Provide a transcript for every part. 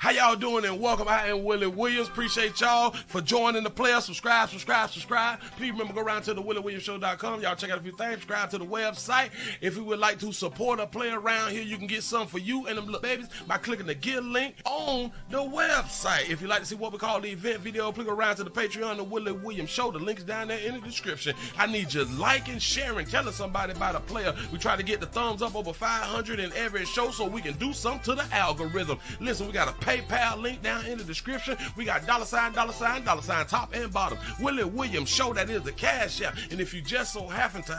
How y'all doing and welcome. I am Willie Williams. Appreciate y'all for joining the player. Subscribe. Please remember, go around to the WillieWilliamsShow.com. Y'all check out a few things. Subscribe to the website. If you would like to support a player around here, you can get some for you and them little babies by clicking the Get link on the website. If you'd like to see what we call the event video, click around to the Patreon, the Willie Williams Show. The link is down there in the description. I need your liking, sharing, telling somebody about a player. We try to get the thumbs up over 500 in every show so we can do something to the algorithm. Listen, we got a PayPal link down in the description. We got $, top and bottom. Willie Williams Show, that is the cash app. And if you just so happen to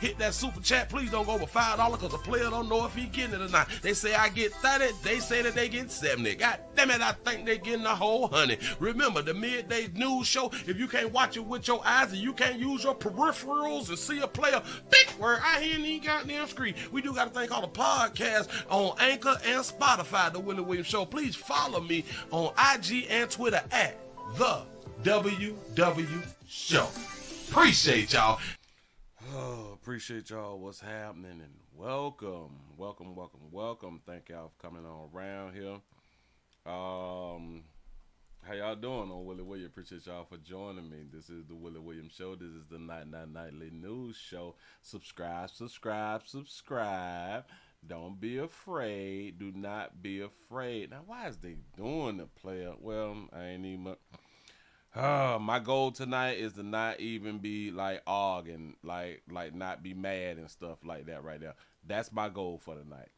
hit that super chat, please don't go over $5 because the player don't know if he getting it or not. They say I get 30, they say that they get 70. God damn it, I think they getting a whole 100. Remember, the midday news show, if you can't watch it with your eyes and you can't use your peripherals and see a player, big word, I hear any goddamn screen. We do got a thing called a podcast on Anchor and Spotify, the Willie Williams Show. Please follow me on IG and Twitter at the WW Show. Appreciate y'all. Appreciate y'all. What's happening? And welcome. Thank y'all for coming on around here. How y'all doing on Willie Williams? Appreciate y'all for joining me. This is the Willie Williams Show. This is the Nightly News Show. Subscribe. Don't be afraid. Do not be afraid. Now, why is they doing the player? Well, I ain't even. My goal tonight is to not even be like arguing, like not be mad and stuff like that right there. That's my goal for tonight.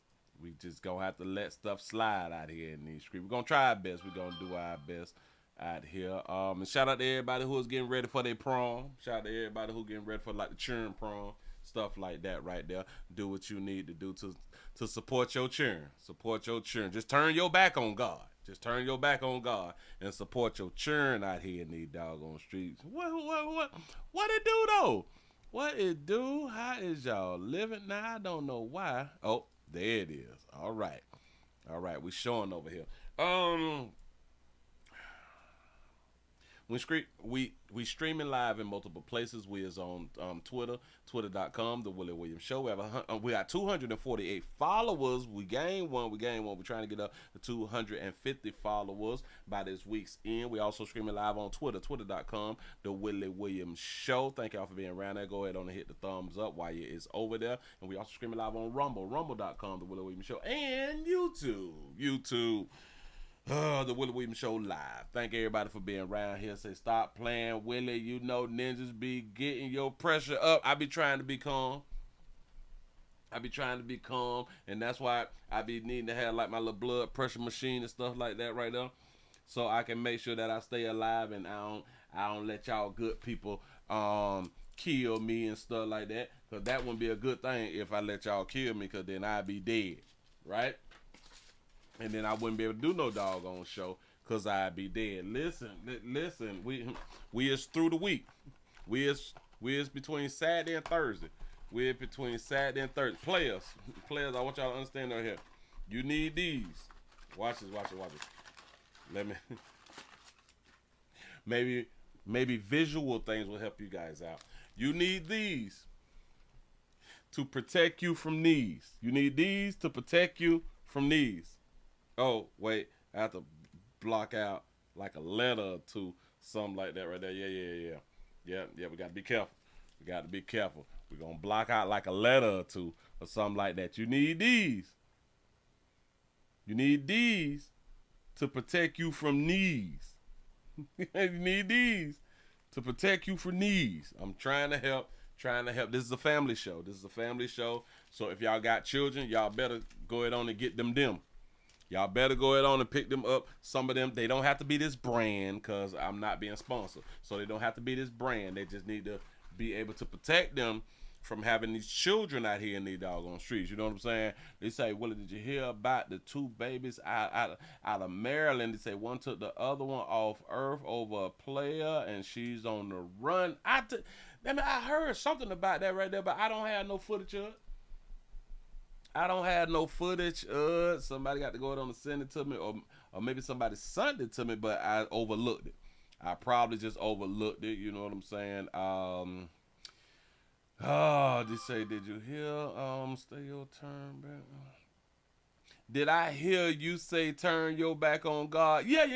We just gonna have to let stuff slide out here in these streets. We're gonna try our best. We're gonna do our best out here. And shout out to everybody who's getting ready for their prom. Shout out to everybody who getting ready for like the children prom. Stuff like that right there. Do what you need to do to support your children. Support your children. Just turn your back on God. And support your children out here in these doggone streets. What it do though? What it do? How is y'all living now? I don't know why. Oh, there it is. All right. We showing over here. We streaming live in multiple places. We is on Twitter, twitter.com, the Willie Williams Show. We got 248 followers. We gained one. We're trying to get up to 250 followers by this week's end. We also streaming live on Twitter, twitter.com, the Willie Williams Show. Thank y'all for being around there. Go ahead on and hit the thumbs up while you is over there. And we also streaming live on Rumble, rumble.com, the Willie Williams Show, and YouTube. The Willie Williams Show live. Thank everybody for being around here. Say, stop playing, Willie. You know ninjas be getting your pressure up. I be trying to be calm. And that's why I be needing to have like my little blood pressure machine and stuff like that right there. So I can make sure that I stay alive and I don't let y'all good people kill me and stuff like that. Because that wouldn't be a good thing if I let y'all kill me, because then I'd be dead. Right? And then I wouldn't be able to do no doggone show because I'd be dead. Listen, we is through the week. We is between Saturday and Thursday. We're between Saturday and Thursday. Players, I want y'all to understand right here. You need these. Watch this. Let me. Maybe visual things will help you guys out. You need these to protect you from knees. You need these to protect you from knees. Oh, wait, I have to block out like a letter or two, something like that right there. Yeah, we got to be careful. We're going to block out like a letter or two or something like that. You need these. To protect you from knees. You need these to protect you from knees. I'm trying to help. This is a family show. So if y'all got children, y'all better go ahead on and get them. Y'all better go ahead on and pick them up. Some of them, they don't have to be this brand because I'm not being sponsored. So they don't have to be this brand. They just need to be able to protect them from having these children out here in these doggone streets. You know what I'm saying? They say, Willie, did you hear about the two babies out of Maryland? They say one took the other one off Earth over a player and she's on the run. I heard something about that right there, but I don't have no footage of it. Somebody got to go ahead and send it to me, or maybe somebody sent it to me, but I overlooked it. I probably just overlooked it. You know what I'm saying? They say, did you hear? Stay your turn, back. Did I hear you say turn your back on God? Yeah.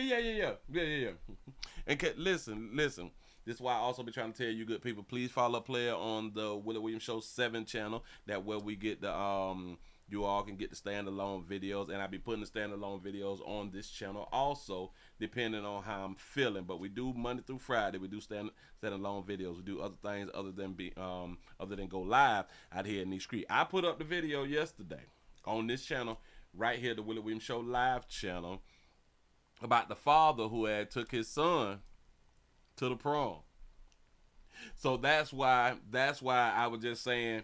And listen. This is why I also be trying to tell you good people, please follow Player on the Willie Williams Show 7 channel. That where we get the you all can get the standalone videos, and I be putting the standalone videos on this channel also, depending on how I'm feeling. But we do Monday through Friday. We do standalone videos. We do other things other than go live out here in these streets. I put up the video yesterday on this channel right here, the Willie Williams Show live channel, about the father who had took his son to the prom. So that's why I was just saying,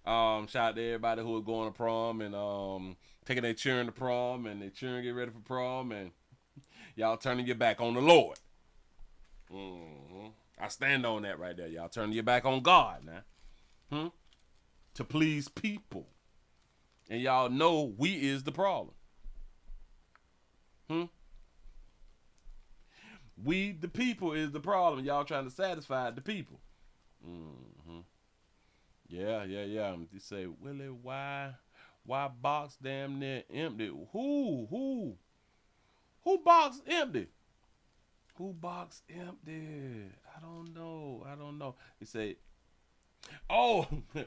shout out to everybody who was going to prom and taking their children to prom, and their children get ready for prom, and y'all turning your back on the Lord. I stand on that right there. Y'all turning your back on God now. To please people. And y'all know we is the problem. We, the people, is the problem. Y'all trying to satisfy the people. Yeah. They say, Willie, why box damn near empty? Who box empty? Who box empty? I don't know. He say, oh, you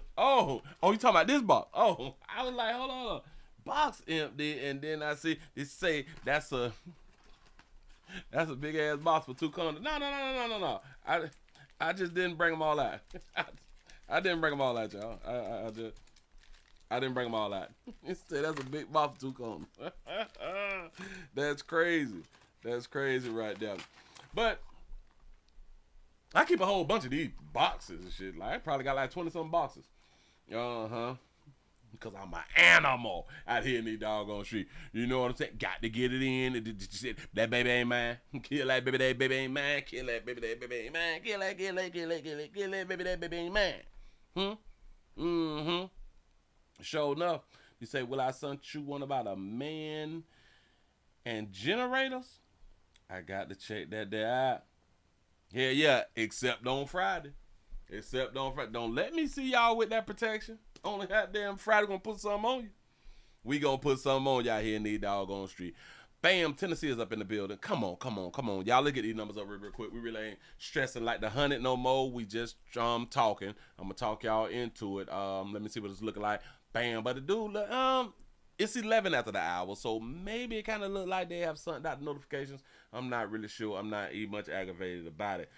talking about this box? Oh, I was like, hold on. Box empty, and then I see it say that's a big ass box for 2 condoms. No. I just didn't bring them all out. I didn't bring them all out, y'all. I didn't bring them all out. It said that's a big box for 2 condoms. That's crazy. That's crazy right there. But I keep a whole bunch of these boxes and shit. Like I probably got like 20-something boxes. Because I'm an animal out here in these doggone street. You know what I'm saying? Got to get it in. That baby ain't mine. Kill that baby, that baby ain't mine. Kill that baby, that baby ain't mine. Kill that baby, that baby ain't mine. Sure enough. You say, well, I sent you one about a man and generators? I got to check that there out. Yeah, except on Friday. Don't let me see y'all with that protection. Only goddamn Friday gonna put something on you. We gonna put something on y'all here in the doggone street. Bam, Tennessee is up in the building. Come on. Y'all look at these numbers up real quick. We really ain't stressing like the 100 no more. We just talking. I'm gonna talk y'all into it. Let me see what it's looking like. Bam, but the dude, it's 11 after the hour, so maybe it kind of look like they have sent out notifications. I'm not really sure. I'm not even much aggravated about it.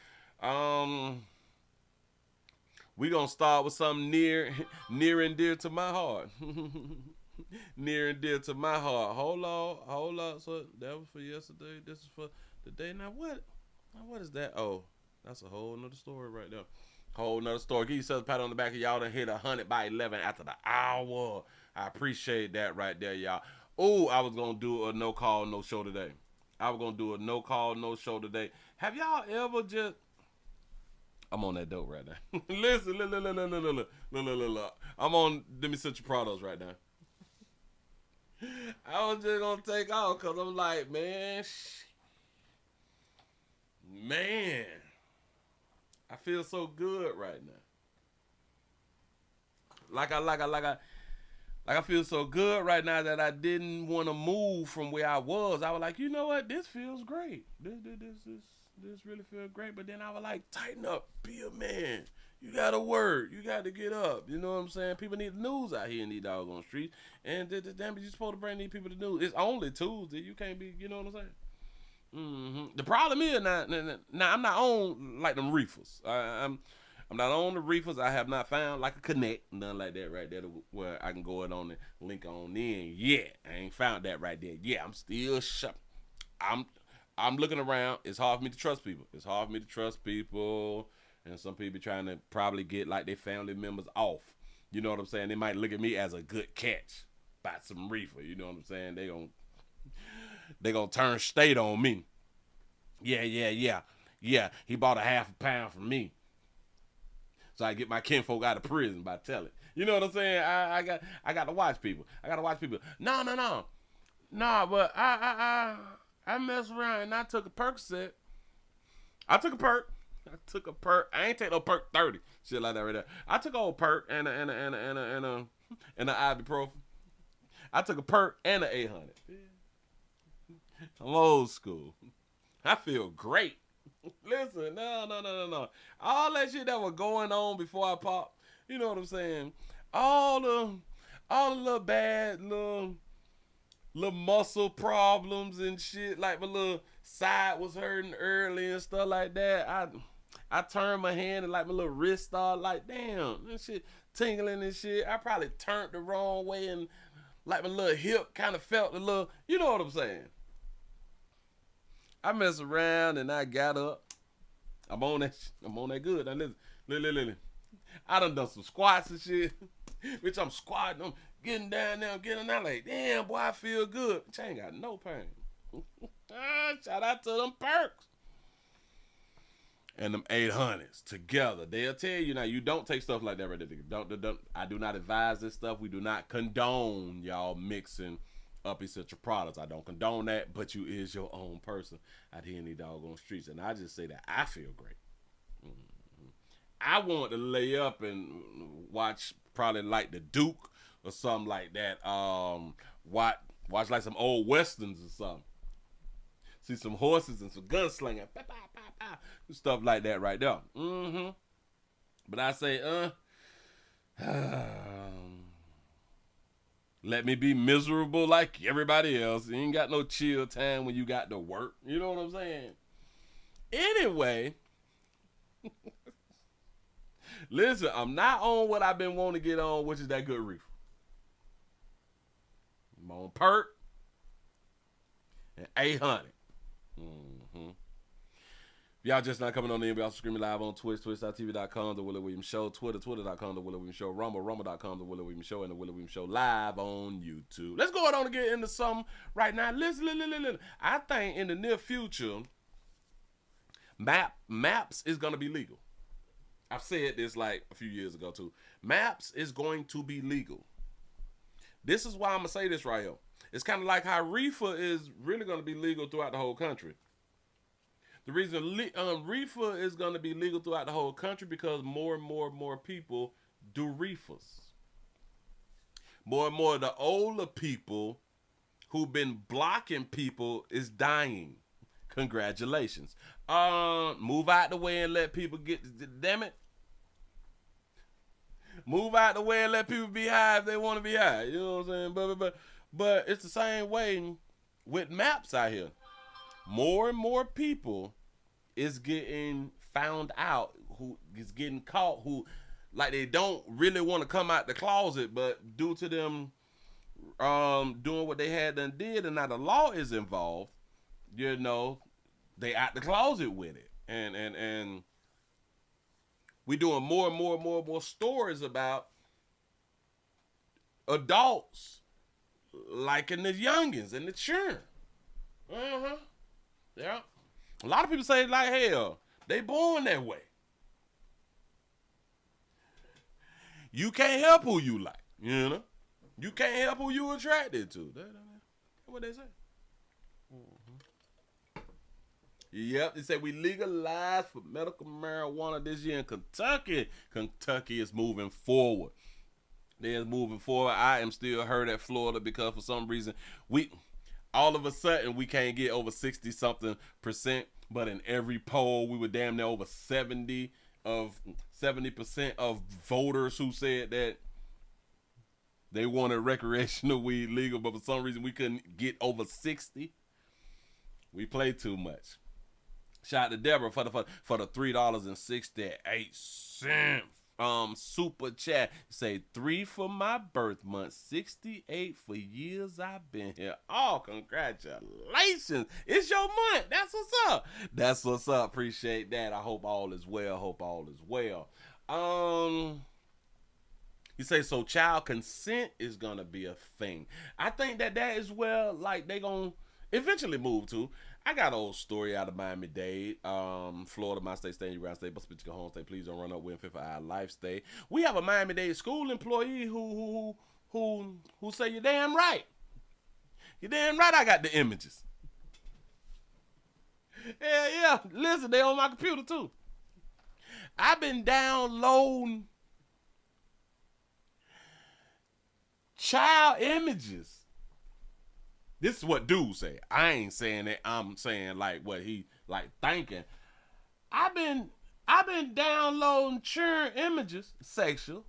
We gonna start with something near and dear to my heart. Near and dear to my heart. Hold on. So that was for yesterday. This is for today. Now what is that? Oh, that's a whole nother story right there. Whole nother story. Give yourself a pat on the back of y'all done hit 100 by 11 after the hour. I appreciate that right there, y'all. Oh, I was gonna do a no call, no show today. Have y'all ever just? I'm on that dope right now. Listen, look. I'm on Let Me Set Your Products right now. I was just gonna take off because I'm like, man, I feel so good right now. Like I feel so good right now that I didn't want to move from where I was. I was like, you know what? This feels great. This really feels great. But then I was like, tighten up, be a man. You got to work. You got to get up. You know what I'm saying? People need the news out here in these doggone streets. And damn it, you're supposed to bring these people the news. It's only Tuesday. You can't be, you know what I'm saying? The problem is now I'm not on like them reefers. I'm not on the reefers. I have not found like a connect, nothing like that right there where I can go it on and link on in. Yeah, I ain't found that right there. Yeah, I'm still shopping. I'm looking around. It's hard for me to trust people. And some people trying to probably get like their family members off. You know what I'm saying? They might look at me as a good catch by some reefer. You know what I'm saying? They gonna turn state on me. Yeah. He bought a half a pound from me, so I get my kinfolk out of prison by telling. You know what I'm saying? I got to watch people. No. But I messed around and I took a Percocet. I took a perk. I ain't take no perk 30. Shit like that right there. I took an old perk and an ibuprofen. I took a perk and an 800. I'm old school. I feel great. Listen, no. All that shit that was going on before I popped, you know what I'm saying? All the little bad little muscle problems and shit, like my little side was hurting early and stuff like that. I turned my hand and like my little wrist started like, damn, this shit tingling and shit. I probably turned the wrong way and like my little hip kind of felt a little, you know what I'm saying? I messed around and I got up. I'm on that good. Now listen. I done some squats and shit. Bitch, I'm squatting. I'm getting down there. I'm getting down like, damn, boy, I feel good. Bitch, I ain't got no pain. Shout out to them perks. And them 800s together. They'll tell you now, you don't take stuff like that right there. Don't. I do not advise this stuff. We do not condone y'all mixing up essential products. I don't condone that, but you is your own person out here in these doggone streets. And I just say that I feel great. I want to lay up and watch probably like the Duke or something like that. Watch like some old westerns or something. See some horses and some gunslinging. Stuff like that right there. But I say, let me be miserable like everybody else. You ain't got no chill time when you got to work. You know what I'm saying? Anyway, listen, I'm not on what I've been wanting to get on, which is that good reefer. I'm on perk and 800. Y'all just not coming on the end, we also streaming live on Twitch, twitch.tv.com, The Willie Williams Show, twitter.com, The Willie Williams Show, rumble.com, The Willie Williams Show, and The Willie Williams Show live on YouTube. Let's go on and get into something right now. Listen. I think in the near future, maps is going to be legal. I've said this like a few years ago too. Maps is going to be legal. This is why I'm going to say this right here. It's kind of like how reefer is really going to be legal throughout the whole country. The reason reefer is going to be legal throughout the whole country because more and more people do reefers. More and more of the older people who've been blocking people is dying. Congratulations. Move out the way and let people get, damn it. Move out the way and let people be high if they want to be high. You know what I'm saying? But it's the same way with maps out here. More and more people is getting found out, who is getting caught, who like they don't really want to come out the closet, but due to them doing what they had done did, and now the law is involved, you know, they out the closet with it. And we doing more and more stories about adults liking the youngins and the children. Yeah. A lot of people say like, hell, they born that way. You can't help who you like, you know? You can't help who you attracted to. That's what they say. Yep, they say we legalized for medical marijuana this year in Kentucky. Kentucky is moving forward. They're moving forward. I am still hurt at Florida because for some reason all of a sudden we can't get over 60-something%, but in every poll we were damn near over 70% of voters who said that they wanted recreational weed legal, but for some reason we couldn't get over 60. We play too much. Shout out to Deborah for the $3.68 super chat. Say 3 for my birth month, 68 for years I've been here. Oh, congratulations. It's your month. That's what's up. That's what's up. Appreciate that. I hope all is well. You say, so child consent is gonna be a thing. I think that is where like they gonna eventually move to. I got an old story out of Miami-Dade, Florida, my state, stay in your ground state, but speak to your home state. Please don't run up with for our life stay. We have a Miami-Dade school employee who say you're damn right. You're damn right. I got the images. Yeah. Listen, they on my computer too. I've been downloading child images This is what dudes say. I ain't saying that. I'm saying like what he like thinking. I've been downloading churn images, sexual,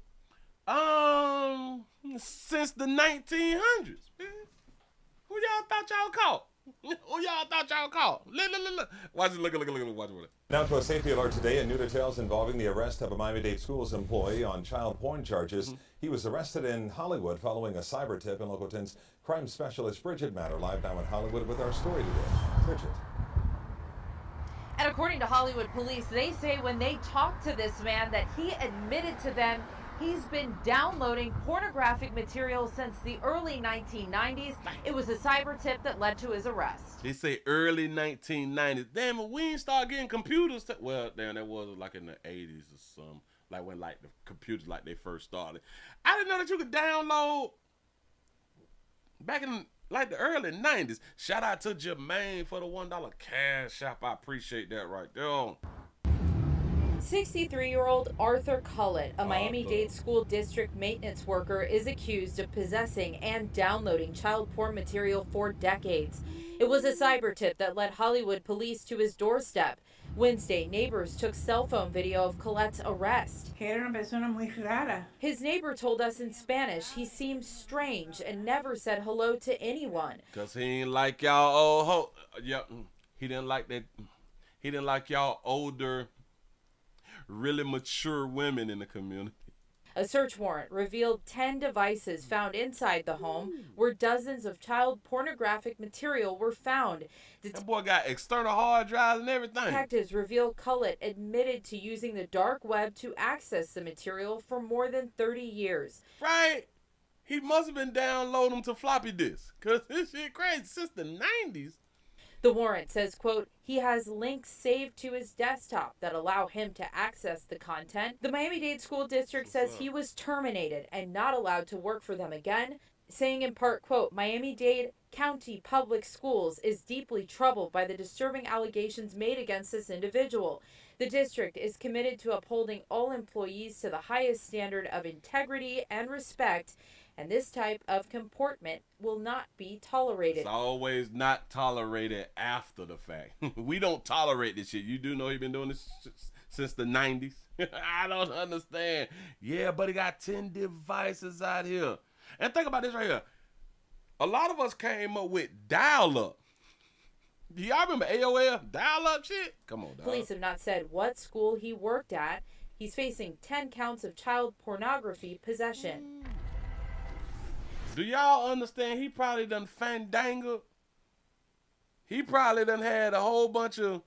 since the 1900s. Man. Who y'all thought y'all caught? Who y'all thought y'all caught? Look. Watch it. Look. Watch it. Now to a safety alert today, and new details involving the arrest of a Miami-Dade schools employee on child porn charges. He was arrested in Hollywood following a cyber tip, and Local 10's crime specialist Bridget Matter live now in Hollywood with our story today. Bridget. And according to Hollywood police, they say when they talked to this man that he admitted to them he's been downloading pornographic material since the early 1990s. It was a cyber tip that led to his arrest. They say early 1990s. Damn, when we ain't start getting computers. Well, damn, that was like in the 80s or something. Like when like the computers like they first started. I didn't know that you could download back in like the early 90s. Shout out to Jermaine for the $1 cash app. I appreciate that right there. 63-year-old Arthur Cullett, a Miami-Dade school district maintenance worker, is accused of possessing and downloading child porn material for decades. It was a cyber tip that led Hollywood police to his doorstep. Wednesday, neighbors took cell phone video of Collette's arrest. His neighbor told us in Spanish he seemed strange and never said hello to anyone. Cause he ain't like y'all old he didn't like that. He didn't like y'all older, really mature women in the community. A search warrant revealed 10 devices found inside the home where dozens of child pornographic material were found. That boy got external hard drives and everything. Detectives reveal Cullett admitted to using the dark web to access the material for more than 30 years. Right. He must have been downloading them to floppy disks. Because this shit crazy since the 90s. The warrant says, quote, he has links saved to his desktop that allow him to access the content. The Miami-Dade School District says he was terminated and not allowed to work for them again, saying in part, quote, Miami-Dade County Public Schools is deeply troubled by the disturbing allegations made against this individual. The district is committed to upholding all employees to the highest standard of integrity and respect, and this type of comportment will not be tolerated. It's always not tolerated after the fact. We don't tolerate this shit. You do know he's been doing this since the 90s? I don't understand. Yeah, but he got 10 devices out here. And think about this right here. A lot of us came up with dial-up. Do y'all remember AOL? Dial-up shit? Come on, dog. Police have not said what school he worked at. He's facing 10 counts of child pornography possession. Do y'all understand? He probably done fandangled. He probably done had a whole bunch of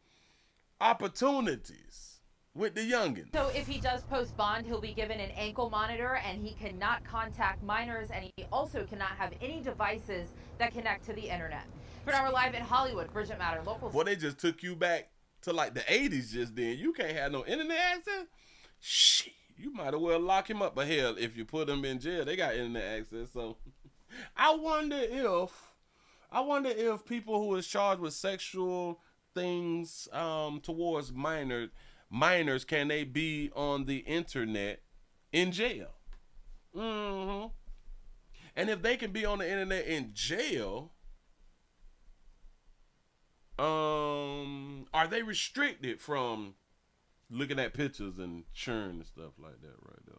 opportunities with the youngin. So if he does post bond, he'll be given an ankle monitor and he cannot contact minors, and he also cannot have any devices that connect to the internet. For now, we're live in Hollywood. Bridget Matter, local. Well, they just took you back to like the 80s just then. You can't have no internet access? Shit. You might as well lock him up. But hell, if you put him in jail, they got internet access. So I wonder if people who is charged with sexual things towards minors, can they be on the internet in jail? And if they can be on the internet in jail, are they restricted from looking at pictures and churn and stuff like that right there?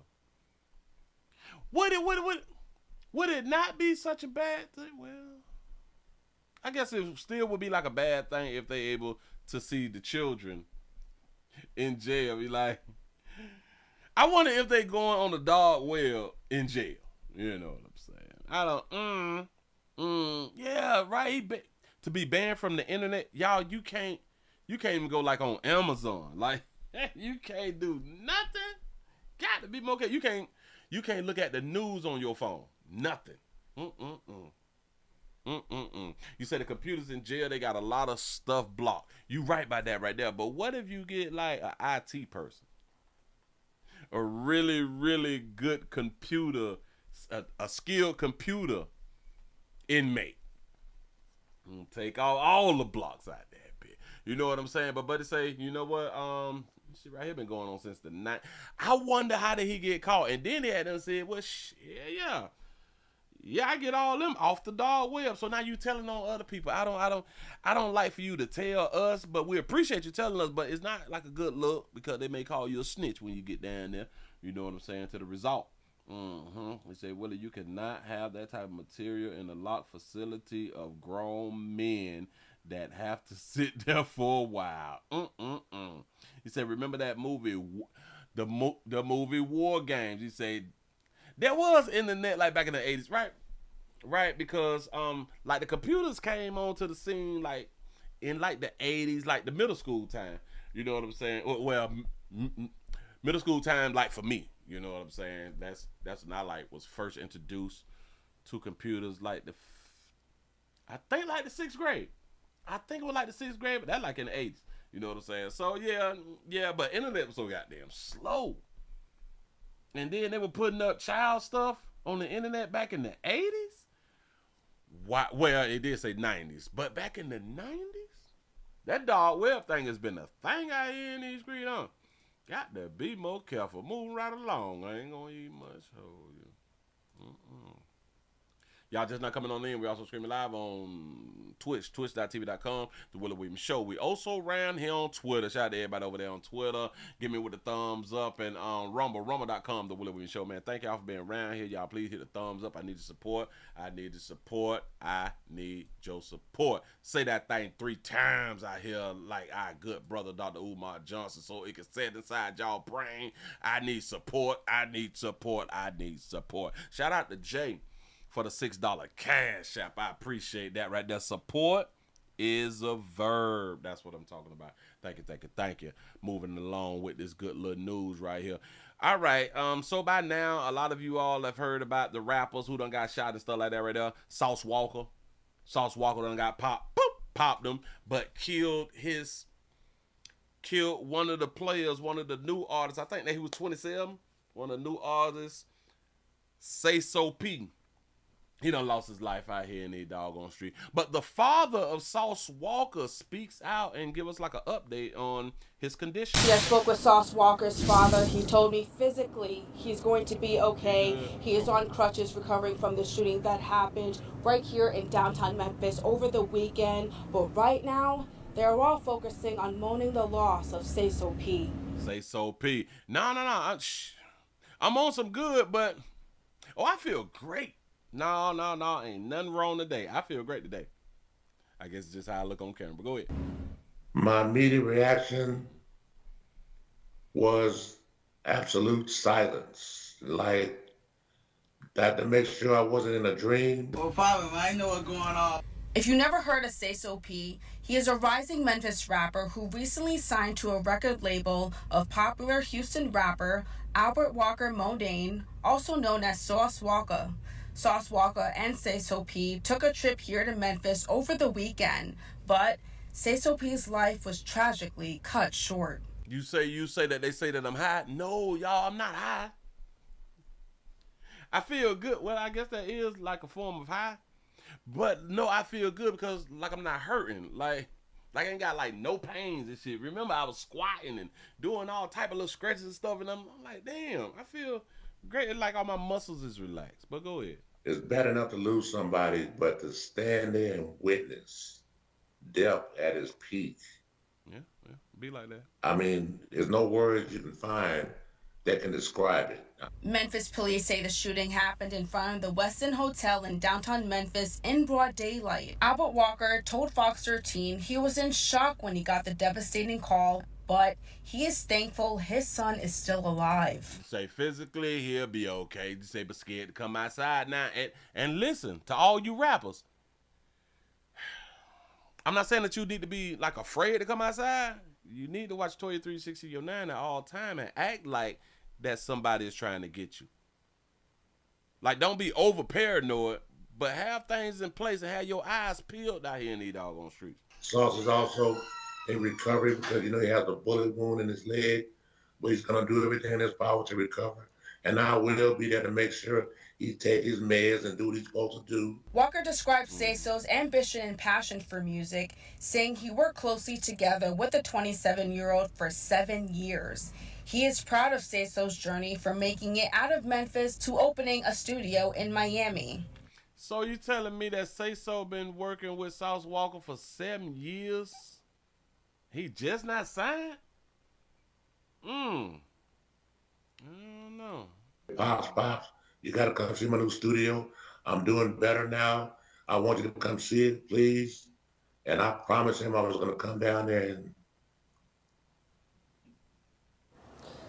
Would it not be such a bad thing? Well, I guess it still would be like a bad thing if they able to see the children in jail. Be like, I wonder if they going on the dark web in jail. You know what I'm saying? I don't. Yeah, right. To be banned from the internet, y'all. You can't even go like on Amazon. Like you can't do nothing. Got to be more. You can't look at the news on your phone. Nothing. You say the computers in jail, they got a lot of stuff blocked. You right by that right there. But what if you get like an IT person? A really, really good computer, a skilled computer inmate. Take all the blocks out there, bitch. You know what I'm saying? But buddy say, you know what? Shit right here been going on since the night. I wonder how did he get caught? And then they had them said, well, shit, yeah. Yeah, I get all them off the dog web. So now you telling on other people. I don't like for you to tell us, but we appreciate you telling us. But it's not like a good look because they may call you a snitch when you get down there. You know what I'm saying? To the result. We say, Willie, you cannot have that type of material in a locked facility of grown men that have to sit there for a while. He said, remember that movie, the movie War Games? He said, there was internet like back in the 80s, right? Right, because like the computers came onto the scene like in like the 80s, like the middle school time. You know what I'm saying? Well, middle school time, like for me. You know what I'm saying? That's when I like was first introduced to computers, like I think like the 6th grade. I think it was like the 6th grade, but that's like in the 80s. You know what I'm saying? So yeah, but internet was so goddamn slow. And then they were putting up child stuff on the internet back in the 80s. Why? Well, it did say 90s, but back in the 90s, that dog web thing has been a thing out here in these streets, huh? Got to be more careful. Moving right along. I ain't gonna eat much. Y'all just not coming on in. We also streaming live on Twitch, twitch.tv.com, The Willie Williams Show. We also around here on Twitter. Shout out to everybody over there on Twitter. Give me with the thumbs up. And rumble.com, The Willie Williams Show, man. Thank y'all for being around here. Y'all please hit the thumbs up. I need your support. I need your support. Say that thing 3 times out here like our good brother, Dr. Umar Johnson, so it can set inside y'all brain. I need support. I need support. I need support. Shout out to Jay for the $6 cash app. I appreciate that right there. Support is a verb. That's what I'm talking about. Thank you. Moving along with this good little news right here. All right. So by now, a lot of you all have heard about the rappers who done got shot and stuff like that right there. Sauce Walker done got popped him, but killed one of the players, one of the new artists. I think that he was 27. One of the new artists, Say So P. He done lost his life out here in the doggone street. But the father of Sauce Walker speaks out and give us like an update on his condition. I spoke with Sauce Walker's father. He told me physically he's going to be okay. He is on crutches recovering from the shooting that happened right here in downtown Memphis over the weekend. But right now, they're all focusing on mourning the loss of Say So P. Say So P. No. I'm on some good, but I feel great. No, ain't nothing wrong today. I feel great today. I guess it's just how I look on camera, but go ahead. My immediate reaction was absolute silence. Like, that to make sure I wasn't in a dream. Well, Father, I know what's going on. If you never heard of Say So P, he is a rising Memphis rapper who recently signed to a record label of popular Houston rapper Albert Walker Modane, also known as Sauce Walker. Sauce Walker and Say So P took a trip here to Memphis over the weekend, but Say So P's life was tragically cut short. You say that they say that I'm high? No, y'all, I'm not high. I feel good. Well, I guess that is like a form of high. But no, I feel good because like I'm not hurting. Like I ain't got like no pains and shit. Remember, I was squatting and doing all type of little stretches and stuff, and I'm like, damn, I feel great. Like all my muscles is relaxed. But go ahead. It's bad enough to lose somebody, but to stand there and witness death at its peak. Yeah, be like that. I mean, there's no words you can find that can describe it. Memphis police say the shooting happened in front of the Westin Hotel in downtown Memphis in broad daylight. Albert Walker told Fox 13 he was in shock when he got the devastating call, but he is thankful his son is still alive. Say physically he'll be okay. Just say but scared to come outside now. And listen to all you rappers. I'm not saying that you need to be like afraid to come outside. You need to watch Toya 36009 at all time and act like that somebody is trying to get you. Like, don't be over paranoid, but have things in place and have your eyes peeled out here in these doggone streets. Sauce is also in recovery because, he has a bullet wound in his leg, but he's going to do everything in his power to recover. And I will be there to make sure he take his meds and do what he's supposed to do. Walker described Say So's ambition and passion for music, saying he worked closely together with the 27-year-old for 7 years. He is proud of Say So's journey from making it out of Memphis to opening a studio in Miami. So you telling me that Say So been working with Sauce Walker for 7 years? He just not signed? I don't know. Pops, you gotta come see my new studio. I'm doing better now. I want you to come see it, please. And I promised him I was gonna come down there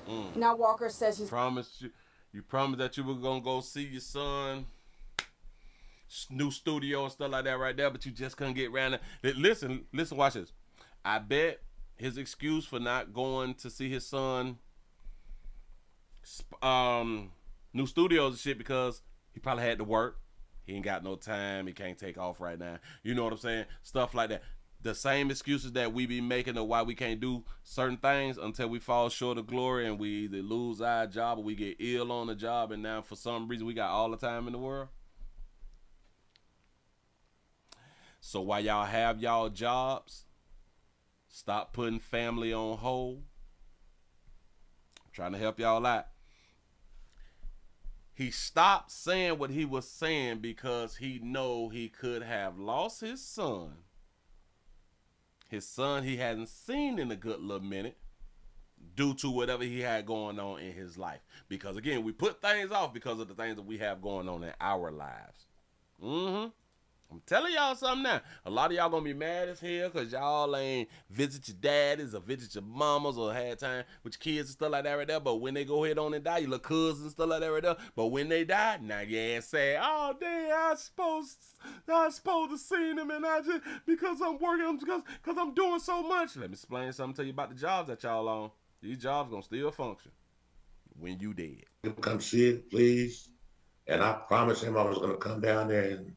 and Now Walker says he's You promised that you were gonna go see your son new studio and stuff like that right there, but you just couldn't get around it. Listen, watch this. I bet his excuse for not going to see his son new studios and shit because he probably had to work. He ain't got no time. He can't take off right now. You know what I'm saying? Stuff like that. The same excuses that we be making of why we can't do certain things until we fall short of glory and we either lose our job or we get ill on the job, and now for some reason we got all the time in the world. So while y'all have y'all jobs, stop putting family on hold. I'm trying to help y'all out. He stopped saying what he was saying because he know he could have lost his son. His son he hadn't seen in a good little minute due to whatever he had going on in his life. Because again, we put things off because of the things that we have going on in our lives. I'm telling y'all something now. A lot of y'all gonna be mad as hell because y'all ain't visit your daddies or visit your mamas or had time with your kids and stuff like that right there. But when they go ahead on and die, your little cousins and stuff like that right there. But when they die, now your ass say, oh damn, I supposed to see them, and I just because I'm working because I'm doing so much. Let me explain something to you about the jobs that y'all on. These jobs gonna still function when you dead. come see it, please. And I promised him I was gonna come down there and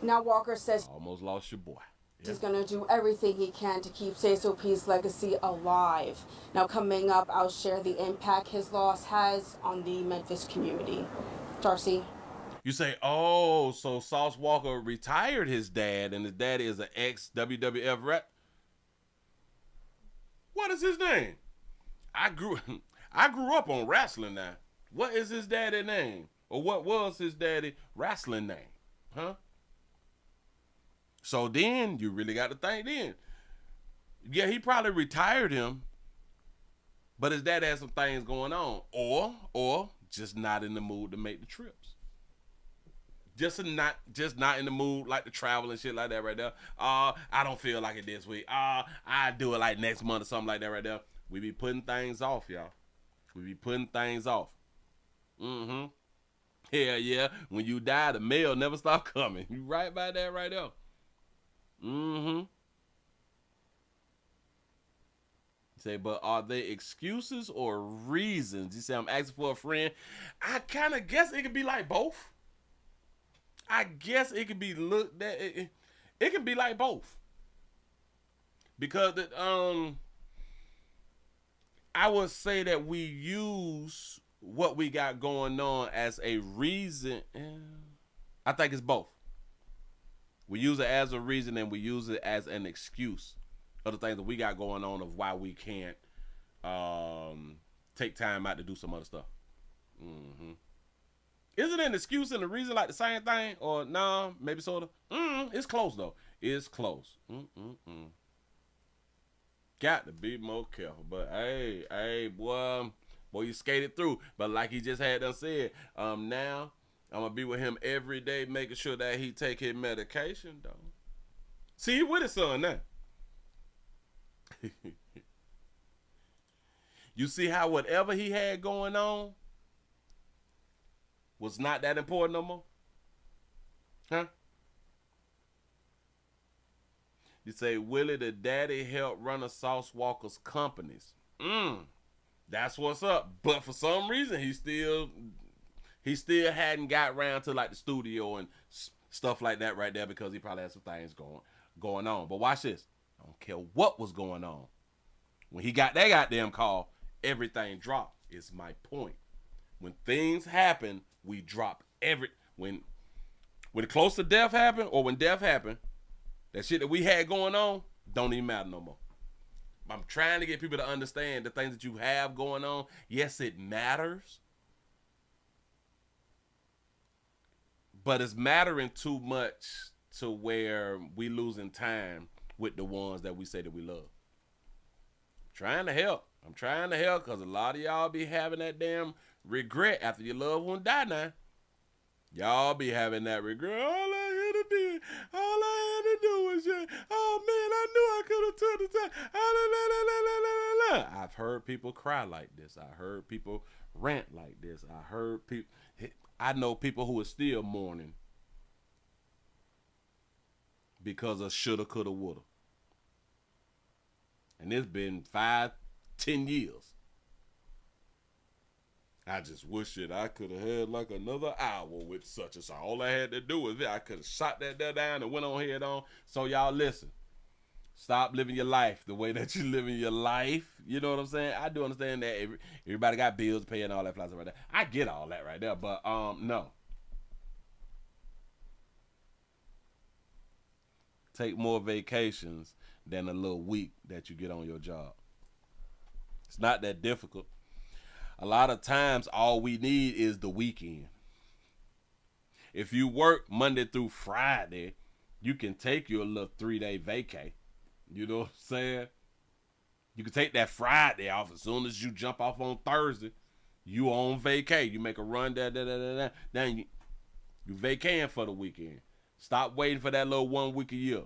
Now Walker says Almost lost your boy. he's going to do everything he can to keep Say So P's legacy alive. Now coming up, I'll share the impact his loss has on the Memphis community. Darcy? You say, oh, so Sauce Walker retired his dad, and his daddy is an ex-WWF rep? What is his name? I grew up on wrestling now. What is his daddy name? Or what was his daddy wrestling name? Huh? So then you really got to think then. Yeah, he probably retired him, but his dad had some things going on. Or just not in the mood to make the trips. Just not in the mood like to travel and shit like that right there. I don't feel like it this week. I do it like next month or something like that right there. We be putting things off, y'all. We be putting things off. Hell yeah. When you die, the mail never stop coming. You right by that right there. Say, but are they excuses or reasons? You say, I'm asking for a friend. I kind of guess it could be like both. I guess it could be looked at. It can be like both. Because I would say that we use what we got going on as a reason. I think it's both. We use it as a reason and we use it as an excuse of the things that we got going on of why we can't take time out to do some other stuff. Isn't an excuse and a reason like the same thing? Or nah, maybe sort of? It's close though. It's close. Got to be more careful. But hey, boy, you skated through. But like he just had done said, now I'm going to be with him every day, making sure that he take his medication, though. See, he with his son now. You see how whatever he had going on was not that important no more? Huh? You say, Willie, the daddy helped run a Sauce Walker's companies. That's what's up. But for some reason, he still hadn't got around to like the studio and stuff like that right there because he probably had some things going on. But watch this. I don't care what was going on. When he got that goddamn call, everything dropped. Is my point. When things happen, we drop when close to death happened or when death happened, that shit that we had going on don't even matter no more. I'm trying to get people to understand the things that you have going on. Yes, it matters. But it's mattering too much to where we losing time with the ones that we say that we love. I'm trying to help because a lot of y'all be having that damn regret after your loved one die now. Y'all be having that regret. All I had to do was just, oh man, I knew I could have took the time. I've heard people cry like this. I heard people rant like this. I know people who are still mourning because of shoulda, coulda, woulda. And it's been 5-10 years. I just wish that I could have had like another hour with such and such. All I had to do was I could have shot that down and went on head on. So y'all listen. Stop living your life the way that you living your life. You know what I'm saying? I do understand that everybody got bills to pay and all that stuff right there. I get all that right there, but no. Take more vacations than a little week that you get on your job. It's not that difficult. A lot of times, all we need is the weekend. If you work Monday through Friday, you can take your little 3-day vacay. You know what I'm saying? You can take that Friday off as soon as you jump off on Thursday. You on vacay. You make a run, then you vacaying for the weekend. Stop waiting for that little 1 week a year.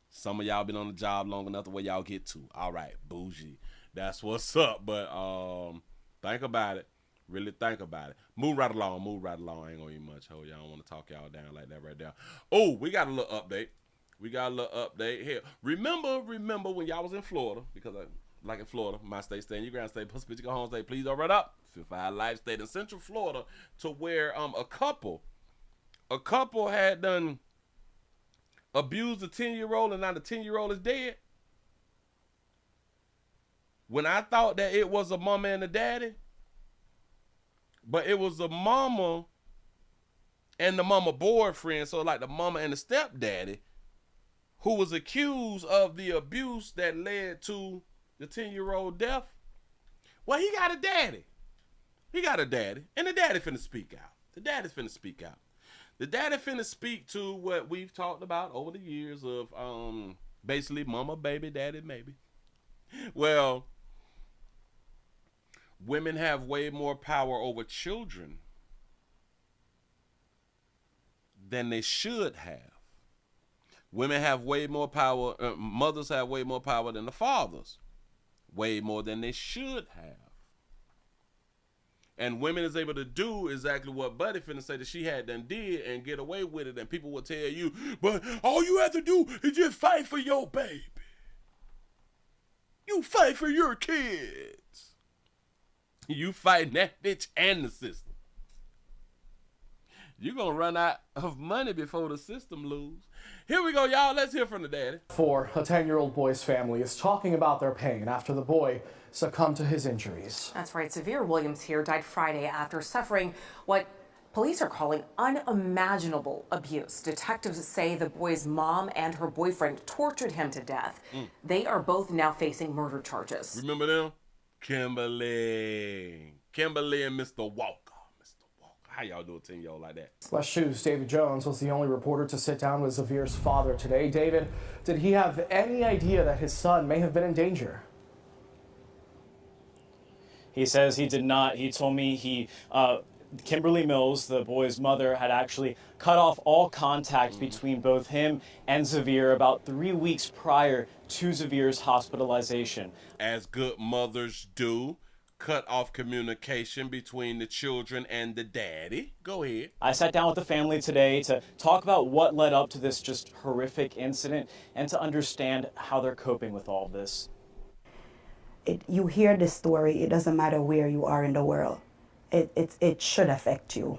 Some of y'all been on the job long enough to where y'all get to. All right, bougie. That's what's up. But think about it. Really think about it. Move right along. I ain't gonna eat much. Y'all don't want to talk y'all down like that right there. Oh, we got a little update. Here. Remember when y'all was in Florida? Because like in Florida, my state, stay in your ground state, Pacific, go home state. Please don't run up. 55 Life stayed in Central Florida to where a couple had done abused a 10-year-old and now the 10-year-old is dead. When I thought that it was a mama and a daddy, but it was a mama and the mama boyfriend, so like the mama and the stepdaddy, who was accused of the abuse that led to the 10-year-old death. Well, he got a daddy. And the daddy finna speak out. The daddy finna speak to what we've talked about over the years of basically mama, baby, daddy, maybe. Well, women have way more power over children than they should have. Women have way more power, mothers have way more power than the fathers. Way more than they should have. And women is able to do exactly what Buddy finna say that she had done did and get away with it. And people will tell you, but all you have to do is just fight for your baby. You fight for your kids. You fighting that bitch and the system. You're going to run out of money before the system lose. Here we go, y'all. Let's hear from the daddy. A 10-year-old boy's family is talking about their pain after the boy succumbed to his injuries. That's right. Severe Williams here died Friday after suffering what police are calling unimaginable abuse. Detectives say the boy's mom and her boyfriend tortured him to death. They are both now facing murder charges. Remember them? Kimberly and Mr. Walker. How y'all do a 10-year-old like that? Les Shoes' David Jones was the only reporter to sit down with Zavir's father today. David, did he have any idea that his son may have been in danger? He says he did not. He told me Kimberly Mills, the boy's mother, had actually cut off all contact between both him and Zavir about 3 weeks prior to Zavir's hospitalization. As good mothers do. Cut off communication between the children and the daddy. Go ahead. I sat down with the family today to talk about what led up to this just horrific incident and to understand how they're coping with all of this. You hear this story, it doesn't matter where you are in the world. It should affect you.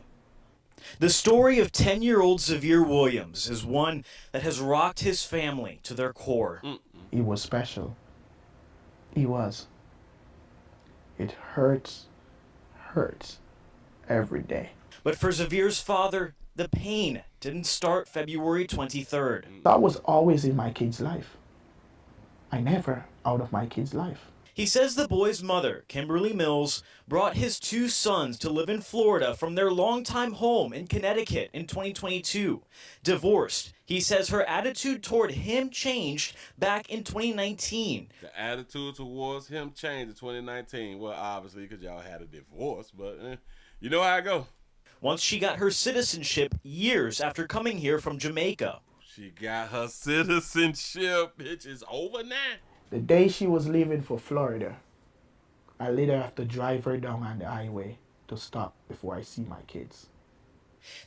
The story of 10-year-old Zavir Williams is one that has rocked his family to their core. He was special. He was. It hurts every day. But for Zavir's father, the pain didn't start February 23rd. That was always in my kid's life. I never out of my kid's life. He says the boy's mother, Kimberly Mills, brought his 2 sons to live in Florida from their longtime home in Connecticut in 2022. Divorced, he says her attitude toward him changed back in 2019. The attitude towards him changed in 2019. Well, obviously, because y'all had a divorce, but you know how I go. Once she got her citizenship years after coming here from Jamaica. She got her citizenship. Bitch, it's over now. The day she was leaving for Florida, I later have to drive her down on the highway to stop before I see my kids.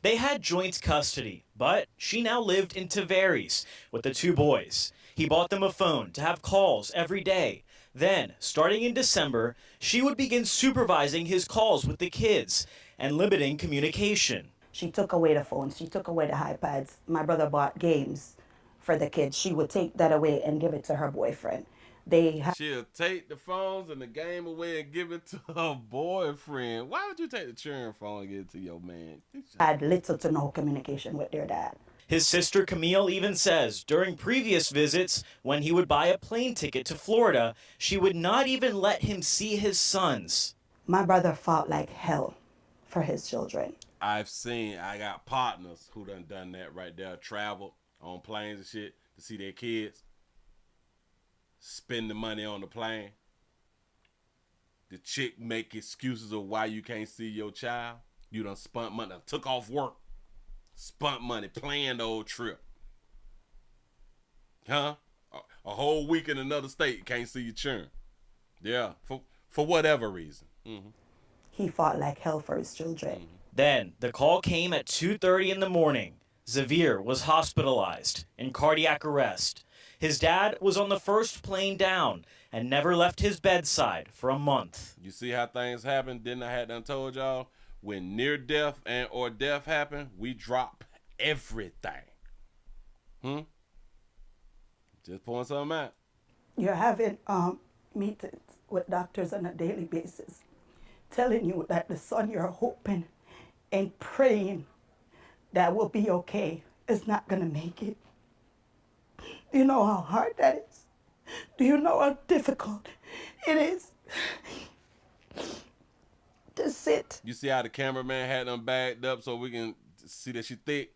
They had joint custody, but she now lived in Tavares with the 2 boys. He bought them a phone to have calls every day. Then, starting in December, she would begin supervising his calls with the kids and limiting communication. She took away the phones, she took away the iPads. My brother bought games for the kids. She would take that away and give it to her boyfriend. She'll take the phones and the game away and give it to her boyfriend. Why would you take the children phone and give it to your man? Had little to no communication with their dad. His sister Camille even says during previous visits, when he would buy a plane ticket to Florida, she would not even let him see his sons. My brother fought like hell for his children. I got partners who done that right there, traveled on planes and shit to see their kids. Spend the money on the plane. The chick make excuses of why you can't see your child. You done spent money, took off work, spent money, planned the old trip. Huh? A whole week in another state, can't see your children. Yeah, for whatever reason. Mm-hmm. He fought like hell for his children. Mm-hmm. Then the call came at 2:30 in the morning. Xavier was hospitalized in cardiac arrest. His dad was on the first plane down and never left his bedside for a month. You see how things happen? Didn't I have done told y'all? When near death and or death happen, we drop everything. Just pulling something out. You're having meetings with doctors on a daily basis, telling you that the son you're hoping and praying that will be okay is not gonna make it. Do you know how hard that is? Do you know how difficult it is to sit? You see how the cameraman had them bagged up so we can see that she thick?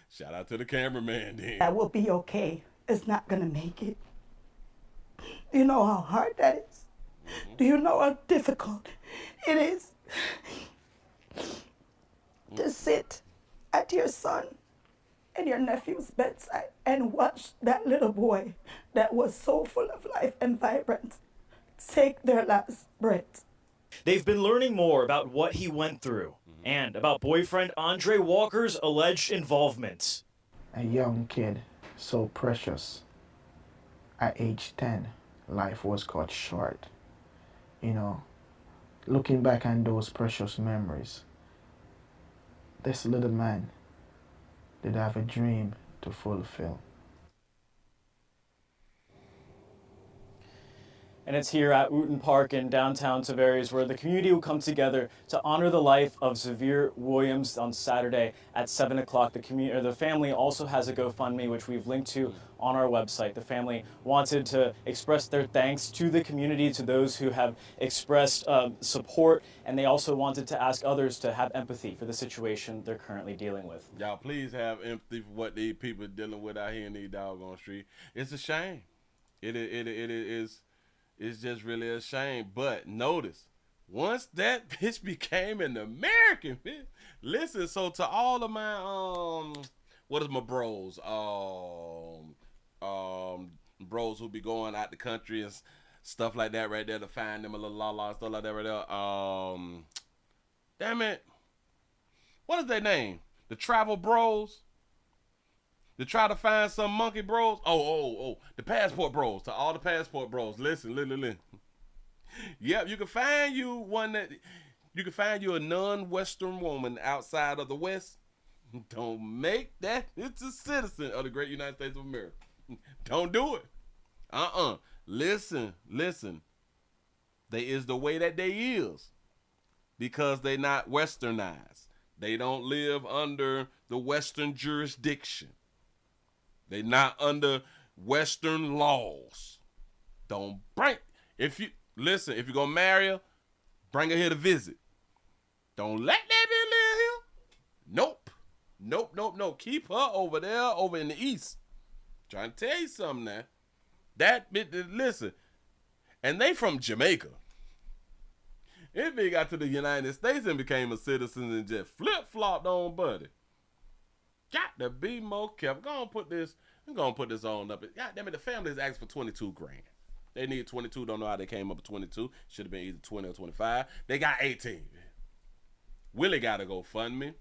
Shout out to the cameraman then. That will be okay. It's not gonna make it. Do you know how hard that is? Do you know how difficult it is to sit at your son and your nephew's bedside and watch that little boy that was so full of life and vibrant take their last breath? They've been learning more about what he went through and about boyfriend Andre Walker's alleged involvement. A young kid, so precious. At age 10, life was cut short. You know, looking back on those precious memories, this little man did have a dream to fulfill. And it's here at Wooten Park in downtown Tavares where the community will come together to honor the life of Xavier Williams on Saturday at 7 o'clock. The family also has a GoFundMe, which we've linked to on our website. The family wanted to express their thanks to the community, to those who have expressed support, and they also wanted to ask others to have empathy for the situation they're currently dealing with. Y'all please have empathy for what these people are dealing with out here in these doggone streets. It's a shame. It is. It's just really a shame. But notice, once that bitch became an American, bitch, listen, so to all of my, what is my bros? Bros who be going out the country and stuff like that right there to find them a little la-la and stuff like that right there. Damn it. What is their name? The travel bros? To try to find some monkey bros. Oh, the passport bros. To all the passport bros. Listen. Yep, you can find you a non-Western woman outside of the West. Don't make that it's a citizen of the great United States of America. Don't do it. Listen. They is the way that they is. Because they not westernized. They don't live under the Western jurisdiction. They not under Western laws. Don't bring. If you're gonna marry her, bring her here to visit. Don't let that bitch live here. Nope. Keep her over there, over in the east. Trying to tell you something now. That bitch, listen. And they from Jamaica. If they got to the United States and became a citizen and just flip-flopped on, buddy. Got to be more careful. I'm gonna put this on up. God damn it, the family is asking for 22 grand. They need 22. Don't know how they came up with 22. Should have been either 20 or 25. They got 18. Willie got to go fund me.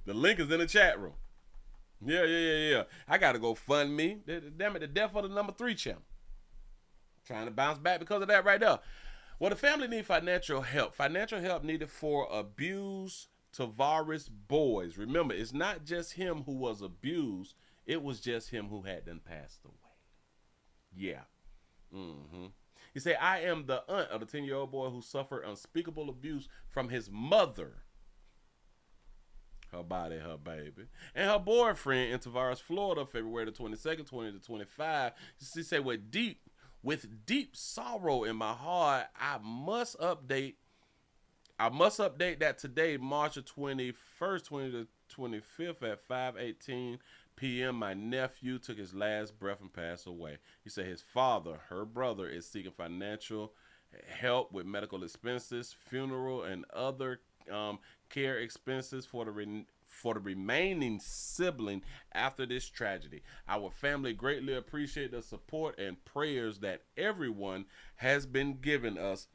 The link is in the chat room. Yeah. I got to go fund me. Damn it, the death of the number 3 champ. Trying to bounce back because of that right there. Well, the family need financial help. Financial help needed for abused Tavares boys. Remember, it's not just him who was abused. It was just him who had then passed away. Yeah. He said, I am the aunt of the 10-year-old boy who suffered unspeakable abuse from his mother. Her body, her baby. And her boyfriend in Tavares, Florida, February the 22nd, 2025. She said, with deep sorrow in my heart, I must update that today, March the 21st, 2025 at 5:18 p.m. my nephew took his last breath and passed away. He said his father, her brother, is seeking financial help with medical expenses, funeral, and other care expenses for the remaining sibling after this tragedy. Our family greatly appreciate the support and prayers that everyone has been giving us,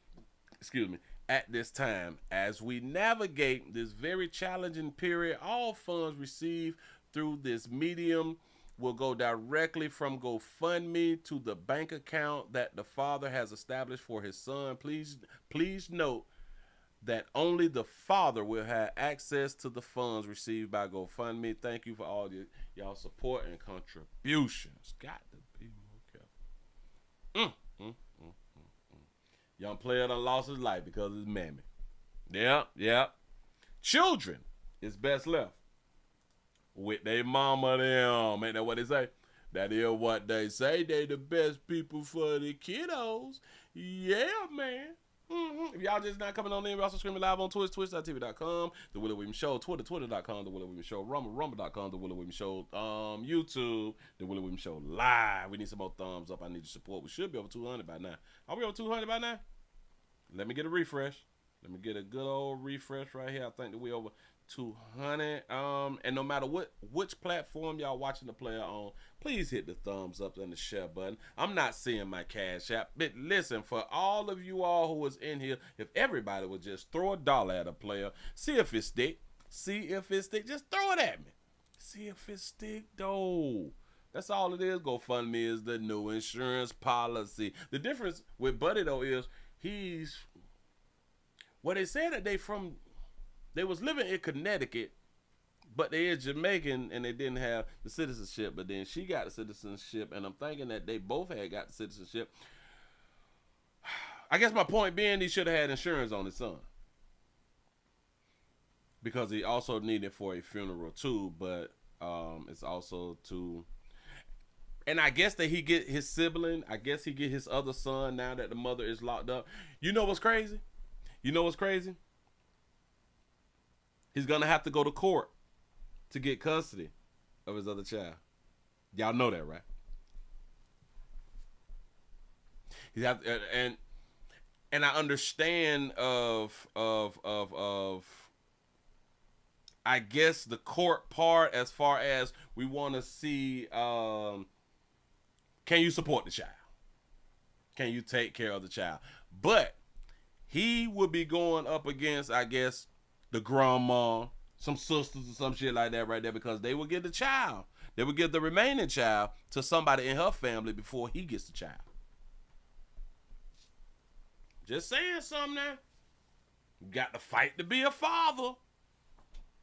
at this time. As we navigate this very challenging period, all funds received through this medium will go directly from GoFundMe to the bank account that the father has established for his son. Please note that only the father will have access to the funds received by GoFundMe. Thank you for all y'all support and contributions. Got to be more careful. Young player done lost his life because of his mammy. Yeah. Children is best left with their mama them. Ain't that what they say? That is what they say. They the best people for the kiddos. Yeah, man. If y'all just not coming on in, we're also streaming live on Twitch, twitch.tv.com, The Willie Williams Show, Twitter, twitter.com, The Willie Williams Show, Rumble, rumble.com, The Willie Williams Show, YouTube, The Willie Williams Show live. We need some more thumbs up. I need your support. We should be over 200 by now. Are we over 200 by now? Let me get a refresh. Let me get a good old refresh right here. I think that we over 200. And no matter which platform y'all watching the player on, please hit the thumbs up and the share button. I'm not seeing my cash app, but listen, for all of you all who was in here, if everybody would just throw $1 at a player, see if it stick. Just throw it at me. See if it stick though. That's all it is. GoFundMe is the new insurance policy. The difference with Buddy though is they said that they was living in Connecticut, but they is Jamaican and they didn't have the citizenship. But then she got the citizenship, and I'm thinking that they both had got the citizenship. I guess my point being, he should have had insurance on his son, because he also needed for a funeral too. But it's also to, and I guess that he get his sibling. I guess he get his other son now that the mother is locked up. You know what's crazy? He's going to have to go to court to get custody of his other child. Y'all know that, right? He's have to, and I understand of I guess the court part, as far as we want to see, can you support the child? Can you take care of the child? But he would be going up against, I guess, the grandma, some sisters or some shit like that right there, because they would give the child. They would give the remaining child to somebody in her family before he gets the child. Just saying something now. You got to fight to be a father.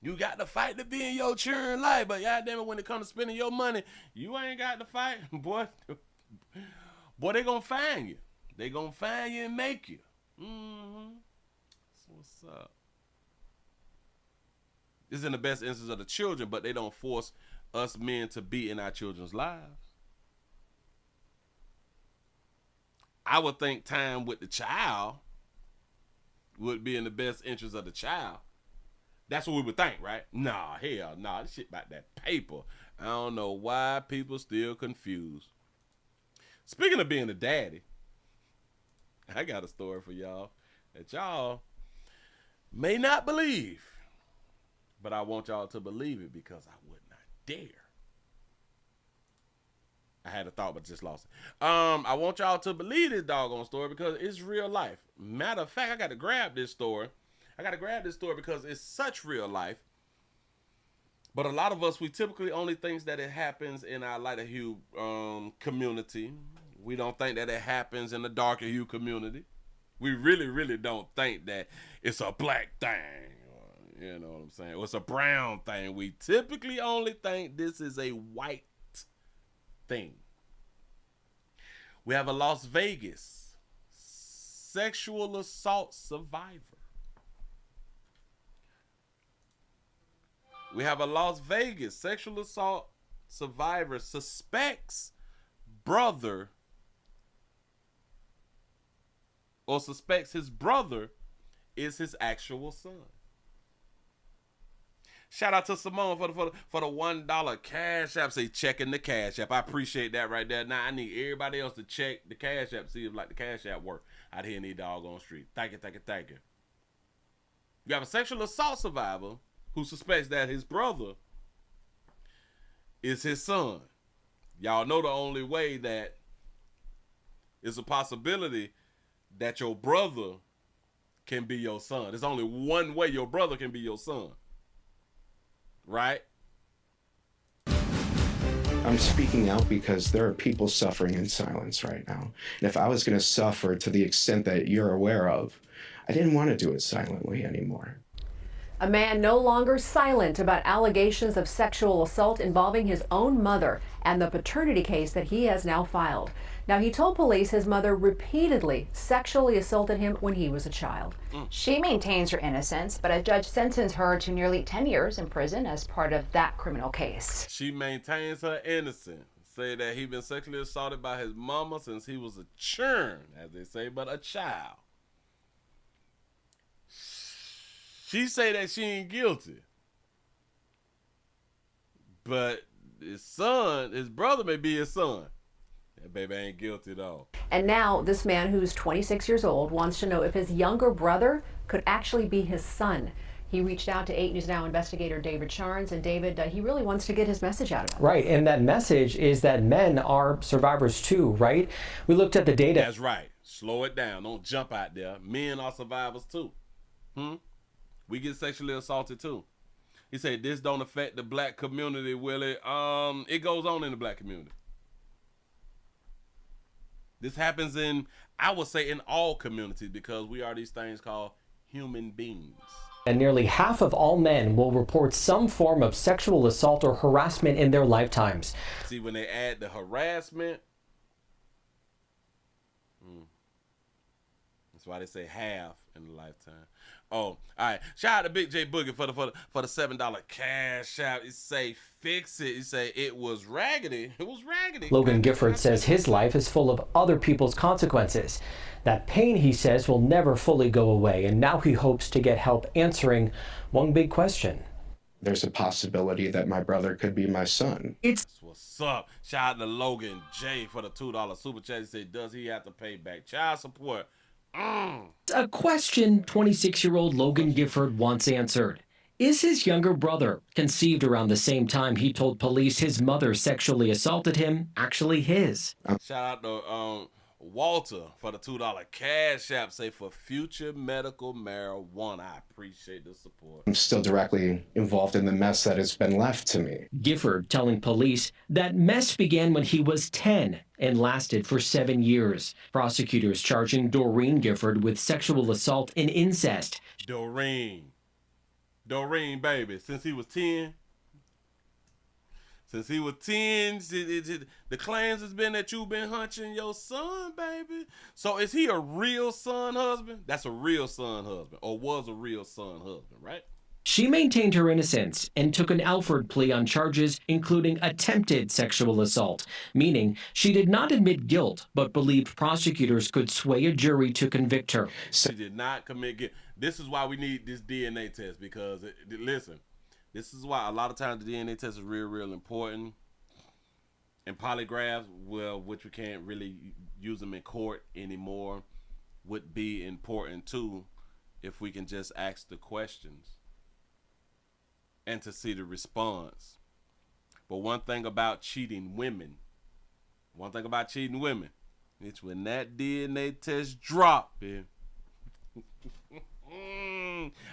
You got to fight to be in your children's life. But goddamn it, when it comes to spending your money, you ain't got to fight. Boy, they gonna find you. They gonna find you and make you. That's what's up. This is in the best interest of the children, but they don't force us men to be in our children's lives. I would think time with the child would be in the best interest of the child. That's what we would think, right? Nah, hell nah. This shit about that paper. I don't know why people still confused. Speaking of being a daddy, I got a story for y'all that y'all may not believe, but I want y'all to believe it because I would not dare. I had a thought, but just lost it. I want y'all to believe this doggone story because it's real life. Matter of fact, I got to grab this story. Because it's such real life. But a lot of us, we typically only think that it happens in our lighter hue community. We don't think that it happens in the darker hue community. We really, really don't think that it's a black thing. You know what I'm saying? Or it's a brown thing. We typically only think this is a white thing. We have a Las Vegas sexual assault survivor. We have a Las Vegas sexual assault survivor suspects brother or suspects his brother is his actual son. Shout out to Simone for the $1 Cash App. Say checking the Cash App. I appreciate that right there. Now I need everybody else to check the Cash App, see if like the Cash App work out here in these doggone street. Thank you. You have a sexual assault survivor who suspects that his brother is his son. Y'all know the only way that is a possibility that your brother can be your son. There's only one way your brother can be your son. Right? I'm speaking out because there are people suffering in silence right now. And if I was going to suffer to the extent that you're aware of, I didn't want to do it silently anymore. A man no longer silent about allegations of sexual assault involving his own mother and the paternity case that he has now filed. Now, he told police his mother repeatedly sexually assaulted him when he was a child. She maintains her innocence, but a judge sentenced her to nearly 10 years in prison as part of that criminal case. She maintains her innocence. Say that he been sexually assaulted by his mama since he was a churn, as they say, but a child. She say that she ain't guilty. But his brother may be his son. That baby ain't guilty though. And now this man who's 26 years old wants to know if his younger brother could actually be his son. He reached out to 8 News Now investigator David Charnes, and David, he really wants to get his message out of it. Right, and that message is that men are survivors too, right? We looked at the data. That's right. Slow it down. Don't jump out there. Men are survivors too. We get sexually assaulted too. He said this don't affect the black community, Willie. It goes on in the black community. This happens I would say in all communities because we are these things called human beings. And nearly half of all men will report some form of sexual assault or harassment in their lifetimes. See, when they add the harassment, that's why they say half in a lifetime. Oh, all right. Shout out to Big J Boogie for the $7 Cash App. He say fix it. He say it was raggedy. It was raggedy. Logan Gifford says his life is full of other people's consequences. That pain, he says, will never fully go away, and now he hopes to get help answering one big question. There's a possibility that my brother could be my son. That's what's up. Shout out to Logan J for the $2 super chat. He said, does he have to pay back child support? A question 26-year-old Logan Gifford wants answered. Is his younger brother, conceived around the same time he told police his mother sexually assaulted him, actually his? Shout out to Walter for the $2 Cash App. Say for future medical marijuana. I appreciate the support. I'm still directly involved in the mess that has been left to me. Gifford telling police that mess began when he was 10 and lasted for 7 years. Prosecutors charging Doreen Gifford with sexual assault and incest. Doreen, baby, since he was 10. Since he was 10, the claims has been that you've been hunching your son, baby. So is he a real son husband? That's a real son husband, or was a real son husband, right? She maintained her innocence and took an Alford plea on charges including attempted sexual assault, meaning she did not admit guilt but believed prosecutors could sway a jury to convict her. She did not commit guilt. This is why we need this DNA test, because, listen, this is why a lot of times the DNA test is real, real important. And polygraphs, well, which we can't really use them in court anymore, would be important too if we can just ask the questions and to see the response. But one thing about cheating women, it's when that DNA test drop, man.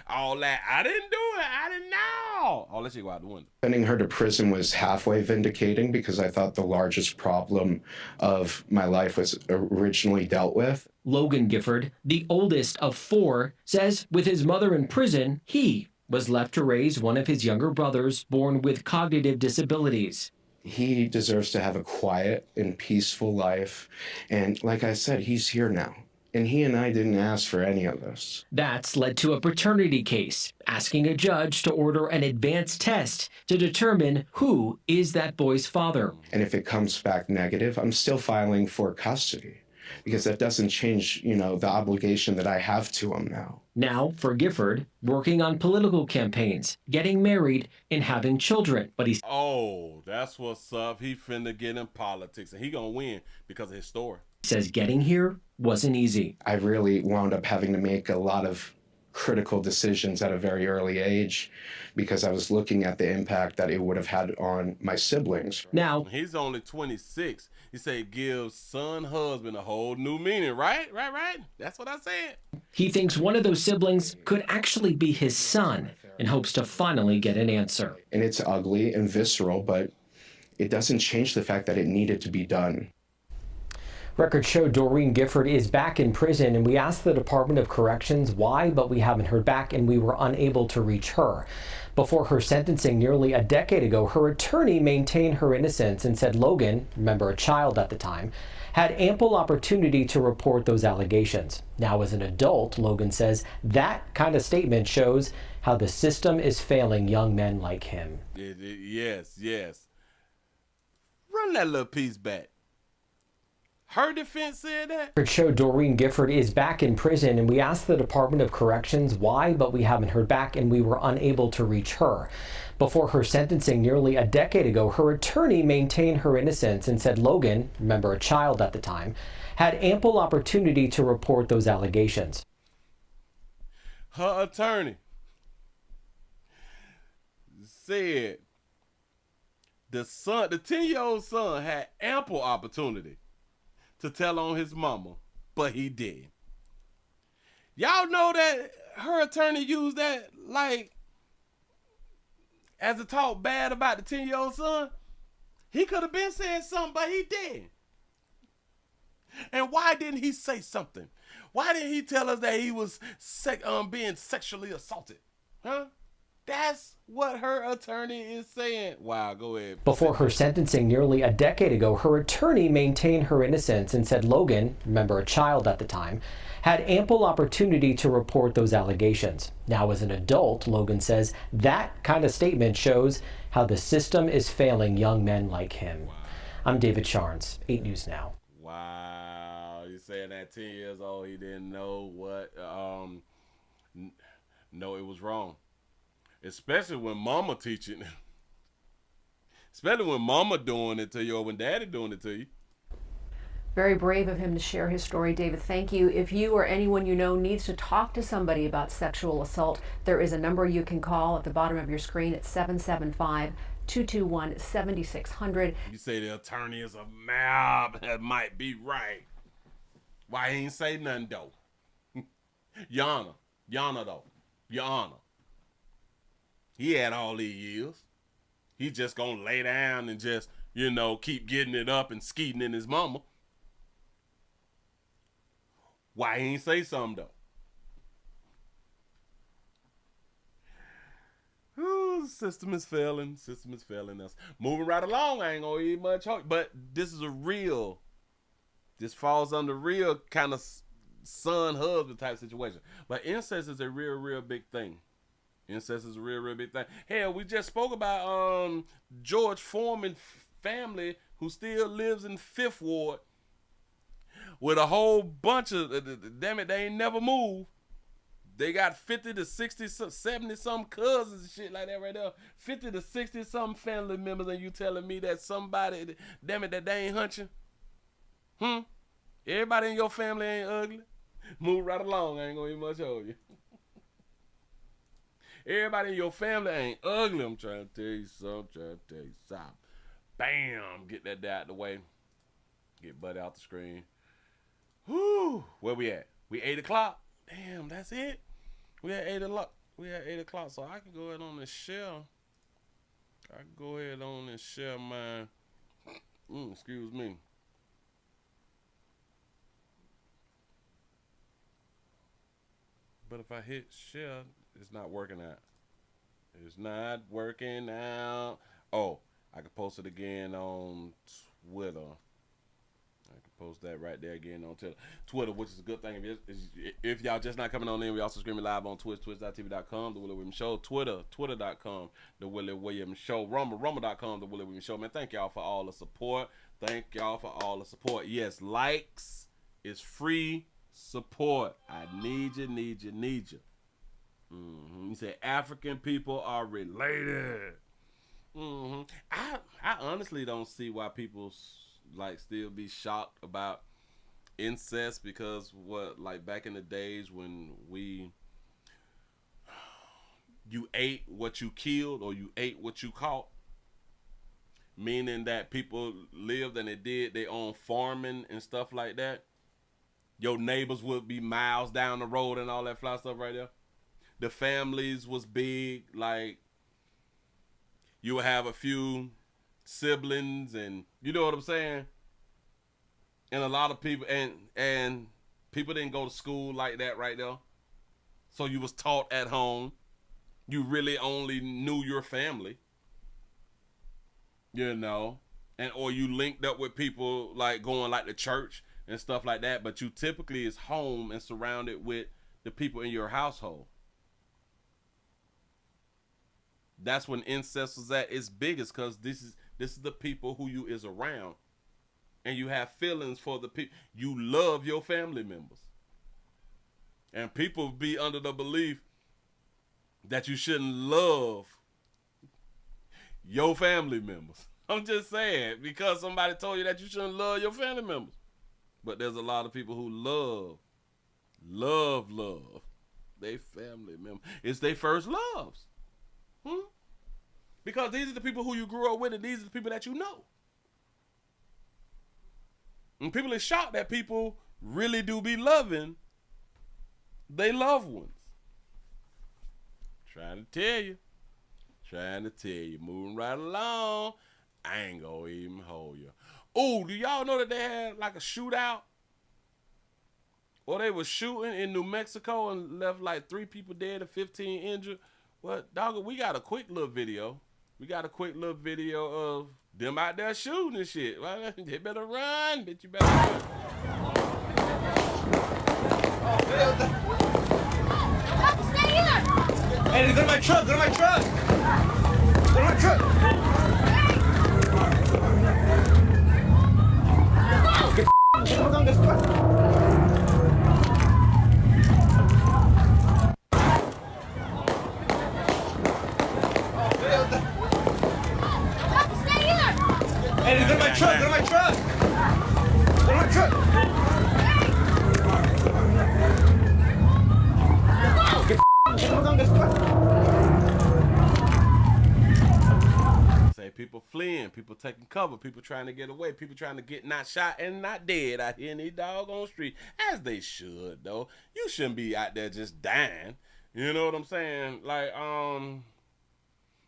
All that, I didn't do it, I didn't know. All that shit go out the window. Sending her to prison was halfway vindicating because I thought the largest problem of my life was originally dealt with. Logan Gifford, the oldest of 4, says with his mother in prison, he was left to raise one of his younger brothers born with cognitive disabilities. He deserves to have a quiet and peaceful life. And like I said, he's here now. And he and I didn't ask for any of this. That's led to a paternity case, asking a judge to order an advanced test to determine who is that boy's father. And if it comes back negative, I'm still filing for custody because that doesn't change, the obligation that I have to him now. Now, for Gifford, working on political campaigns, getting married, and having children. But he's... Oh, that's what's up. He finna get in politics, and he gonna win because of his story. Says getting here wasn't easy. I really wound up having to make a lot of critical decisions at a very early age because I was looking at the impact that it would have had on my siblings. Now, he's only 26. He said gives son, husband a whole new meaning, right? That's what I said. He thinks one of those siblings could actually be his son and hopes to finally get an answer. And it's ugly and visceral, but it doesn't change the fact that it needed to be done. Records show Doreen Gifford is back in prison, and we asked the Department of Corrections why, but we haven't heard back, and we were unable to reach her. Before her sentencing nearly a decade ago, her attorney maintained her innocence and said Logan, remember a child at the time, had ample opportunity to report those allegations. Now as an adult, Logan says that kind of statement shows how the system is failing young men like him. Yes. Run that little piece back. Her defense said that? It showed Doreen Gifford is back in prison, and we asked the Department of Corrections why, but we haven't heard back, and we were unable to reach her. Before her sentencing nearly a decade ago, her attorney maintained her innocence and said Logan, remember a child at the time, had ample opportunity to report those allegations. Her attorney said the 10-year-old son had ample opportunity to tell on his mama, but he did. Y'all know that her attorney used that as a talk bad about the 10-year-old son? He could have been saying something, but he didn't. And why didn't he say something? Why didn't he tell us that he was being sexually assaulted? Huh? That's what her attorney is saying. Wow, go ahead. Before her sentencing nearly a decade ago, her attorney maintained her innocence and said Logan, remember a child at the time, had ample opportunity to report those allegations. Now as an adult, Logan says that kind of statement shows how the system is failing young men like him. Wow. I'm David Sharns, 8 News Now. Wow, you saying that 10 years old, he didn't know what, no, it was wrong. Especially when mama teaching. Especially when mama doing it to you or when daddy doing it to you. Very brave of him to share his story, David. Thank you. If you or anyone you know needs to talk to somebody about sexual assault, there is a number you can call at the bottom of your screen at 775-221-7600. You say the attorney is a map. That might be right. Why he ain't say nothing though? Your Honor though. Your Honor. He had all these years. He just gonna lay down and just, keep getting it up and skeeting in his mama. Why he ain't say something though? Ooh, the system is failing. System is failing us. Moving right along, I ain't gonna eat much hope. But this falls under real kind of son-husband type situation. But incest is a real, real big thing. Incest is a real, real big thing. Hell, we just spoke about George Foreman's family who still lives in 5th Ward with a whole bunch of, damn it, they ain't never moved. They got 50 to 60, 70 some cousins and shit like that right there. 50 to 60 some family members, and you telling me that somebody, damn it, that they ain't hunching? Everybody in your family ain't ugly? Move right along, I ain't gonna even much hold you. Everybody in your family ain't ugly. I'm trying to tell you something. Bam! Get that out the way. Get Buddy out the screen. Whew! Where we at? We 8 o'clock? Damn, that's it? We at 8 o'clock. So I can go ahead on and share. My... excuse me. But if I hit share, it's not working out. Oh, I can post it again on Twitter. I can post that right there again on Twitter, which is a good thing. If y'all just not coming on in, we also streaming live on Twitch, twitch.tv.com, The Willie Williams Show, twitter.com, The Willie Williams Show, rumble.com, The Willie Williams Show. Man, thank y'all for all the support. Yes, likes is free support. I need you. You say African people are related. I honestly don't see why people like still be shocked about incest, because back in the days when you ate what you killed or you ate what you caught, meaning that people lived and they did their own farming and stuff like that. Your neighbors would be miles down the road and all that fly stuff right there. The families was big, like you would have a few siblings, and you know what I'm saying? And a lot of people, and people didn't go to school like that right there. So you was taught at home. You really only knew your family. You know? Or you linked up with people like going like to church and stuff like that, but you typically is home and surrounded with the people in your household. That's when incest was at its biggest, because this is the people who you is around, and you have feelings for the people. You love your family members, and people be under the belief that you shouldn't love your family members. I'm just saying, because somebody told you that you shouldn't love your family members. But there's a lot of people who love their family members. It's their first loves. Because these are the people who you grew up with, and these are the people that you know. And people are shocked that people really do be loving their loved ones. Trying to tell you, moving right along. I ain't gonna even hold you. Oh, do y'all know that they had like a shootout? Or they was shooting in New Mexico and left like 3 people dead and 15 injured. Well, dog, we got a quick little video. Of them out there shooting and shit. Well, they better run, bitch. You better run. Stay here! Hey, go to my truck! Go to my truck! Hey, go to my truck! Go to my truck! Say people fleeing, people taking cover, people trying to get away, people trying to get not shot and not dead out here in these doggone streets, as they should though. You shouldn't be out there just dying. You know what I'm saying? Like,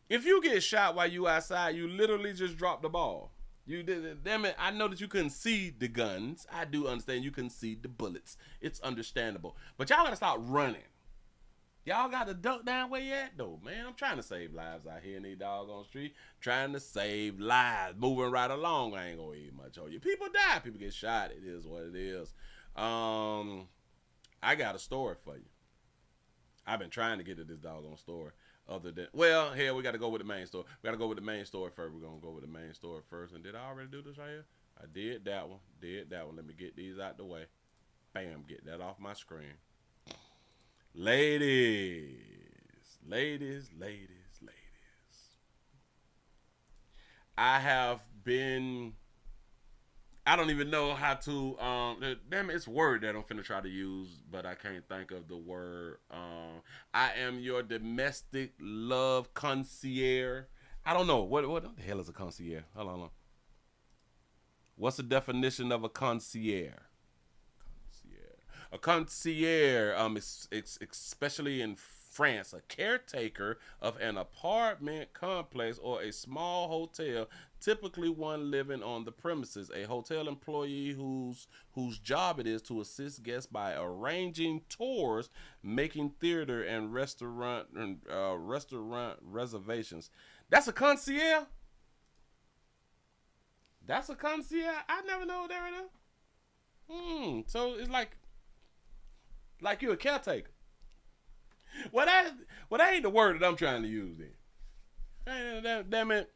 if you get shot while you outside, you literally just dropped the ball. You did, damn it. I know that you couldn't see the guns. I do understand you couldn't see the bullets. It's understandable. But y'all gotta stop running. Y'all got to duck down where you at, though, man. I'm trying to save lives out here in these doggone streets. Trying to save lives. Moving right along. I ain't gonna eat much on you. People die. People get shot. It is what it is. I got a story for you. I've been trying to get to this doggone story. Other than, well, here we got to go with the main story. We got to go with the main story first. We're going to go with the main story first. And did I already do this right here? I did that one. Let me get these out the way. Bam, get that off my screen. Ladies. I have been, I don't even know how to, damn it, it's a word that I'm finna try to use, but I can't think of the word. I am your domestic love concierge. I don't know. What the hell is a concierge? Hold on. What's the definition of a concierge? A concierge, especially in France, a caretaker of an apartment complex or a small hotel, typically one living on the premises. A hotel employee whose job it is to assist guests by arranging tours, making theater and restaurant reservations. That's a concierge. That's a concierge. I never know that right now. So it's like you're a caretaker. Well, that ain't the word that I'm trying to use then. Damn it.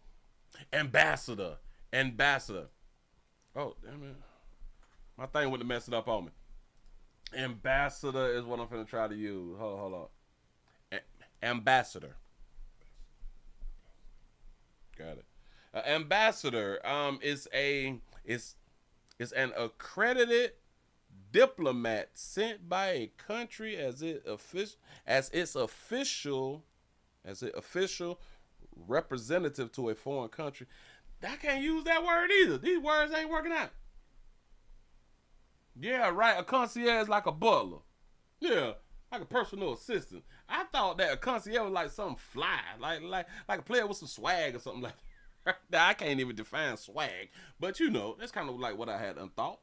Ambassador. Oh, damn it. My thing wouldn't mess it up on me. Ambassador is what I'm going to try to use. Hold on. Ambassador. Got it. Ambassador is an accredited diplomat sent by a country as its official representative to a foreign country. I can't use that word either. These words ain't working out. Yeah, right. A concierge is like a butler. Yeah, like a personal assistant. I thought that a concierge was like something fly, like a player with some swag or something like that. I can't even define swag, but you know, that's kind of like what I had thought.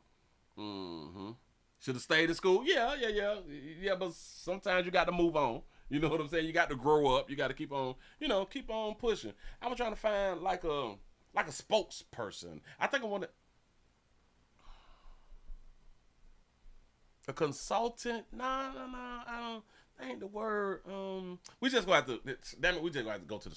Should have stayed in school. Yeah. But sometimes you got to move on. You know what I'm saying? You got to grow up. You got to keep on pushing. I was trying to find like a spokesperson. I think I wanted a consultant. No. I don't. That ain't the word. We just gonna have to. Damn it. We just gonna have to go to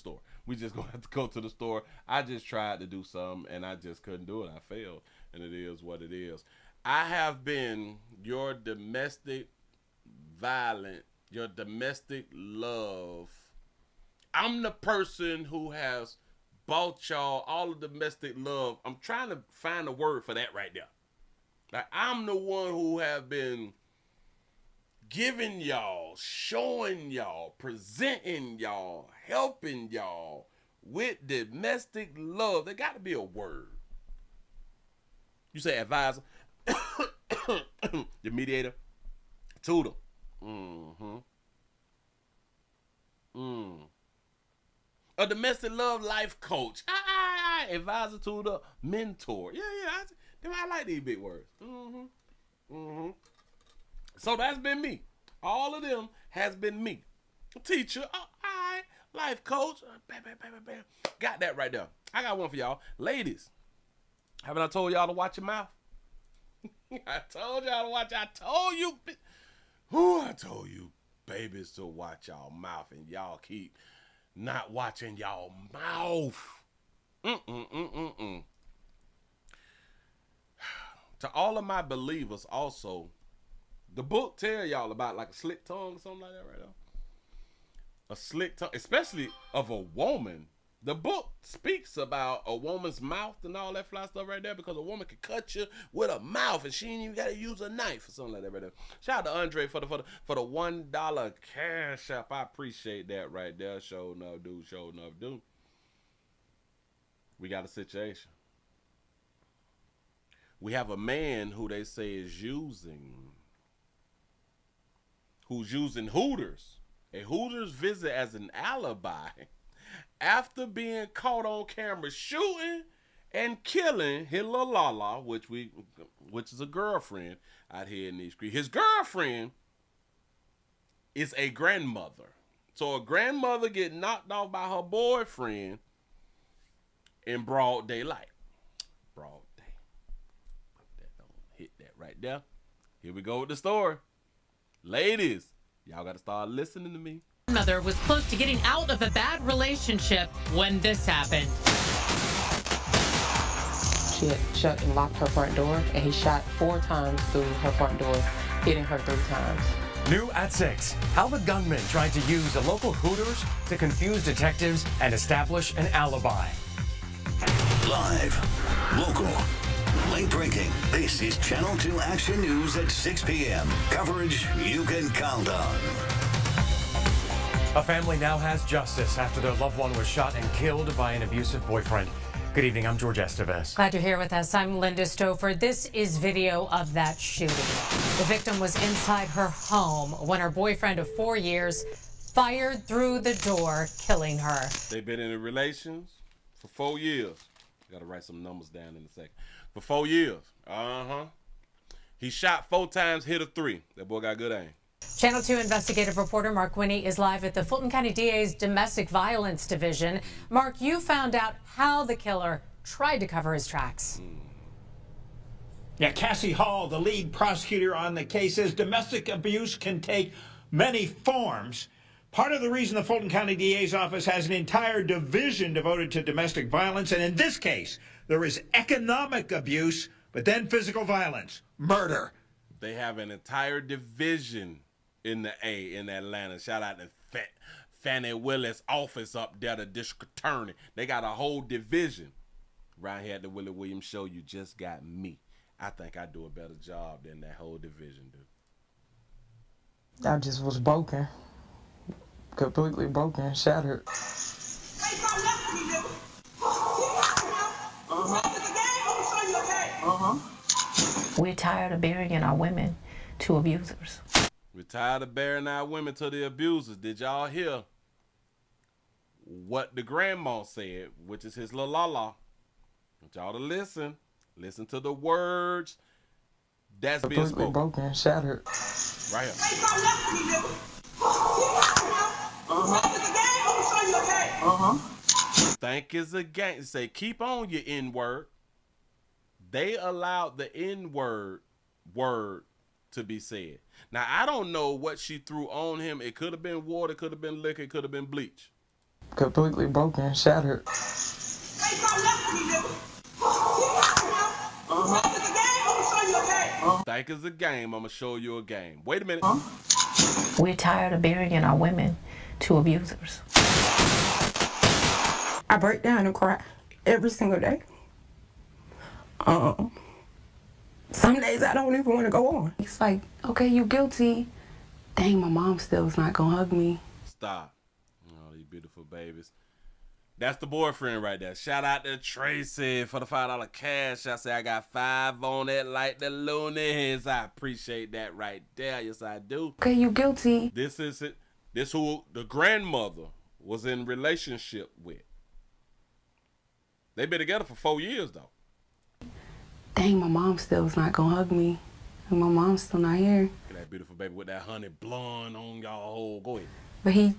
the store. I just tried to do something and I just couldn't do it. I failed, and it is what it is. I have been your domestic love. I'm the person who has bought y'all all the domestic love. I'm trying to find a word for that right there. Like, I'm the one who have been giving y'all, showing y'all, presenting y'all, helping y'all with domestic love. There got to be a word. You say advisor. The mediator, tutor, a domestic love life coach, advisor, tutor, mentor. Yeah. I like these big words. So that's been me. All of them has been me. Teacher, life coach, bam. Got that right there. I got one for y'all, ladies. Haven't I told y'all to watch your mouth? I told y'all to watch. I told you babies to watch y'all mouth, and y'all keep not watching y'all mouth. To all of my believers also, the book tell y'all about like a slick tongue or something like that right now. A slick tongue, especially of a woman. The book speaks about a woman's mouth and all that fly stuff right there, because a woman can cut you with a mouth and she ain't even got to use a knife or something like that right there. Shout out to Andre for the $1 cash app. I appreciate that right there. Show enough do. We got a situation. We have a man who they say is using Hooters. A Hooters visit as an alibi after being caught on camera shooting and killing his little Lala, which is a girlfriend out here in these streets. His girlfriend is a grandmother. So a grandmother get knocked off by her boyfriend in broad daylight. Broad day. Hit that right there. Here we go with the story. Ladies, y'all got to start listening to me. Mother was close to getting out of a bad relationship when this happened. She had shut and locked her front door, and he shot 4 times through her front door, hitting her 3 times. New at 6, how the gunman tried to use a local Hooters to confuse detectives and establish an alibi. Live, local, late-breaking. This is Channel 2 Action News at 6 p.m. Coverage you can count on. A family now has justice after their loved one was shot and killed by an abusive boyfriend. Good evening, I'm George Estevez. Glad you're here with us. I'm Linda Stouffer. This is video of that shooting. The victim was inside her home when her boyfriend of 4 years fired through the door, killing her. They've been in a relations for 4 years. Got to write some numbers down in a second. For 4 years. He shot 4 times, hit a 3. That boy got good aim. Channel 2 investigative reporter Mark Winnie is live at the Fulton County DA's Domestic Violence Division. Mark, you found out how the killer tried to cover his tracks. Yeah, Cassie Hall, the lead prosecutor on the case, says domestic abuse can take many forms. Part of the reason the Fulton County DA's office has an entire division devoted to domestic violence, and in this case, there is economic abuse, but then physical violence, murder. They have an entire division in the A in Atlanta. Shout out to Fannie Willis' office up there, the district attorney. They got a whole division. Right here at the Willie Williams Show, you just got me. I think I do a better job than that whole division do. I just was broken. Completely broken, shattered. We're tired of burying our women to abusers. We're tired of burying our women to the abusers. Did y'all hear what the grandma said, which is his little la-la? I want y'all to listen. Listen to the words that's being spoken. Completely broken, shattered. Right here. Think is a game. Say, keep on your N-word. They allowed the N-word to be said. Now, I don't know what she threw on him. It could have been water, it could have been liquor, it could have been bleach. Completely broken, shattered. Think is a game. I'm going to show you a game. Wait a minute. We're tired of burying our women to abusers. I break down and cry every single day. Some days I don't even want to go on. It's like, okay, you guilty. Dang, my mom still is not gonna hug me. Stop. Oh, these beautiful babies. That's the boyfriend right there. Shout out to Tracy for the $5 cash. I say I got 5 on it like the loonies. I appreciate that right there. Yes, I do. Okay, you guilty. This is it. This who the grandmother was in relationship with. They've been together for 4 years though. Dang, my mom still is not gonna hug me. And my mom's still not here. Look at that beautiful baby with that honey blonde on y'all whole. Go ahead. But he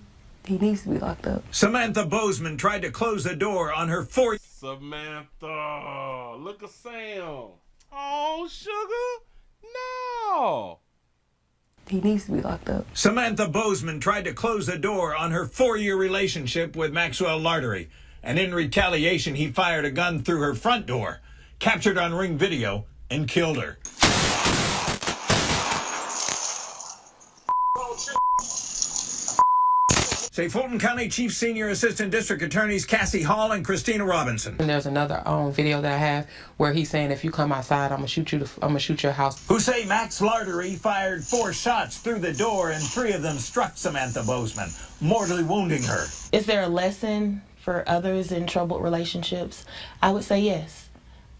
needs to be locked up. Samantha Bozeman tried to close the door on her 4th. Samantha, look at Sam. Oh, sugar, no. He needs to be locked up. Samantha Bozeman tried to close the door on her 4-year relationship with Maxwell Lartery. And in retaliation, he fired a gun through her front door, captured on Ring video, and killed her. Say Fulton County Chief Senior Assistant District Attorneys Cassie Hall and Christina Robinson. And there's another video that I have where he's saying, if you come outside, I'm gonna shoot you. I'm gonna shoot your house. Who say Max Lartery fired 4 shots through the door and 3 of them struck Samantha Bozeman, mortally wounding her. Is there a lesson for others in troubled relationships? I would say yes.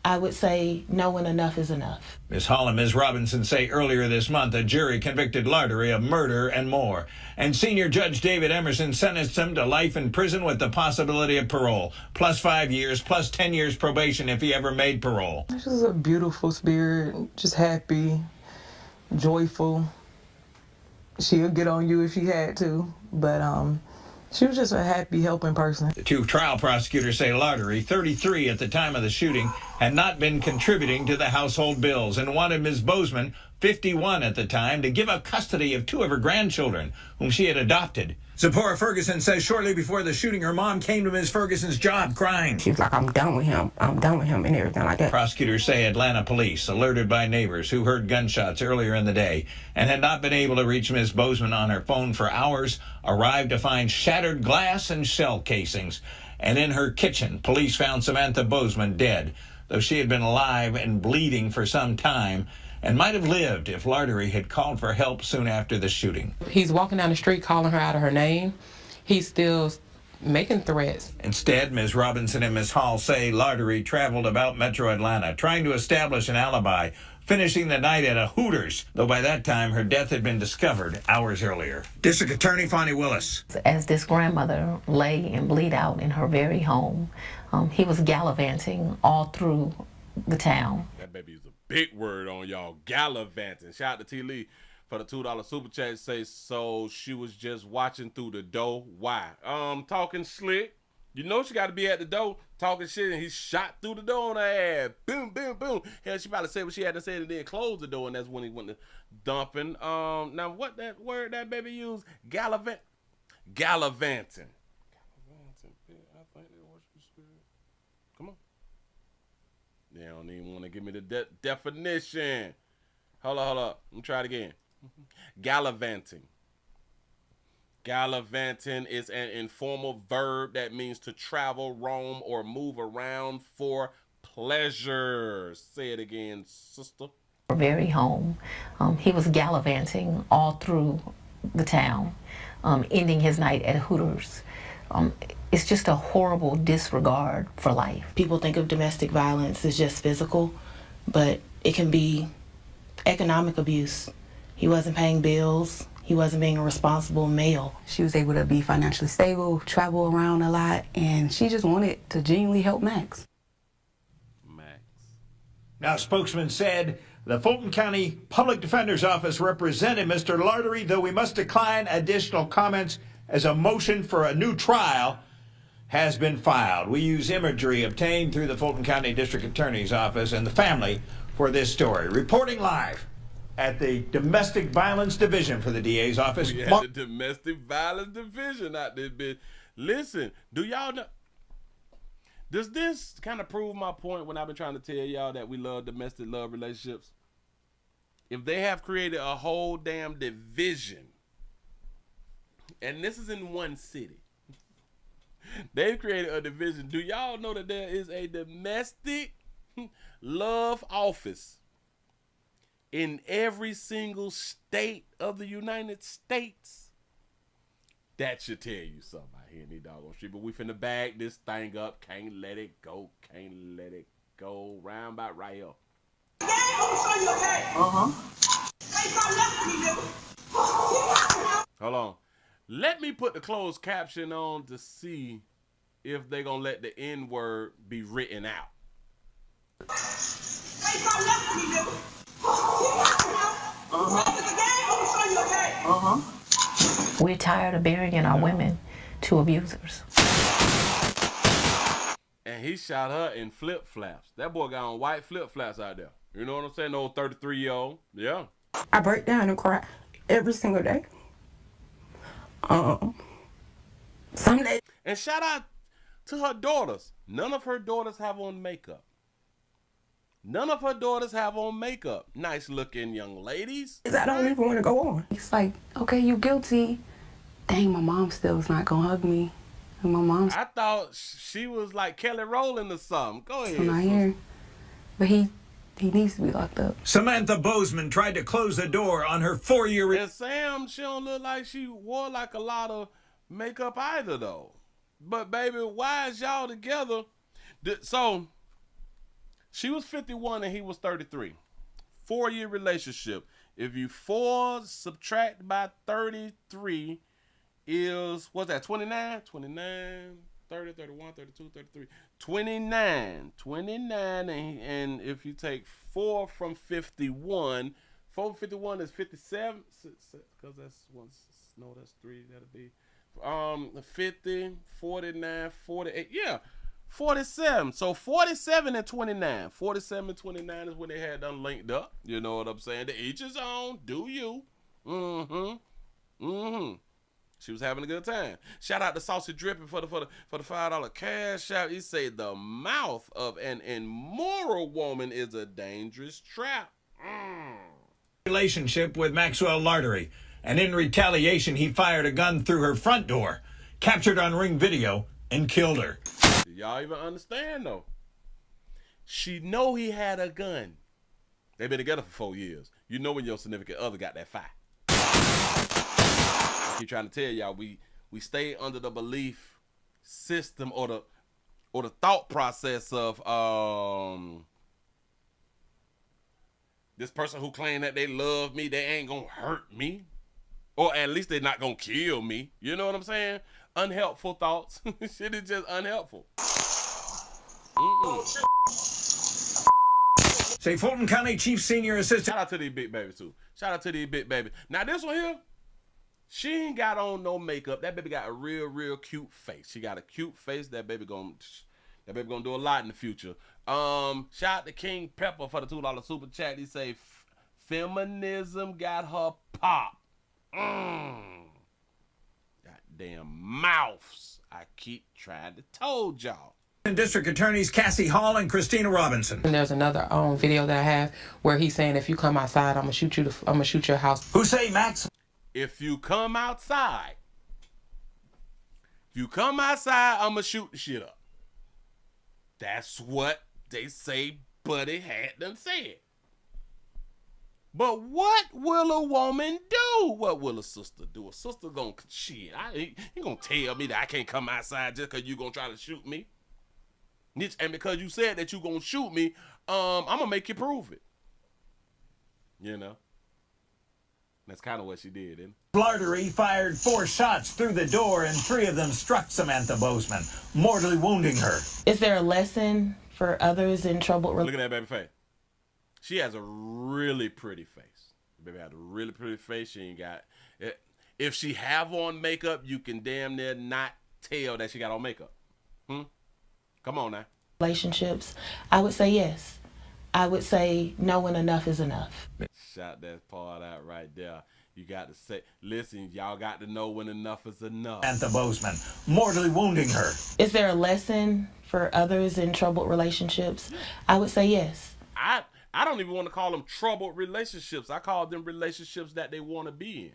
I would say no, and enough is enough. Ms. Hall and Ms. Robinson say earlier this month a jury convicted Lartery of murder and more. And Senior Judge David Emerson sentenced him to life in prison with the possibility of parole, plus 5 years, plus 10 years probation if he ever made parole. She's a beautiful spirit, just happy, joyful. She'll get on you if she had to, but she was just a happy, helping person. The 2 trial prosecutors say Lartery, 33 at the time of the shooting, had not been contributing to the household bills and wanted Ms. Bozeman, 51 at the time, to give up custody of 2 of her grandchildren, whom she had adopted. Zipporah Ferguson says shortly before the shooting, her mom came to Ms. Ferguson's job crying. She was like, I'm done with him. I'm done with him and everything like that. Prosecutors say Atlanta police, alerted by neighbors who heard gunshots earlier in the day and had not been able to reach Ms. Bozeman on her phone for hours, arrived to find shattered glass and shell casings. And in her kitchen, police found Samantha Bozeman dead, though she had been alive and bleeding for some time and might have lived if Lartery had called for help soon after the shooting. He's walking down the street calling her out of her name. He's still making threats. Instead, Ms. Robinson and Ms. Hall say Lartery traveled about Metro Atlanta, trying to establish an alibi, finishing the night at a Hooters, though by that time her death had been discovered hours earlier. District Attorney Fonnie Willis. As this grandmother lay and bleed out in her very home, he was gallivanting all through the town. That baby is a big word on y'all, gallivanting. Shout out to T. Lee for the $2 super chat. Say, so she was just watching through the door. Why? Talking slick. You know she got to be at the door talking shit, and he shot through the door on her ass. Boom, boom, boom. Hell, she probably said what she had to say and then closed the door, and that's when he went to dumping. Now what that word that baby used? Gallivanting. Gallivanting. I think that was the spirit. Come on. They don't even want to give me the definition. Hold up. Let me try it again. Gallivanting. Gallivanting is an informal verb that means to travel, roam, or move around for pleasure. Say it again, sister. Her very home. He was gallivanting all through the town, ending his night at Hooters. It's just a horrible disregard for life. People think of domestic violence as just physical, but it can be economic abuse. He wasn't paying bills. He wasn't being a responsible male. She was able to be financially stable, travel around a lot, and she just wanted to genuinely help Max. Now, a spokesman said the Fulton County Public Defender's Office represented Mr. Lartery, though we must decline additional comments as a motion for a new trial has been filed. We use imagery obtained through the Fulton County District Attorney's Office and the family for this story. Reporting live at the Domestic Violence Division for the DA's office. We had the Domestic Violence Division out there, bitch. Listen, do y'all know? Does this kind of prove my point when I've been trying to tell y'all that we love domestic love relationships? If they have created a whole damn division, and this is in one city, they've created a division. Do y'all know that there is a domestic love office in every single state of the United States? That should tell you something out here in these doggone street. But we finna bag this thing up. Can't let it go. Can't let it go. Round about right here. Hold on. Let me put the closed caption on to see if they gonna let the N-word be written out. We're tired of burying our women to abusers. And he shot her in flip-flaps. That boy got on white flip-flaps out there. You know what I'm saying? The old 33-year-old. Yeah. I break down and cry every single day. Some days. And shout out to her daughters. None of her daughters have on makeup. None of her daughters have on makeup. Nice looking young ladies. I don't even want to go on. It's like, okay, you guilty. Dang, my mom still is not gonna hug me. And my mom's I thought she was like Kelly Rowland or something. Go ahead. still not here. But he needs to be locked up. Samantha Bozeman tried to close the door on her 4-year. And Sam, she don't look like she wore like a lot of makeup either though. But baby, why is y'all together? So she was 51 and he was 33. 4-year relationship. If you 4 subtract by 33 is, what's that, 29? 29, 30, 31, 32, 33. 29. And if you take 4 from 51, 4 from 51 is 57. Because that's one, no, that's 3. That'll be 50, 49, 48. Yeah. 47. So 47 and 29. 47 and 29 is when they had them linked up. You know what I'm saying? To each his own. Do you. She was having a good time. Shout out to Saucy Dripping for the $5 cash out. He said the mouth of an immoral woman is a dangerous trap. Relationship with Maxwell Lartery, and in retaliation, he fired a gun through her front door, captured on Ring video, and killed her. Do y'all even understand though? She know he had a gun. They've been together for 4 years. You know when your significant other got that fire. I keep trying to tell y'all, we stay under the belief system or the thought process of this person who claim that they love me, they ain't gonna hurt me, or at least they're not gonna kill me. You know what I'm saying? Unhelpful thoughts. Shit is just unhelpful. Say Fulton County Chief Senior Assistant. Shout out to these big babies too. Shout out to these big babies. Now this one here, she ain't got on no makeup. That baby got a real cute face. She got a cute face. That baby gonna do a lot in the future. Shout out to King Pepper for the $2 super chat. He say feminism got her pop. Goddamn mouths. I keep trying to told y'all. District Attorneys Cassie Hall and Christina Robinson. And there's another video that I have where he's saying, if you come outside, I'm gonna shoot you. I'm gonna shoot your house. Who say Max? If you come outside, I'm gonna shoot the shit up. That's what they say Buddy had done said. But what will a woman do? What will a sister do? A sister gonna shit. You gonna tell me that I can't come outside just because you gonna try to shoot me? And because you said that you gonna shoot me, I'm gonna make you prove it. You know? That's kind of what she did, isn't it? Lartery fired 4 shots through the door, and 3 of them struck Samantha Bozeman, mortally wounding her. Is there a lesson for others in trouble? Look at that baby face. She has a really pretty face. The baby has a really pretty face. She ain't got it. If she have on makeup, you can damn near not tell that she got on makeup. Come on now. Relationships, I would say yes. I would say no when enough is enough. Shout that part out right there. You got to say, listen, y'all got to know when enough is enough. Samantha Bozeman, mortally wounding her. Is there a lesson for others in troubled relationships? I would say yes. I don't even want to call them troubled relationships. I call them relationships that they want to be in.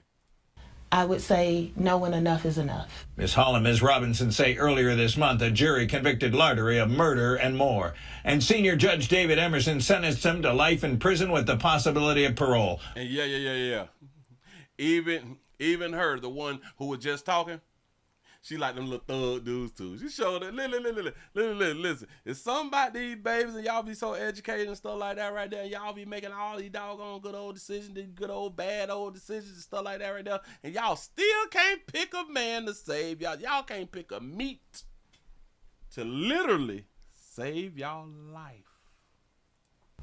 I would say no when enough is enough. Ms. Hall and Ms. Robinson say earlier this month a jury convicted Lartery of murder and more. And Senior Judge David Emerson sentenced him to life in prison with the possibility of parole. And yeah. Even her, the one who was just talking, she like them little thug dudes too. She showed it. Listen, it's something about these babies and y'all be so educated and stuff like that right there. And y'all be making all these doggone good old decisions, these good old bad old decisions and stuff like that right there. And y'all still can't pick a man to save y'all. Y'all can't pick a meat to literally save y'all life.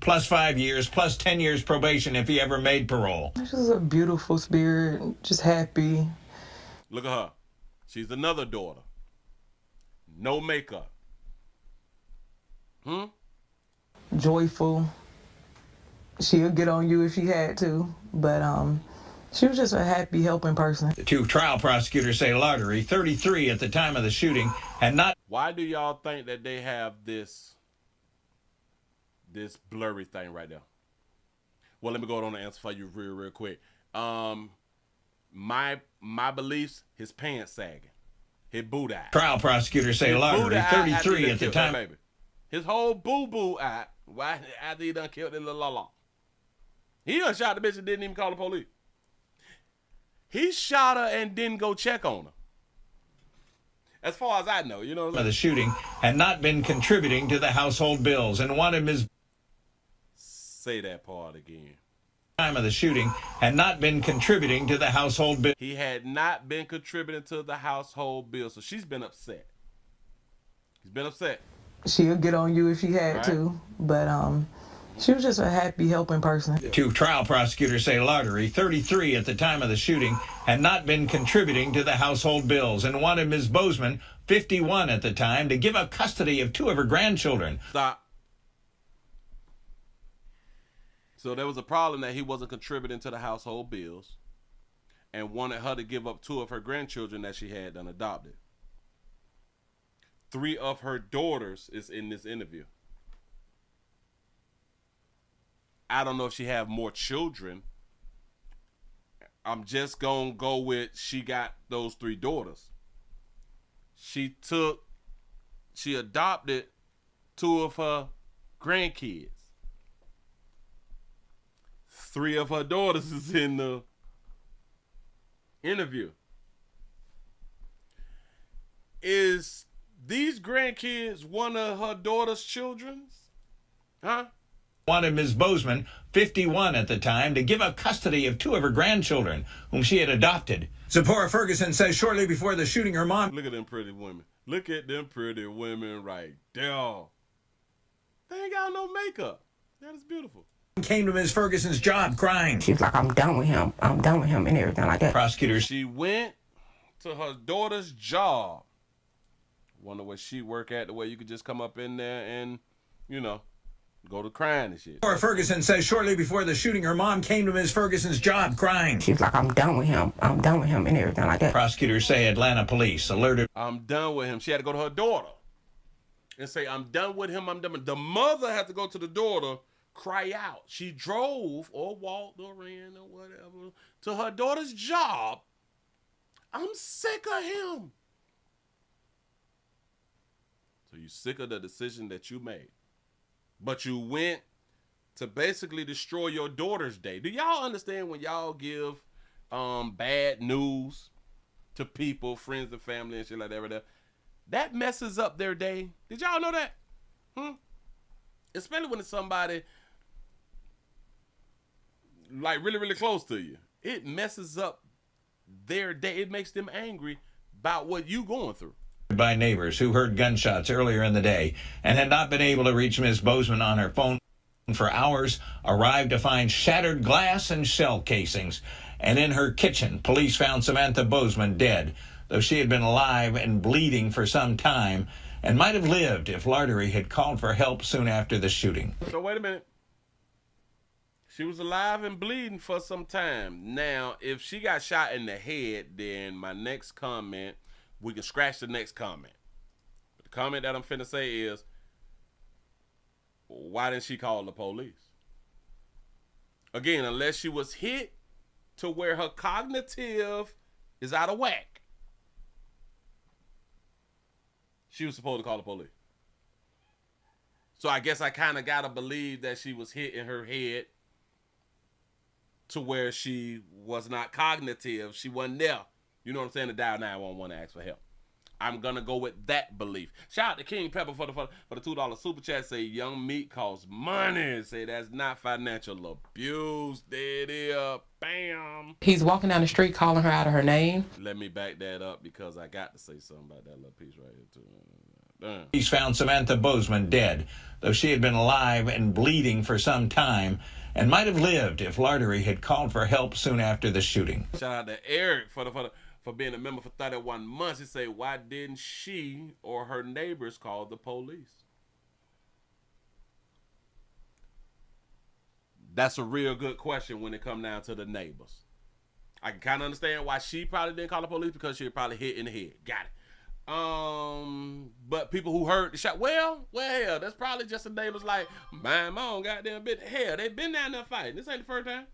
Plus 5 years, plus 10 years probation if he ever made parole. She's just a beautiful spirit, just happy. Look at her. She's another daughter. No makeup. Joyful. She'll get on you if she had to, but she was just a happy, helping person. The 2 trial prosecutors say Lartery, 33 at the time of the shooting, had not... Why do y'all think that they have this blurry thing right there? Well, let me go on and answer for you real quick. My beliefs, his pants sagging. His boot eye. Trial prosecutors say Lartery, 33 at the time. Baby. His whole boo-boo eye, why, after he done killed that little la-la. He done shot the bitch and didn't even call the police. He shot her and didn't go check on her. As far as I know, you know what I'm saying? The shooting had not been contributing to the household bills and wanted Ms. Say that part again. Time of the shooting had not been contributing to the household bill. He had not been contributing to the household bill, so she's been upset. He's been upset. She'll get on you if she had to, but she was just a happy, helping person. 2 trial prosecutors say Lartery, 33 at the time of the shooting, had not been contributing to the household bills and wanted Ms. Bozeman, 51 at the time, to give up custody of 2 of her grandchildren. Stop. So there was a problem that he wasn't contributing to the household bills. and wanted her to give up 2 of her grandchildren that she had done adopted. 3 of her daughters is in this interview. I don't know if she have more children. I'm just going to go with she got those 3 daughters. She adopted 2 of her grandkids. 3 of her daughters is in the interview. Is these grandkids one of her daughter's children's? Huh? Wanted Ms. Bozeman, 51 at the time, to give up custody of 2 of her grandchildren, whom she had adopted. Zipporah Ferguson says shortly before the shooting, her mom... Look at them pretty women. Look at them pretty women right there. They ain't got no makeup. That is beautiful. Came to Ms. Ferguson's job crying. She was like, I'm done with him. I'm done with him and everything like that. Prosecutors. She went to her daughter's job. Wonder where she work at, the way you could just come up in there and, you know, go to crying and shit. Zipporah Ferguson says shortly before the shooting, her mom came to Ms. Ferguson's job crying. She was like, I'm done with him. I'm done with him and everything like that. Prosecutors say Atlanta police alerted. I'm done with him. She had to go to her daughter and say, I'm done with him. I'm done with him. The mother had to go to the daughter, cry out. She drove or walked or ran or whatever to her daughter's job. I'm sick of him. So you sick of the decision that you made. But you went to basically destroy your daughter's day. Do y'all understand when y'all give bad news to people, friends and family and shit like that? That messes up their day. Did y'all know that? Especially when it's somebody like really, really close to you. It messes up their day. It makes them angry about what you going through. By neighbors who heard gunshots earlier in the day and had not been able to reach Ms. Bozeman on her phone for hours, arrived to find shattered glass and shell casings. And in her kitchen, police found Samantha Bozeman dead, though she had been alive and bleeding for some time and might have lived if Lartery had called for help soon after the shooting. So wait a minute. She was alive and bleeding for some time. Now, if she got shot in the head, then my next comment, we can scratch the next comment. The comment that I'm finna say is, why didn't she call the police? Again, unless she was hit to where her cognitive is out of whack, she was supposed to call the police. So I guess I kind of got to believe that she was hit in her head to where she was not cognitive. She wasn't there. You know what I'm saying? To dial 911 to ask for help. I'm going to go with that belief. Shout out to King Pepper for the $2 super chat. Say young meat costs money. Say that's not financial abuse. There it is. Bam. He's walking down the street calling her out of her name. Let me back that up because I got to say something about that little piece right here too. Damn. Police found Samantha Bozeman dead, though she had been alive and bleeding for some time and might have lived if Lartery had called for help soon after the shooting. Shout out to Eric for being a member for 31 months. He say, why didn't she or her neighbors call the police? That's a real good question when it comes down to the neighbors. I can kind of understand why she probably didn't call the police because she was probably hit in the head. Got it. But people who heard the shot, well, hell, that's probably just the neighbors like, man, my own goddamn bit. Hell, they been down there fighting. This ain't the first time.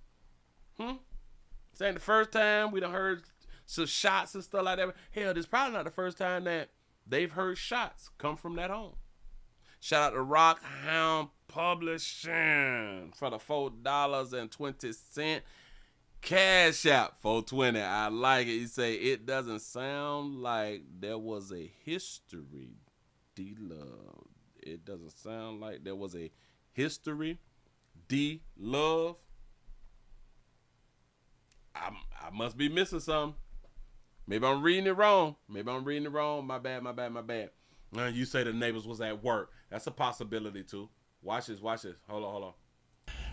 This ain't the first time we done heard some shots and stuff like that. Hell, this probably not the first time that they've heard shots come from that home. Shout out to Rockhound Publishing for the $4.20 cash out. 420. I like it. You say it doesn't sound like there was a history. D-Love. It doesn't sound like there was a history. D-Love. I must be missing something. Maybe I'm reading it wrong. My bad. You say the neighbors was at work. That's a possibility too. Watch this. Hold on.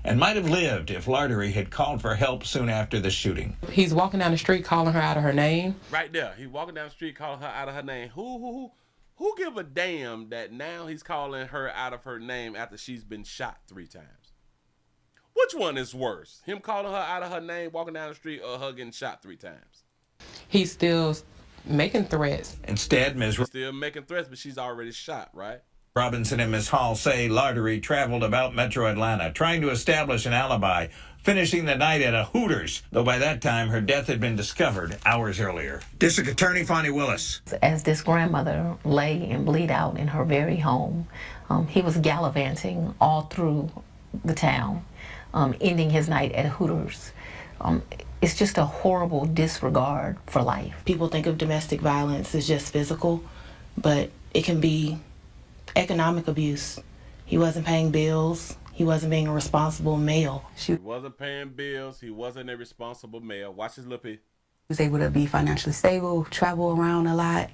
And might have lived if Lartery had called for help soon after the shooting. He's walking down the street calling her out of her name. Right there. He walking down the street calling her out of her name. Who give a damn that now he's calling her out of her name after she's been shot 3 times? Which one is worse? Him calling her out of her name, walking down the street, or her getting shot 3 times? He's still making threats. Instead, Ms. Still making threats, but she's already shot, right? Robinson and Ms. Hall say Lartery traveled about Metro Atlanta, trying to establish an alibi, finishing the night at a Hooters, though by that time her death had been discovered hours earlier. District Attorney Fonnie Willis. As this grandmother lay and bleed out in her very home, he was gallivanting all through the town, ending his night at Hooters. It's just a horrible disregard for life. People think of domestic violence as just physical, but it can be economic abuse. He wasn't paying bills. He wasn't being a responsible male. He wasn't paying bills. He wasn't a responsible male. Watch his lippy. He was able to be financially stable, travel around a lot.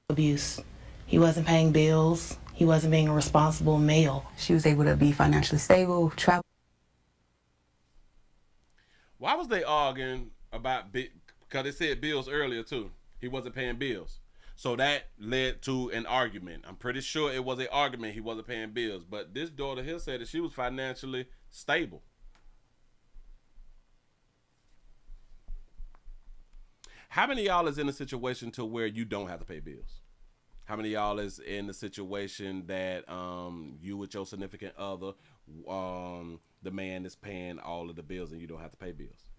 Abuse. He wasn't paying bills. He wasn't being a responsible male. She was able to be financially stable, travel. Why was they arguing about, because they said bills earlier too. He wasn't paying bills. So that led to an argument. I'm pretty sure it was an argument he wasn't paying bills. But this daughter here said that she was financially stable. How many of y'all is in a situation to where you don't have to pay bills? How many of y'all is in a situation that you with your significant other, the man is paying all of the bills and you don't have to pay bills?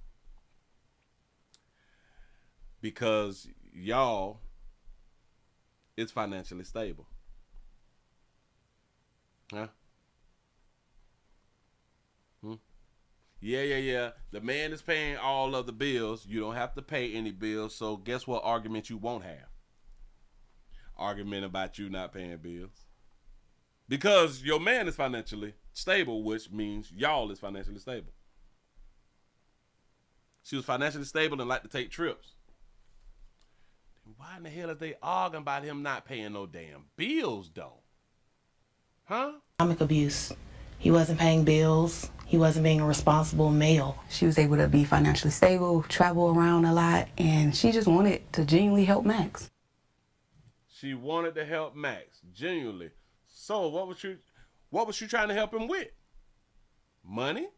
Because y'all is financially stable. Huh? Yeah. The man is paying all of the bills. You don't have to pay any bills. So guess what argument you won't have? Argument about you not paying bills. Because your man is financially stable, which means y'all is financially stable. She was financially stable and liked to take trips. Why in the hell are they arguing about him not paying no damn bills, though? Huh? Economic abuse. He wasn't paying bills. He wasn't being a responsible male. She was able to be financially stable, travel around a lot, and she just wanted to genuinely help Max. She wanted to help Max, genuinely. So what was she trying to help him with? Money?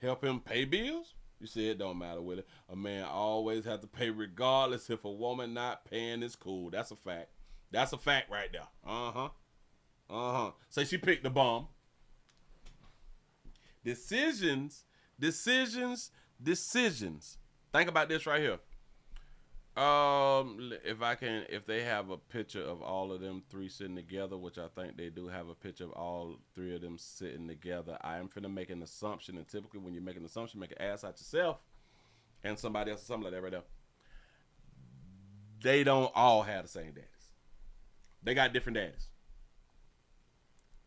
Help him pay bills? You said it don't matter, Willie. A man always has to pay regardless if a woman not paying is cool. That's a fact. That's a fact right there. Say she picked the bomb. Decisions. Think about this right here. If they have a picture of all of them 3 sitting together, which I think they do have a picture of all 3 of them sitting together, I am finna make an assumption, and typically when you make an assumption, make an ass out yourself and somebody else or something like that right there. They don't all have the same daddies. They got different daddies.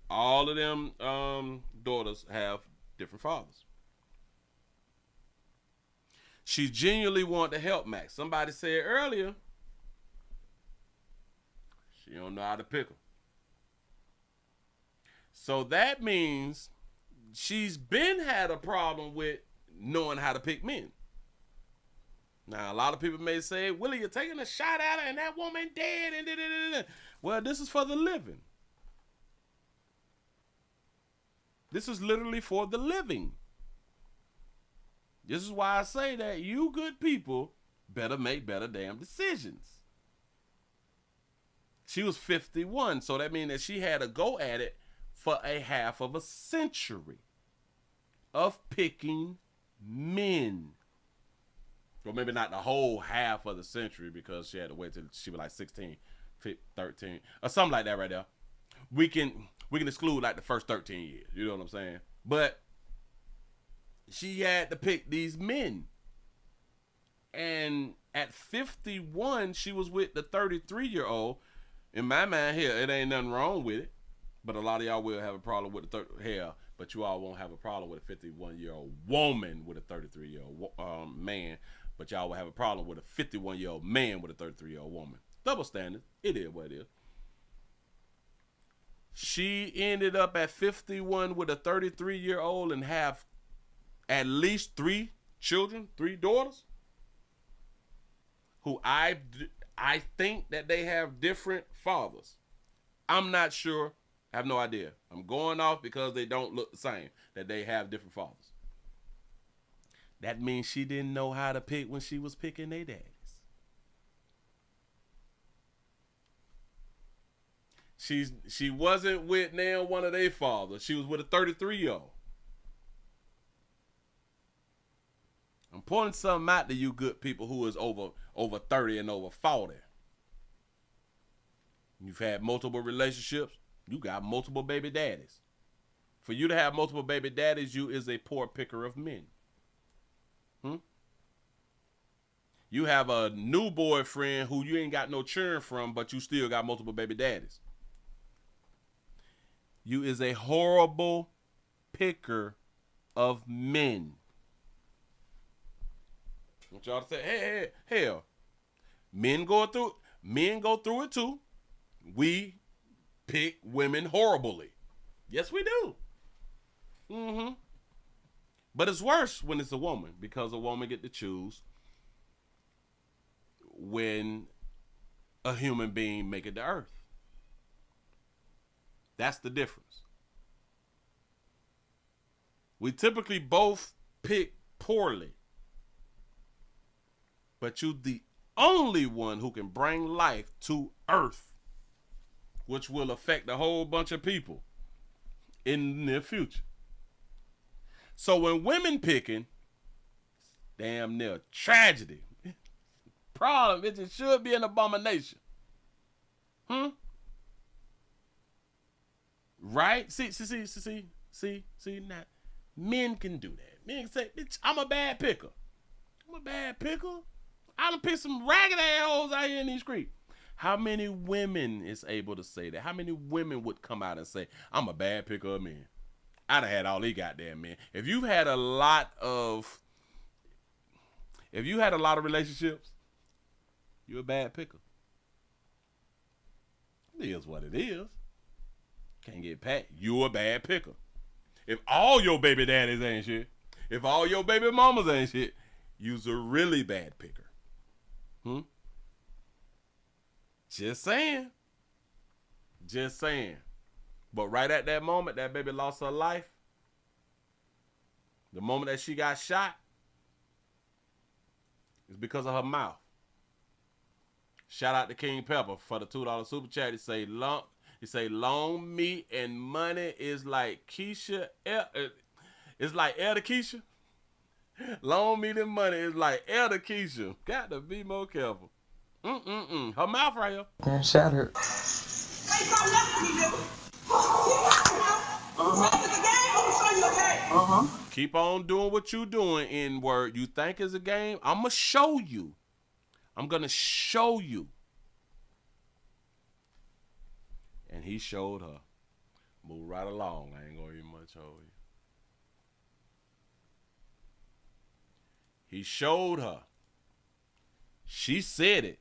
All of them daughters have different fathers. She genuinely wanted to help Max. Somebody said earlier, she don't know how to pick him. So that means she's been had a problem with knowing how to pick men. Now, a lot of people may say, Willie, you're taking a shot at her and that woman dead. And well, this is for the living. This is literally for the living. This is why I say that you good people better make better damn decisions. She was 51, so that means that she had a go at it for a half of a century of picking men. Well, maybe not the whole half of the century because she had to wait till she was like 16, 13, or something like that right there. We can exclude like the first 13 years. You know what I'm saying? But she had to pick these men. And at 51, she was with the 33-year-old. In my mind here, it ain't nothing wrong with it. But a lot of y'all will have a problem with the but you all won't have a problem with a 51-year-old woman with a 33-year-old man. But y'all will have a problem with a 51-year-old man with a 33-year-old woman. Double standard. It is what it is. She ended up at 51 with a 33-year-old and have at least 3 children, 3 daughters, who I think that they have different fathers. I'm not sure Have no idea. I'm going off because they don't look the same, that they have different fathers. That means she didn't know how to pick when she was picking their daddies. She wasn't with now one of their fathers. She was with a 33-year-old. I'm pointing something out to you good people who is over 30 and over 40. You've had multiple relationships. You got multiple baby daddies. For you to have multiple baby daddies, you is a poor picker of men. You have a new boyfriend who you ain't got no children from, but you still got multiple baby daddies. You is a horrible picker of men. I want y'all to say, hell, men go through it too. We pick women horribly. Yes, we do. But it's worse when it's a woman, because a woman get to choose when a human being make it to earth. That's the difference. We typically both pick poorly, but you're the only one who can bring life to earth, which will affect a whole bunch of people in the near future. So when women picking, damn near tragedy. Problem, it just should be an abomination. Right? See, now, men can do that. Men can say, bitch, I'm a bad picker. I done picked some ragged assholes out here in these streets. How many women is able to say that? How many women would come out and say, I'm a bad picker of men? I done had all these goddamn men. If you've had a lot of relationships, you're a bad picker. It is what it is. Can't get pat. You're a bad picker. If all your baby daddies ain't shit, if all your baby mamas ain't shit, you's a really bad picker. Just saying. But right at that moment, that baby lost her life. The moment that she got shot, it's because of her mouth. Shout out to King Pepper for the $2 super chat. He say long meat and money is like Keisha. It's like Elder Keisha. Long meat and money is like Elder Keisha. Got to be more careful. Her mouth right here. And shattered. Keep on doing what you doing, N-word. You think it's a game? I'm going to show you. I'm going to show you. And he showed her. Move right along. I ain't going to even much over you. He showed her. She said it.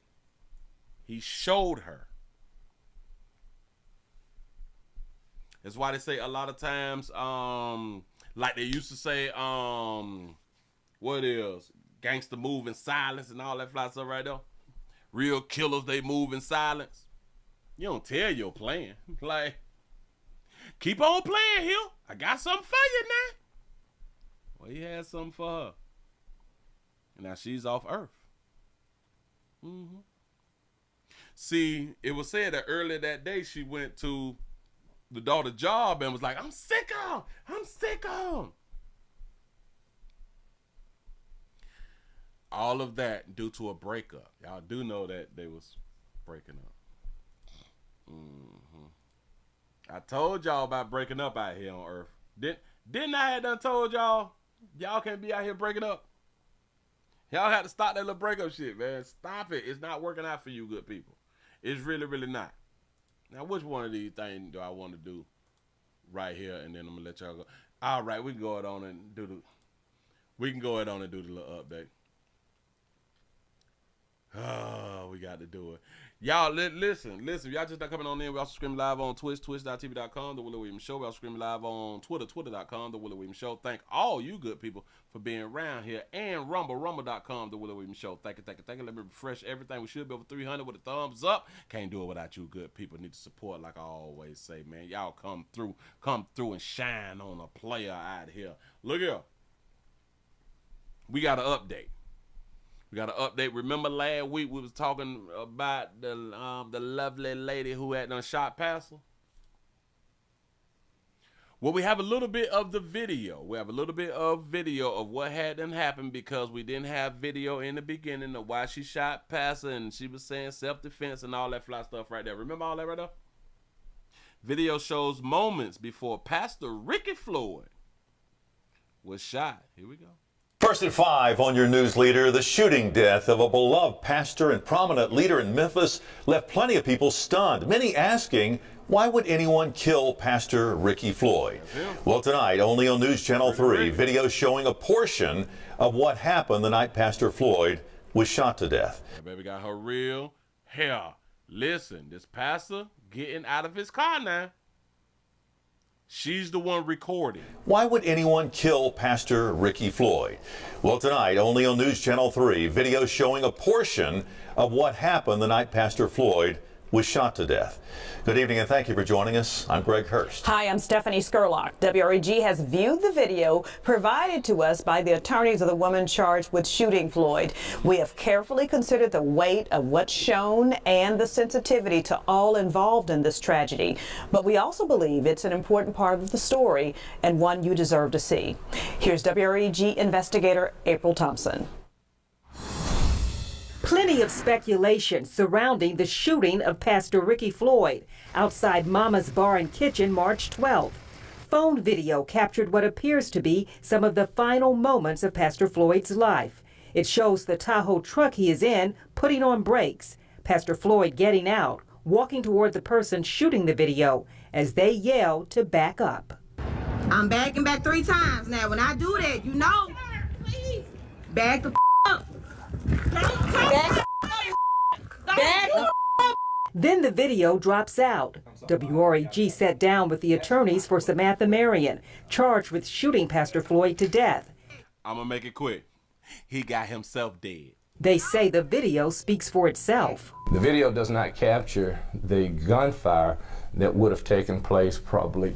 He showed her. That's why they say a lot of times, like they used to say, what is gangster move in silence and all that fly stuff right there. Real killers, they move in silence. You don't tell your plan. Like, keep on playing here. I got something for you now. Well, he had something for her. And now she's off earth. See, it was said that earlier that day she went to the daughter's job and was like, I'm sick of him. All of that due to a breakup. Y'all do know that they was breaking up. I told y'all about breaking up out here on earth. Didn't I have done told y'all can't be out here breaking up? Y'all have to stop that little breakup shit, man. Stop it. It's not working out for you good people. It's really, really not. Now, which one of these things do I want to do right here? And then I'm going to let y'all go. All right, we can go ahead on and do the little update. Oh, we got to do it. Y'all, listen. Y'all just not coming on in. We also streaming live on Twitch, twitch.tv.com, The Willie Williams Show. We also streaming live on Twitter, twitter.com, The Willie Williams Show. Thank all you good people for being around here. And rumble.com, The Willie Williams Show. Thank you. Let me refresh everything. We should be over 300 with a thumbs up. Can't do it without you good people. Need to support, like I always say, man. Y'all come through and shine on a player out here. Look here. We got an update. Remember last week we was talking about the lovely lady who had done shot Pastor? Well, we have a little bit of the video. We have a little bit of video of what had done happened because we didn't have video in the beginning of why she shot Pastor and she was saying self-defense and all that fly stuff right there. Remember all that right there? Video shows moments before Pastor Ricky Floyd was shot. Here we go. First at 5 on your news leader, the shooting death of a beloved pastor and prominent leader in Memphis left plenty of people stunned, many asking, why would anyone kill Pastor Ricky Floyd? Well, tonight, only on News Channel 3, video showing a portion of what happened the night Pastor Floyd was shot to death. That baby got her real hair. Listen, this pastor getting out of his car now. She's the one recording. Why would anyone kill Pastor Ricky Floyd? Well, tonight, only on News Channel 3, video showing a portion of what happened the night Pastor Floyd was shot to death. Good evening and thank you for joining us. I'm Greg Hurst. Hi, I'm Stephanie Skurlock. WREG has viewed the video provided to us by the attorneys of the woman charged with shooting Floyd. We have carefully considered the weight of what's shown and the sensitivity to all involved in this tragedy. But we also believe it's an important part of the story and one you deserve to see. Here's WREG investigator April Thompson. Plenty of speculation surrounding the shooting of Pastor Ricky Floyd outside Mama's Bar and Kitchen March 12th. Phone video captured what appears to be some of the final moments of Pastor Floyd's life. It shows the Tahoe truck he is in putting on brakes, Pastor Floyd getting out, walking toward the person shooting the video as they yell to back up. I'm backing back 3 times now. When I do that, you know, back the up. Then the video drops out. WREG sat down with the attorneys for Samantha Marion, charged with shooting Pastor Floyd to death. I'm gonna make it quick. He got himself dead. They say the video speaks for itself. The video does not capture the gunfire that would have taken place probably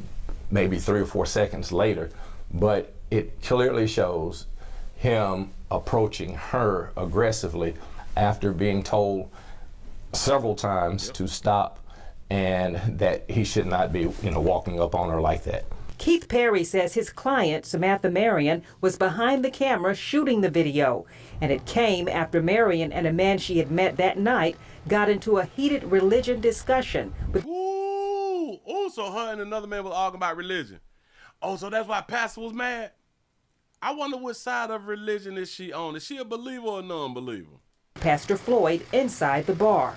maybe 3 or 4 seconds later, but it clearly shows him approaching her aggressively after being told several times to stop and that he should not be, walking up on her like that. Keith Perry says his client, Samantha Marion, was behind the camera shooting the video, and it came after Marion and a man she had met that night got into a heated religion discussion. So her and another man was arguing about religion. Oh, so that's why Pastor was mad? I wonder what side of religion is she on? Is she a believer or a non-believer? Pastor Floyd inside the bar.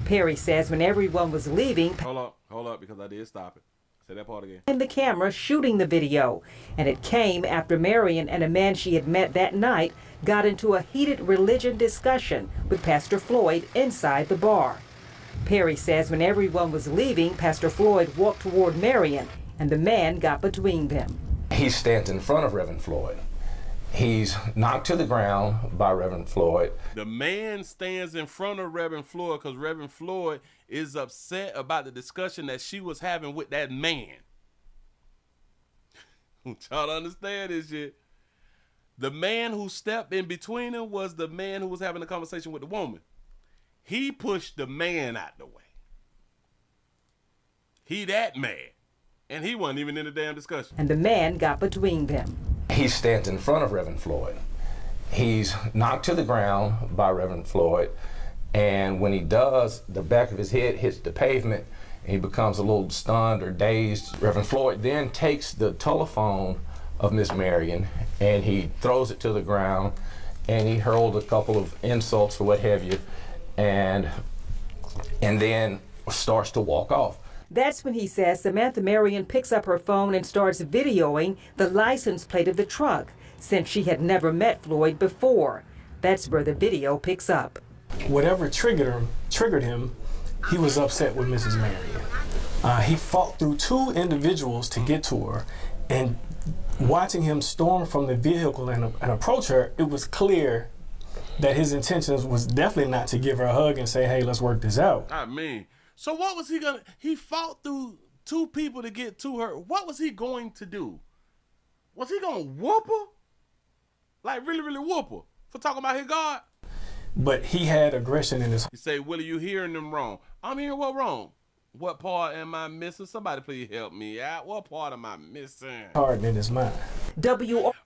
Perry says when everyone was leaving, Hold up, because I did stop it. Say that part again. In the camera shooting the video, and it came after Marion and a man she had met that night got into a heated religion discussion with Pastor Floyd inside the bar. Perry says when everyone was leaving, Pastor Floyd walked toward Marion, and the man got between them. He stands in front of Reverend Floyd. He's knocked to the ground by Reverend Floyd. The man stands in front of Reverend Floyd because Reverend Floyd is upset about the discussion that she was having with that man. Y'all understand this shit? The man who stepped in between them was the man who was having a conversation with the woman. He pushed the man out the way. He that mad. And he wasn't even in the damn discussion. And the man got between them. He stands in front of Reverend Floyd. He's knocked to the ground by Reverend Floyd, and when he does, the back of his head hits the pavement, and he becomes a little stunned or dazed. Reverend Floyd then takes the telephone of Miss Marion, and he throws it to the ground, and he hurled a couple of insults or what have you, and then starts to walk off. That's when he says Samantha Marion picks up her phone and starts videoing the license plate of the truck, since she had never met Floyd before. That's where the video picks up. Whatever triggered him, he was upset with Mrs. Marion. He fought through two individuals to get to her, and watching him storm from the vehicle and approach her, it was clear that his intentions was definitely not to give her a hug and say, hey, let's work this out. I mean, so what was he gonna, he fought through two people to get to her. What was he going to do? Was he gonna whoop her? Like really, really whoop her for talking about his God? But he had aggression in his. You say, Willie, you hearing them wrong. I'm hearing what wrong? What part am I missing? Somebody please help me out. What part am I missing? Heart in his mind.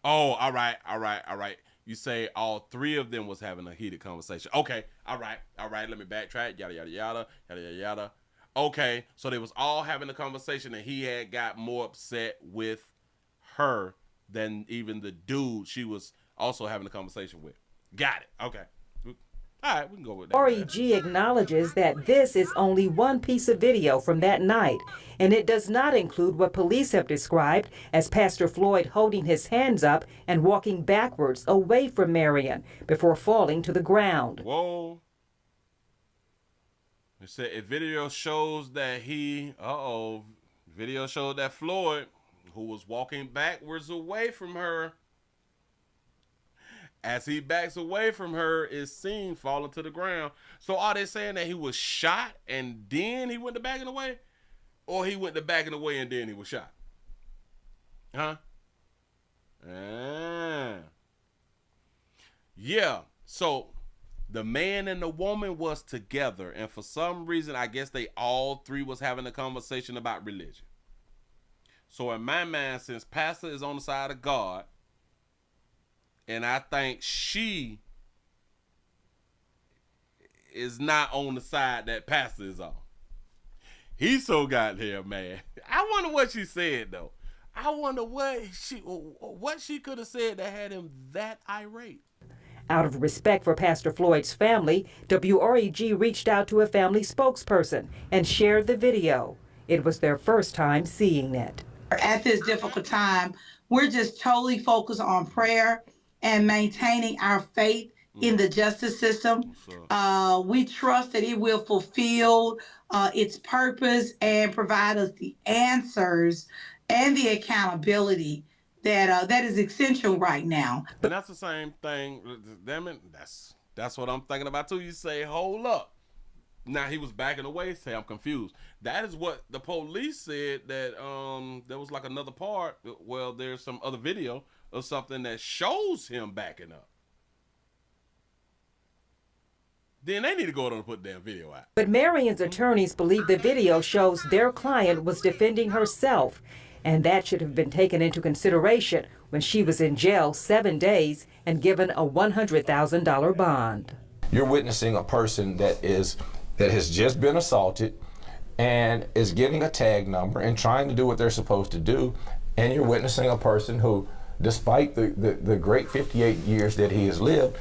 Oh, all right. You say all three of them was having a heated conversation. Okay, all right. Let me backtrack. Yada. Okay, so they was all having a conversation, and he had got more upset with her than even the dude she was also having a conversation with. Got it. Okay. All right, we can go with that. REG acknowledges that this is only one piece of video from that night, and it does not include what police have described as Pastor Floyd holding his hands up and walking backwards away from Marion before falling to the ground. Whoa. It said video shows that video showed that Floyd, who was walking backwards away from her, as he backs away from her, is seen falling to the ground. So are they saying that he was shot and then he went to backing away? Or he went to backing away and then he was shot? Huh? Yeah. So the man and the woman was together, and for some reason, I guess they all three was having a conversation about religion. So in my mind, since Pastor is on the side of God, and I think she is not on the side that Pastor is on. He's so goddamn mad. I wonder what she said, though. I wonder what she could have said that had him that irate. Out of respect for Pastor Floyd's family, WREG reached out to a family spokesperson and shared the video. It was their first time seeing it. At this difficult time, we're just totally focused on prayer and maintaining our faith in the justice system. We trust that it will fulfill its purpose and provide us the answers and the accountability that is essential right now. And that's the same thing. Damn it, that's what I'm thinking about too. You say, hold up. Now he was backing away. Say, I'm confused. That is what the police said, that there was like another part. Well, there's some other video of something that shows him backing up. Then they need to go on and put the damn video out. But Marion's attorneys believe the video shows their client was defending herself, and that should have been taken into consideration when she was in jail 7 days and given a $100,000 bond. You're witnessing a person that has just been assaulted and is getting a tag number and trying to do what they're supposed to do, and you're witnessing a person who, despite the great 58 years that he has lived,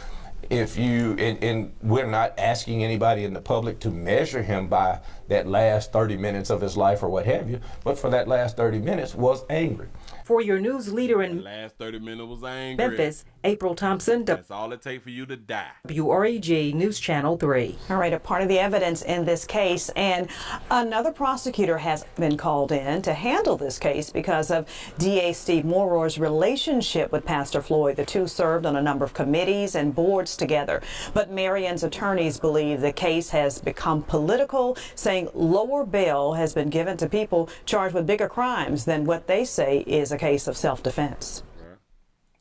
and we're not asking anybody in the public to measure him by that last 30 minutes of his life or what have you, but for that last 30 minutes was angry. For your news leader in last 30 minutes was angry. Memphis, April Thompson. That's all it takes for you to die. WREG News Channel 3. All right, a part of the evidence in this case, and another prosecutor has been called in to handle this case because of DA Steve Morore's relationship with Pastor Floyd. The two served on a number of committees and boards together. But Marion's attorneys believe the case has become political, saying lower bail has been given to people charged with bigger crimes than what they say is a case of self-defense.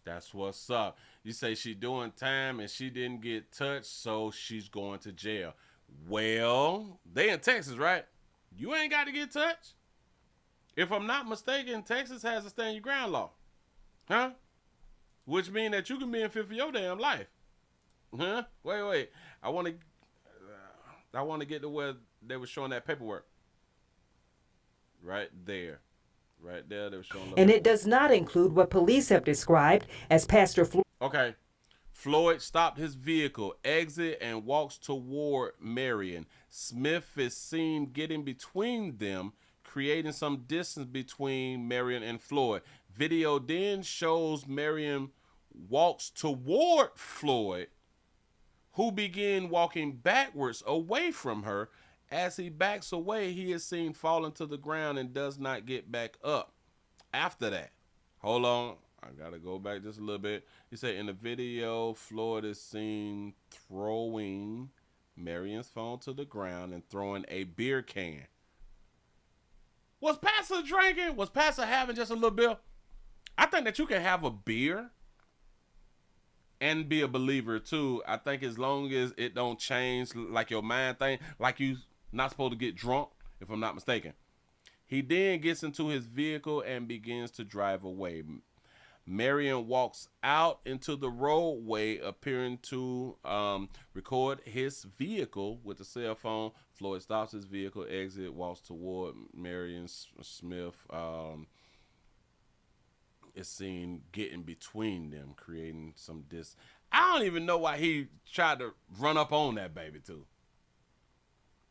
That's what's up. You say she doing time and she didn't get touched, so she's going to jail. Well, they in Texas, right? You ain't got to get touched. If I'm not mistaken, Texas has a stand your ground law. Huh? Which means that you can be in fear for your damn life. Huh? Wait. I want to get to where they were showing that paperwork. Right there. Right there, they were showing. And it does not include what police have described as Pastor Floyd. Okay. Floyd stopped his vehicle, exit, and walks toward Marion. Smith is seen getting between them, creating some distance between Marion and Floyd. Video then shows Marion walks toward Floyd, who began walking backwards away from her. As he backs away, he is seen falling to the ground and does not get back up. After that, hold on, I gotta go back just a little bit. He said in the video, Floyd is seen throwing Marion's phone to the ground and throwing a beer can. Was Pastor drinking? Was Pastor having just a little bit? I think that you can have a beer and be a believer too. I think as long as it don't change like your mind thing, like you not supposed to get drunk, if I'm not mistaken. He then gets into his vehicle and begins to drive away. Marion walks out into the roadway, appearing to record his vehicle with the cell phone. Floyd stops his vehicle, exit, walks toward Marion. Smith is seen getting between them, creating some I don't even know why he tried to run up on that baby too.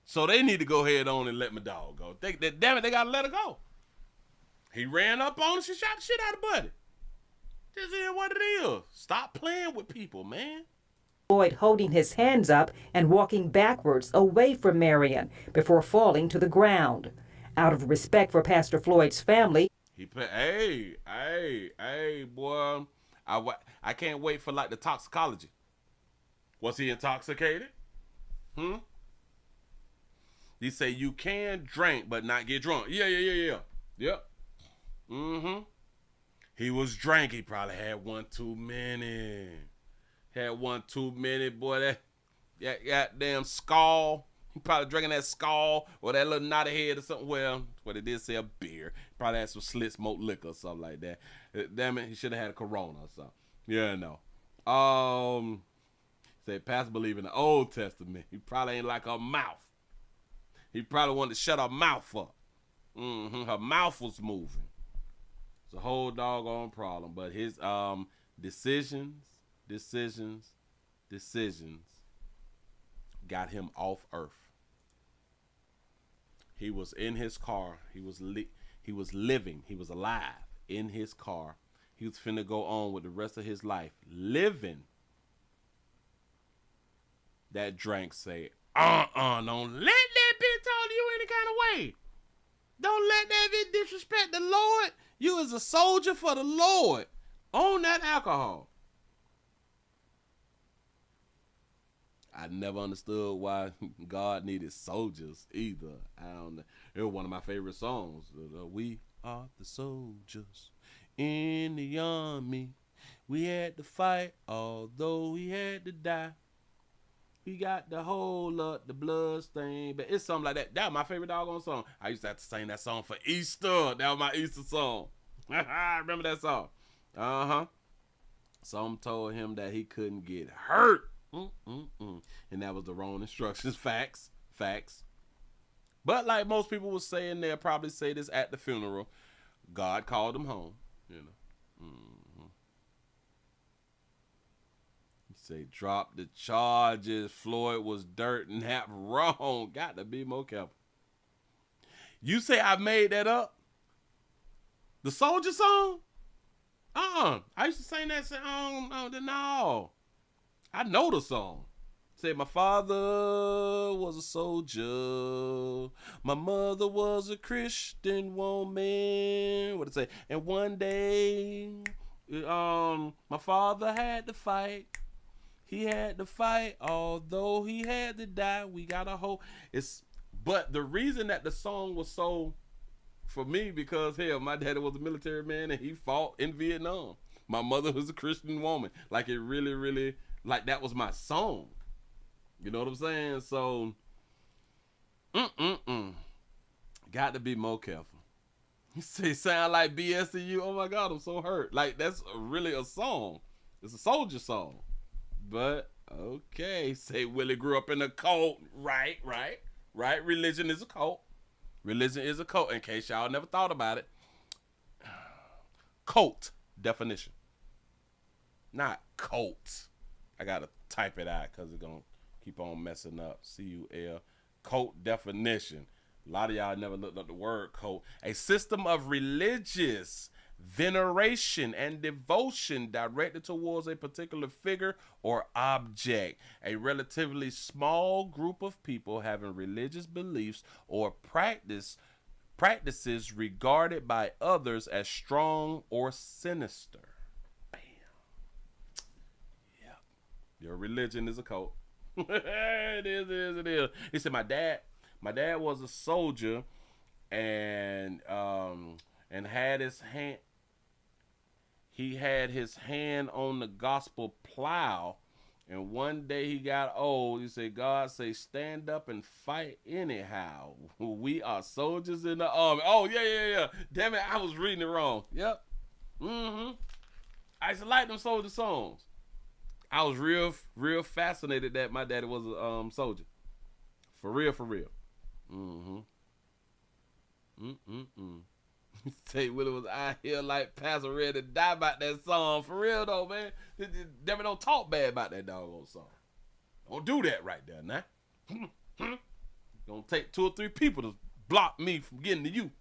So they need to go ahead on and let my dog go. Damn it, they gotta let her go. He ran up on her, she shot the shit out of Buddy. This is what it is. Stop playing with people, man. Floyd holding his hands up and walking backwards away from Marion before falling to the ground. Out of respect for Pastor Floyd's family, He put, hey, boy. I can't wait for like the toxicology. Was he intoxicated? He say you can drink but not get drunk. Yeah. Yep. He was drank. He probably had one too many. Boy. That goddamn skull. He probably drinking that skull or that little knotted head or something. Well, what it did say a beer. Probably had some slit smoked liquor or something like that. Damn it, he should have had a Corona or something. Yeah, no. Say Pastor believe in the Old Testament. He probably ain't like her mouth. He probably wanted to shut her mouth up. Her mouth was moving. It's a whole doggone problem. But his decisions got him off earth. He was in his car. He was living. He was alive in his car. He was finna go on with the rest of his life living. That drank say, don't let that bitch talk to you any kind of way. Don't let that bitch disrespect the Lord. You is a soldier for the Lord. Own that alcohol. I never understood why God needed soldiers either. I don't know. It was one of my favorite songs. We are the soldiers in the army. We had to fight, although we had to die. We got to hold up the blood stain. But it's something like that. That was my favorite doggone song. I used to have to sing that song for Easter. That was my Easter song. I remember that song. Some told him that he couldn't get hurt. And that was the wrong instructions. Facts. But like most people were saying, they'll probably say this at the funeral. God called him home. You know. He say, drop the charges. Floyd was dirt and that wrong. Got to be more careful. You say I made that up? The soldier song? I used to sing that song. No. I know the song. Say my father was a soldier. My mother was a Christian woman. What it say? And one day, my father had to fight. He had to fight, although he had to die. We got a whole. But the reason that the song was so for me, because hell, my daddy was a military man and he fought in Vietnam. My mother was a Christian woman. Like it really. Like that was my song. You know what I'm saying? So, got to be more careful. You say sound like BS to you? Oh my God, I'm so hurt. Like that's really a song. It's a soldier song. But okay, say Willie grew up in a cult. Right. Religion is a cult. In case y'all never thought about it. Cult definition. Not cult. I gotta type it out because it's gonna keep on messing up. C-U-L. Cult definition. A lot of y'all never looked up the word cult. A system of religious veneration and devotion directed towards a particular figure or object. A relatively small group of people having religious beliefs or practices regarded by others as strong or sinister. Bam. Yep. Your religion is a cult. It is. He said, my dad was a soldier and had his hand. He had his hand on the gospel plow, and one day he got old. He said, God say, stand up and fight anyhow. We are soldiers in the army. Oh, yeah. Damn it, I was reading it wrong. Yep. I used to like them soldier songs. I was real fascinated that my daddy was a soldier. For real. Say Willie was out here like Pastor ready to die about that song. For real though, man. Never don't talk bad about that doggone song. Don't do that right there now. Gonna take 2 or 3 people to block me from getting to you.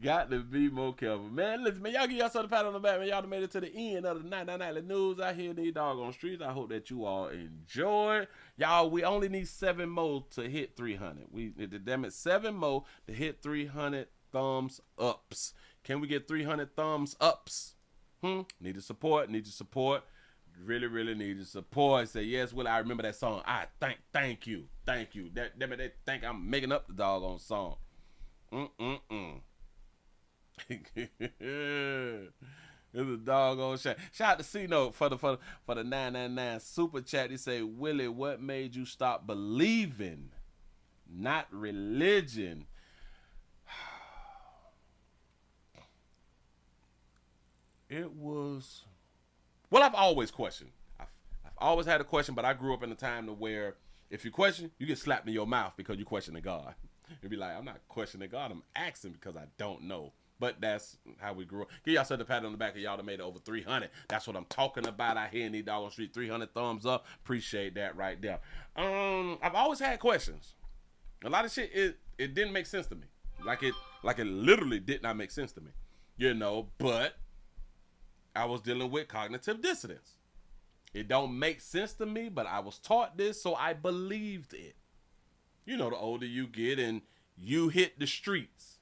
Got to be more careful. Man, listen, man, y'all give yourself a pat on the back, man. Y'all done made it to the end of the nightly news out here in these doggone streets. I hope that you all enjoyed. Y'all, we only need 7 more to hit 300. Damn it, 7 more to hit 300 thumbs ups. Can we get 300 thumbs ups? Need your support. Really need your support. Say, yes, Willie, I remember that song. Thank you. Damn it, they think I'm making up the doggone song. It's a doggone shame. Shout out to C-Note for the 999 super chat. He say, Willie, what made you stop believing? Not religion. It was, well, I've always questioned. I've always had a question, but I grew up in a time to where if you question, you get slapped in your mouth because you questioning God. You'd be like, I'm not questioning God, I'm asking because I don't know. But that's how we grew up. Give y'all a pat on the back of y'all that made it over 300. That's what I'm talking about out here in the doggone street. 300 thumbs up. Appreciate that right there. I've always had questions. A lot of shit, it didn't make sense to me. Like it literally did not make sense to me. You know, but I was dealing with cognitive dissonance. It don't make sense to me, but I was taught this, so I believed it. You know, the older you get and you hit the streets.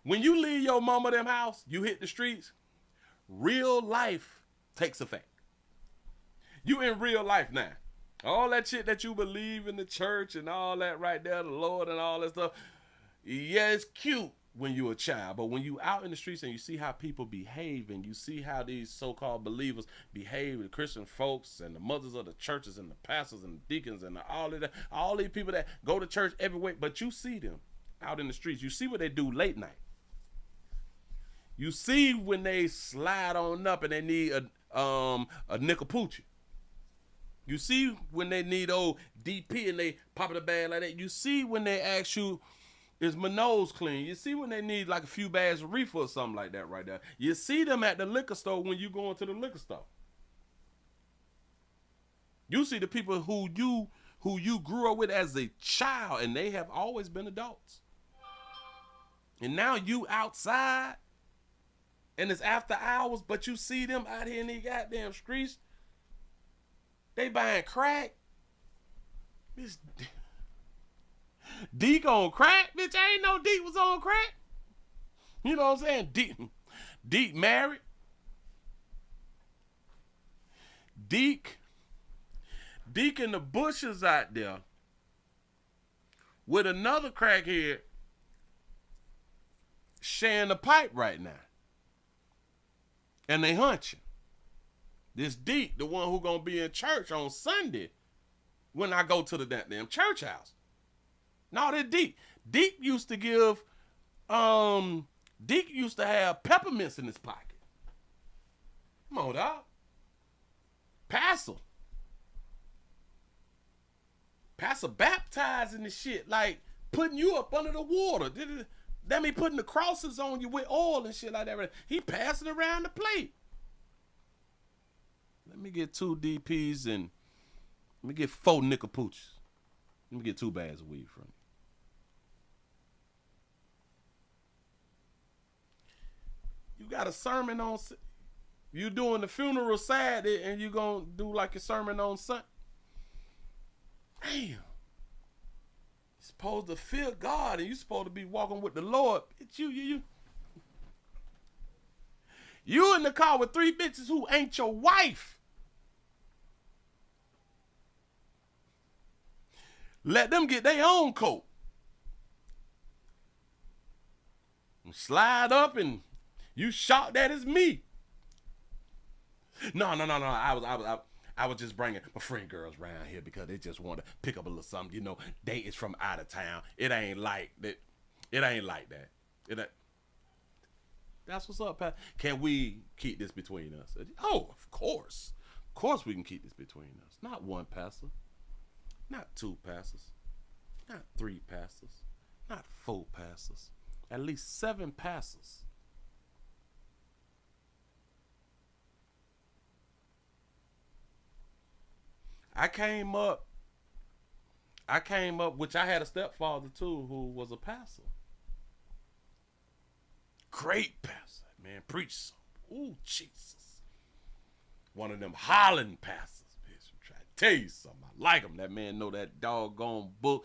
When you leave your mama them house, you hit the streets, real life takes effect. You in real life now. All that shit that you believe in the church and all that right there, the Lord and all that stuff, yeah, it's cute when you're a child, but when you out in the streets and you see how people behave and you see how these so-called believers behave, the Christian folks and the mothers of the churches and the pastors and the deacons and all of that, all these people that go to church every week, but you see them out in the streets. You see what they do late night. You see when they slide on up and they need a nickel poochie. You see when they need old DP and they pop in a bag like that. You see when they ask you, is my nose clean? You see when they need like a few bags of reefer or something like that right there. You see them at the liquor store when you go into the liquor store. You see the people who you grew up with as a child and they have always been adults. And now you outside and it's after hours, but you see them out here in these goddamn streets. They buying crack. Bitch, Deke on crack? Bitch, I ain't know Deke was on crack. You know what I'm saying? Deke married. Deke in the bushes out there with another crackhead sharing the pipe right now. And they hunching. This Deke, the one who gonna be in church on Sunday when I go to the damn church house. No, that Deke. Deke used to give, Deke used to have peppermints in his pocket. Come on, dog. Pastor baptizing the shit, like putting you up under the water. That mean putting the crosses on you with oil and shit like that. He passing around the plate. Let me get 2 DPs and let me get 4 nickel pooches. Let me get 2 bags of weed from You got a sermon on, you doing the funeral Saturday and you gonna do like a sermon on Sunday. Damn. You're supposed to fear God and you're supposed to be walking with the Lord. It's you in the car with 3 bitches who ain't your wife. Let them get their own coat. Slide up and you shocked that it's me. No. I was just bringing my friend girls around here because they just want to pick up a little something. You know, they is from out of town. It ain't like that. It ain't like that. That's what's up, Pat. Can we keep this between us? Oh, of course. Of course we can keep this between us. Not one pastor. Not 2 pastors. Not 3 pastors. Not 4 pastors. At least 7 pastors. I came up, which I had a stepfather too, who was a pastor. Great pastor, man. Preach some. Ooh, Jesus. One of them hollering pastors, bitch. I'm trying to tell you something. I like him. That man know that doggone book.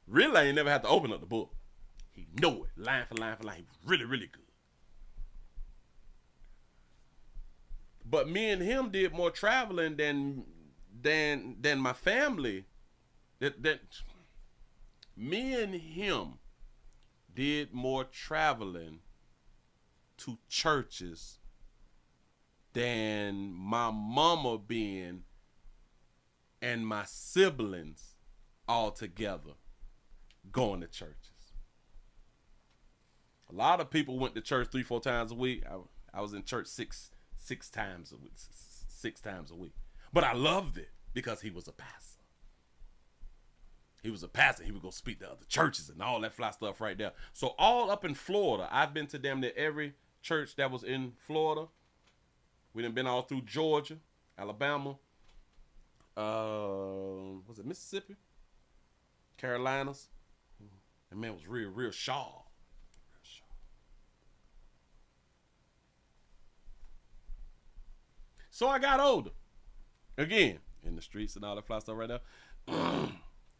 Really, I ain't never had to open up the book. He know it. Line for line for line. He was really, really good. But me and him did more traveling than my family. Me and him did more traveling to churches than my mama being and my siblings all together going to churches. A lot of people went to church 3-4 times a week. I was in church six times a week. 6 times a week. But I loved it because he was a pastor. He was a pastor. He would go speak to other churches and all that fly stuff right there. So all up in Florida, I've been to damn near every church that was in Florida. We done been all through Georgia, Alabama, was it Mississippi? Carolinas. That man was real sharp. So I got older. Again, in the streets and all that fly stuff right there.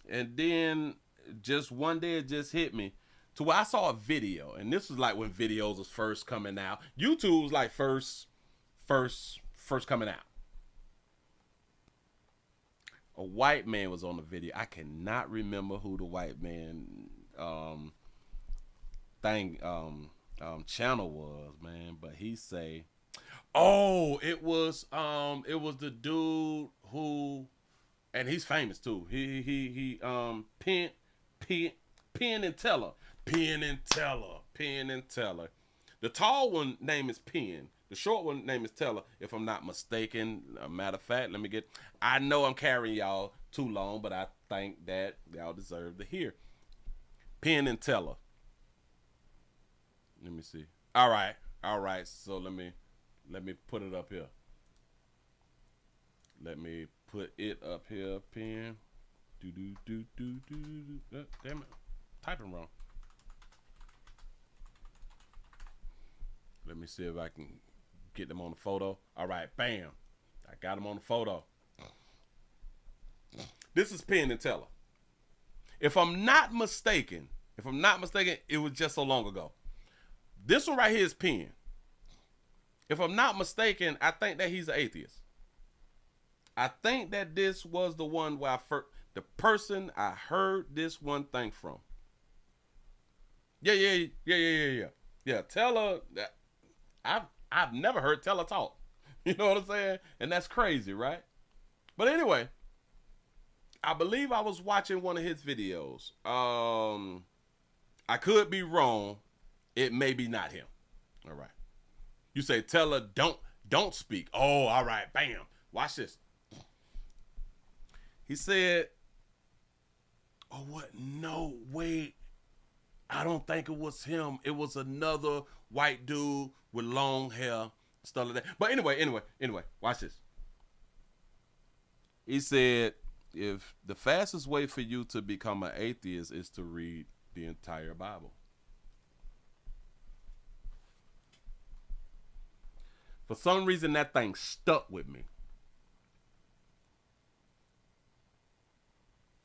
And then just one day it just hit me to where I saw a video. And this was like when videos was first coming out. YouTube was like first coming out. A white man was on the video. I cannot remember who the white man channel was, man. But he say, oh, it was the dude who, and he's famous too. He Penn and Teller. The tall one name is Penn. The short one name is Teller, if I'm not mistaken. A matter of fact, I know I'm carrying y'all too long, but I think that y'all deserve to hear. Penn and Teller. Let me see. All right. So let me put it up here. Let me put it up here, Penn. Damn it. Typing wrong. Let me see if I can get them on the photo. All right, bam. I got them on the photo. This is Penn and Teller. If I'm not mistaken, it was just so long ago. This one right here is Penn. If I'm not mistaken, I think that he's an atheist. I think that this was the one where the person I heard this one thing from. Yeah, Teller, I've never heard Teller talk. You know what I'm saying? And that's crazy, right? But anyway, I believe I was watching one of his videos. I could be wrong. It may be not him. All right. You say, Teller, don't speak. Oh, all right, bam. Watch this. He said, oh, what? No, wait. I don't think it was him. It was another white dude with long hair, stuff like that. But anyway, watch this. He said, if the fastest way for you to become an atheist is to read the entire Bible. For some reason, that thing stuck with me.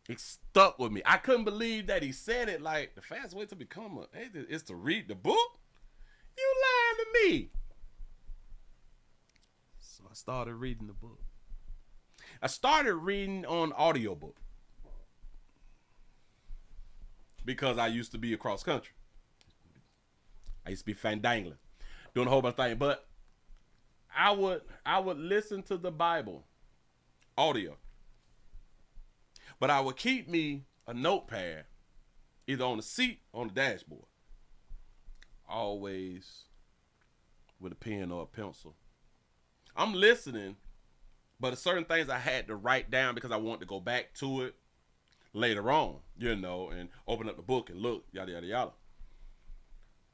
It stuck with me. I couldn't believe that he said it. Like, the fast way to become an atheist is to read the book? You lying to me. So I started reading the book. I started reading on audiobook because I used to be across country. I used to be fandangling, doing a whole bunch of things. But I would listen to the Bible audio. But I would keep me a notepad either on the seat or on the dashboard. Always with a pen or a pencil. I'm listening, but there's certain things I had to write down because I wanted to go back to it later on, you know, and open up the book and look, yada, yada, yada.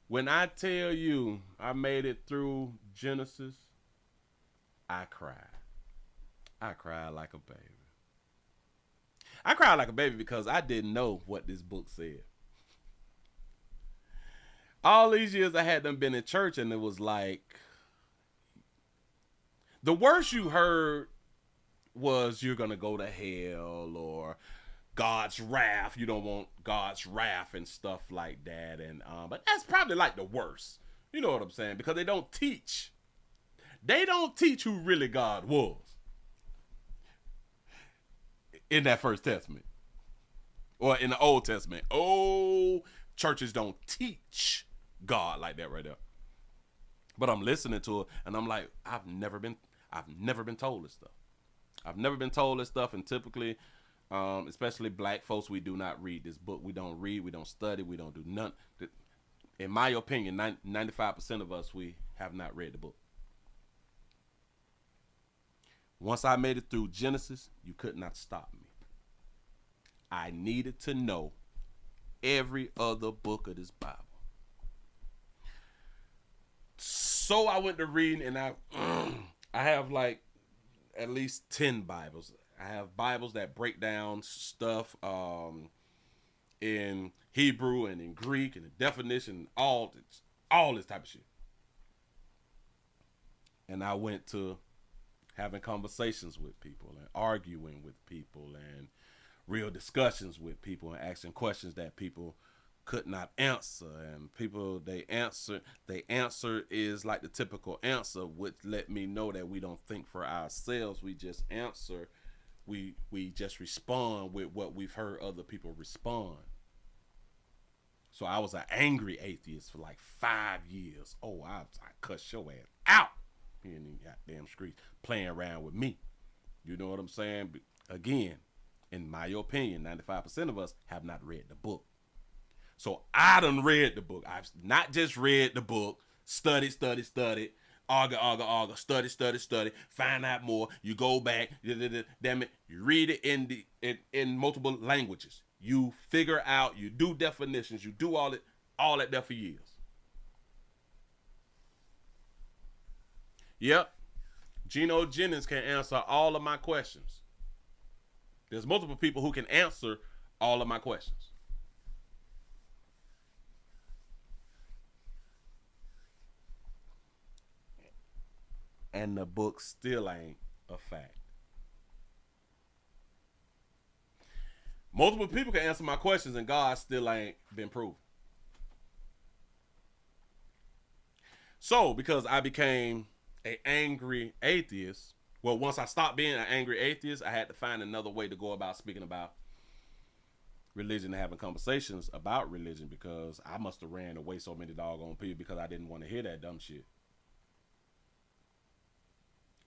When I tell you I made it through Genesis, I cried. I cried like a baby. I cried like a baby because I didn't know what this book said. All these years I had them been in church, and it was like, the worst you heard was you're going to go to hell or God's wrath. You don't want God's wrath and stuff like that. And but that's probably like the worst. You know what I'm saying? Because they don't teach. They don't teach who really God was in that First Testament or in the Old Testament. Oh, churches don't teach God like that right there. But I'm listening to it and I'm like, I've never been told this stuff. I've never been told this stuff. And typically, especially black folks, we do not read this book. We don't read, we don't study, we don't do none. In my opinion, 95% of us, we have not read the book. Once I made it through Genesis, you could not stop me. I needed to know every other book of this Bible. So I went to reading, and I have like at least 10 Bibles. I have Bibles that break down stuff in Hebrew and in Greek and the definition, all this type of shit. And I went to having conversations with people and arguing with people and real discussions with people and asking questions that people could not answer, and people they answer is like the typical answer, which let me know that we don't think for ourselves. We just answer, we just respond with what we've heard other people respond. So I was an angry atheist for like 5 years. Oh, I cussed your ass out in the goddamn streets playing around with me. You know what I'm saying? But again, in my opinion, 95% of us have not read the book. So I done read the book. I've not just read the book, studied, argue, study, find out more. You go back, damn it, you read it in multiple languages. You figure out, you do definitions, you do all that there for years. Yep, Geno Jennings can answer all of my questions. There's multiple people who can answer all of my questions. And the book still ain't a fact. Multiple people can answer my questions and God still ain't been proven. So, because I became an angry atheist, well, once I stopped being an angry atheist, I had to find another way to go about speaking about religion and having conversations about religion, because I must have ran away so many doggone people because I didn't want to hear that dumb shit.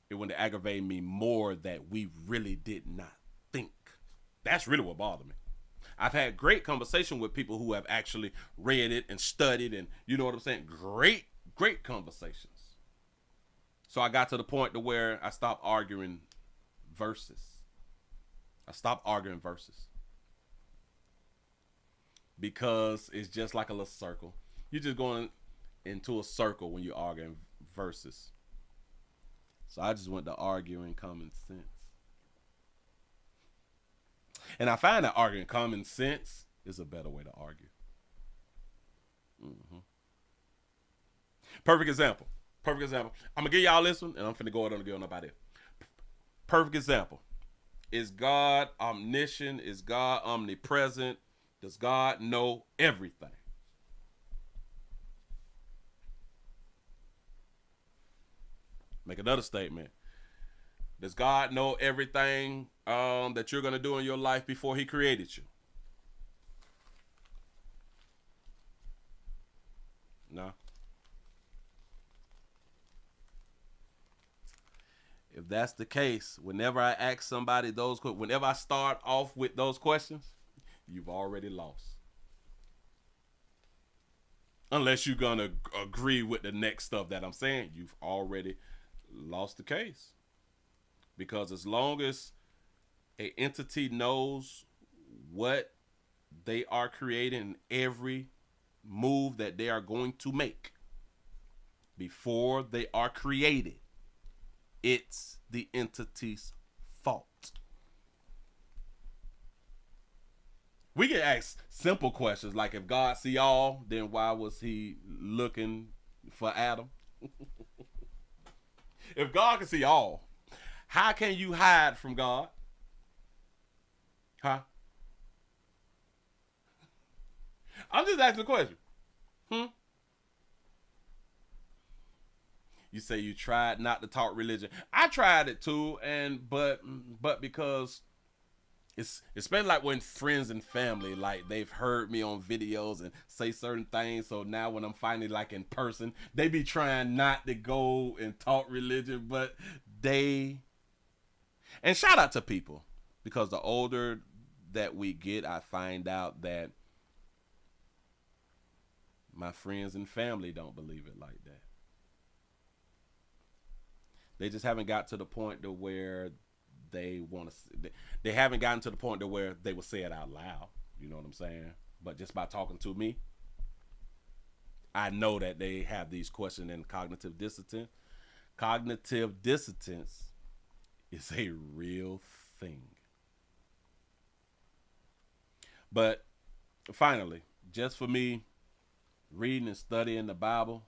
It wouldn't aggravate me more that we really did not think. That's really what bothered me. I've had great conversation with people who have actually read it and studied, and you know what I'm saying? Great conversations. So I got to the point to where I stopped arguing verses. Because it's just like a little circle. You're just going into a circle when you're arguing verses. So I just went to arguing common sense. And I find that arguing common sense is a better way to argue. Perfect example. Perfect example. I'm gonna give y'all this one, and I'm finna go on and get on up out here. Perfect example. Is God omniscient? Is God omnipresent? Does God know everything? Make another statement. Does God know everything that you're gonna do in your life before He created you? No. If that's the case, whenever I ask somebody whenever I start off with those questions, you've already lost. Unless you're going to agree with the next stuff that I'm saying, you've already lost the case. Because as long as an entity knows what they are creating, every move that they are going to make before they are created, it's the entity's fault. We can ask simple questions like, if God see all, then why was He looking for Adam? If God can see all, how can you hide from God? Huh? I'm just asking a question. You say you tried not to talk religion. I tried it too, but because it's especially like when friends and family, like, they've heard me on videos and say certain things, so now when I'm finally like in person, they be trying not to go and talk religion, but and shout out to people, because the older that we get, I find out that my friends and family don't believe it like that. They just haven't got to the point to where they want to. They haven't gotten to the point to where they will say it out loud. You know what I'm saying? But just by talking to me, I know that they have these questions in cognitive dissonance. Cognitive dissonance is a real thing. But finally, just for me, reading and studying the Bible,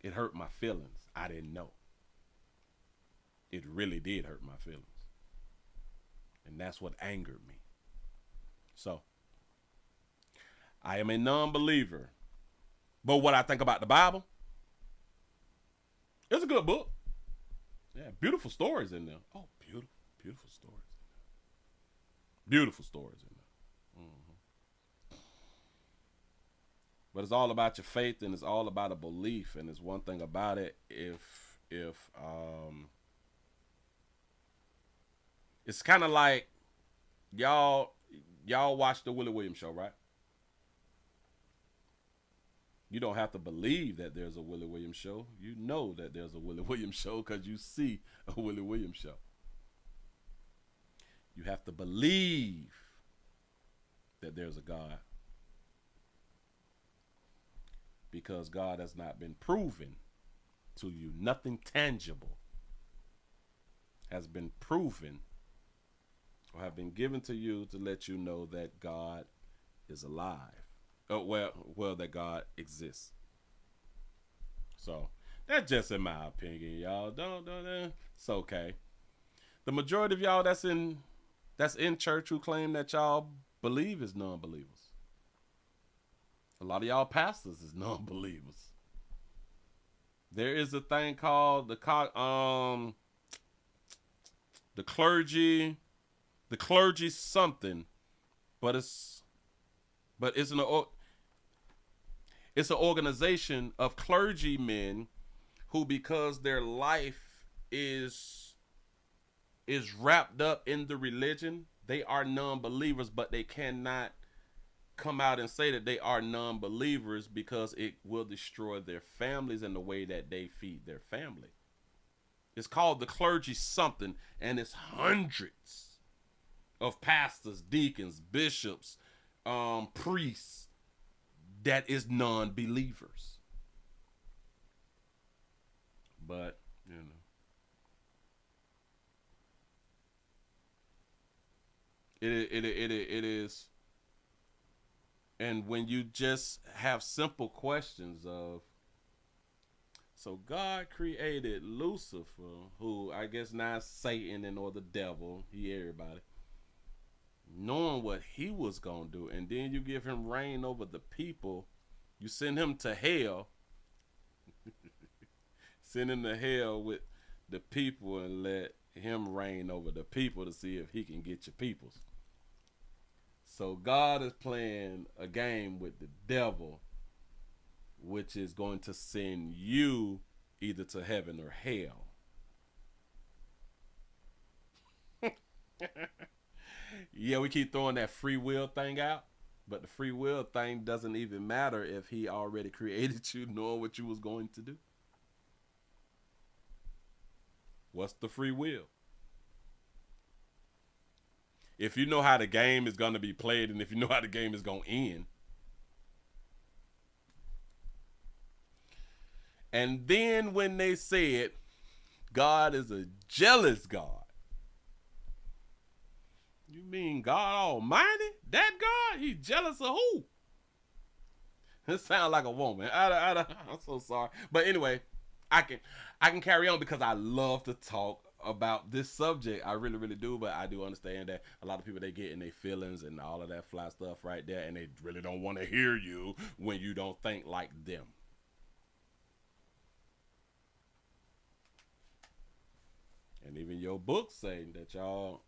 it hurt my feelings. I didn't know. It really did hurt my feelings. And that's what angered me. So, I am a non-believer. But what I think about the Bible, it's a good book. Yeah, beautiful stories in there. Oh, beautiful stories in there. Beautiful stories in there. Mm-hmm. But it's all about your faith, and it's all about a belief. And it's one thing about it, it's kind of like y'all watch the Willie Williams show, right? You don't have to believe that there's a Willie Williams show. You know that there's a Willie Williams show because you see a Willie Williams show. You have to believe that there's a God, because God has not been proven to you. Nothing tangible has been proven or have been given to you to let you know that God is alive. Well, that God exists. So that's just in my opinion, y'all. Don't. It's okay. The majority of y'all that's in church who claim that y'all believe is non-believers. A lot of y'all pastors is non-believers. There is a thing called the clergy something, but it's an organization of clergymen who, because their life is wrapped up in the religion, they are non-believers, but they cannot come out and say that they are non-believers because it will destroy their families and the way that they feed their family. It's called the clergy something, and it's hundreds of pastors, deacons, bishops, priests that is non-believers. But, you know, it is. And when you just have simple questions of, So God created Lucifer, who I guess now is Satan and or the devil, he everybody, knowing what he was going to do. And then you give him reign over the people. You send him to hell. Send him to hell with the people and let him reign over the people to see if he can get your peoples. So God is playing a game with the devil, which is going to send you either to heaven or hell. Yeah, we keep throwing that free will thing out, but the free will thing doesn't even matter if he already created you knowing what you was going to do. What's the free will? If you know how the game is going to be played and if you know how the game is going to end. And then when they said God is a jealous God. You mean God Almighty? That God? He jealous of who? It sounds like a woman. I'm so sorry. But anyway, I can carry on because I love to talk about this subject. I really, really do. But I do understand that a lot of people, they get in their feelings and all of that fly stuff right there. And they really don't want to hear you when you don't think like them. And even your book say that y'all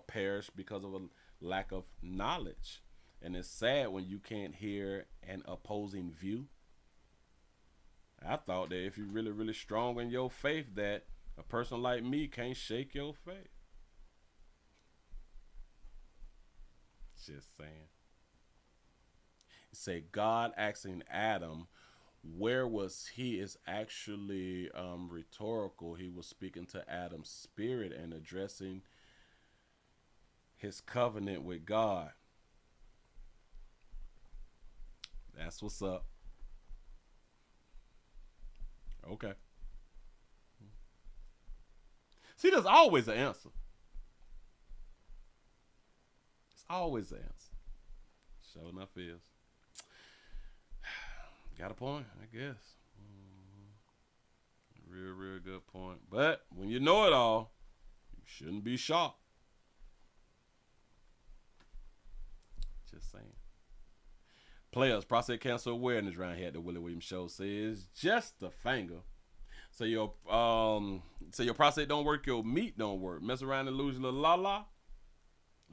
perish because of a lack of knowledge. And it's sad when you can't hear an opposing view. I thought that if you're really, really strong in your faith, that a person like me can't shake your faith. Just saying. It say God asking Adam, where was he, is actually rhetorical. He was speaking to Adam's spirit and addressing his covenant with God. That's what's up. Okay. See, there's always an answer. It's always an answer. Sure enough is. Got a point, I guess. Real, real good point. But when you know it all, you shouldn't be shocked. Just saying. Players, prostate cancer awareness around here at the Willie Williams Show says just a finger. So your prostate don't work, your meat don't work. Mess around and lose your little la-la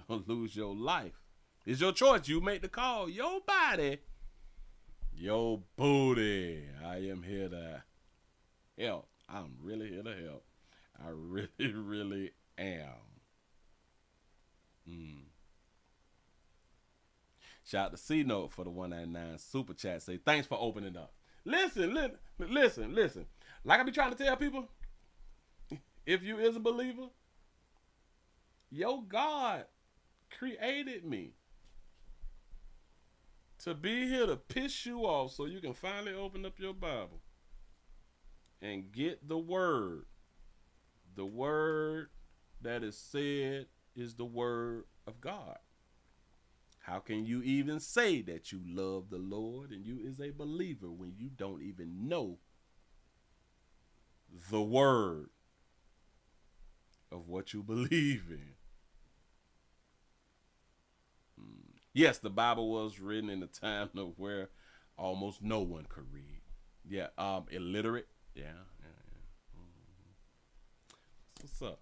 or lose your life. It's your choice. You make the call. Your body, your booty. I am here to help. I'm really here to help. I really, really am. Shout out to C-Note for the 199 super chat. Say thanks for opening up. Listen. Like I be trying to tell people, if you is a believer, your God created me to be here to piss you off so you can finally open up your Bible and get the word. The word that is said is the word of God. How can you even say that you love the Lord and you is a believer when you don't even know the word of what you believe in? Yes, the Bible was written in a time of where almost no one could read. Yeah, illiterate. Yeah. What's up?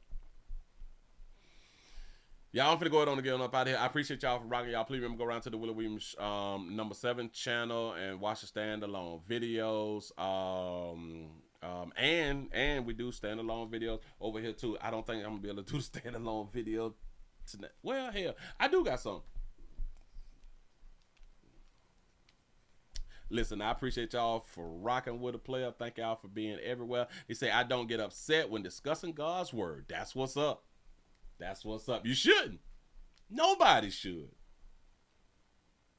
Y'all, I'm finna go ahead on and get up out of here. I appreciate y'all for rocking. Y'all, please remember, go around to the Willie Williams number 7 channel and watch the standalone videos. And we do standalone videos over here too. I don't think I'm gonna be able to do the standalone video tonight. Well, hell, I do got some. Listen, I appreciate y'all for rocking with a player. Thank y'all for being everywhere. They say I don't get upset when discussing God's word. That's what's up. That's what's up. You shouldn't. Nobody should.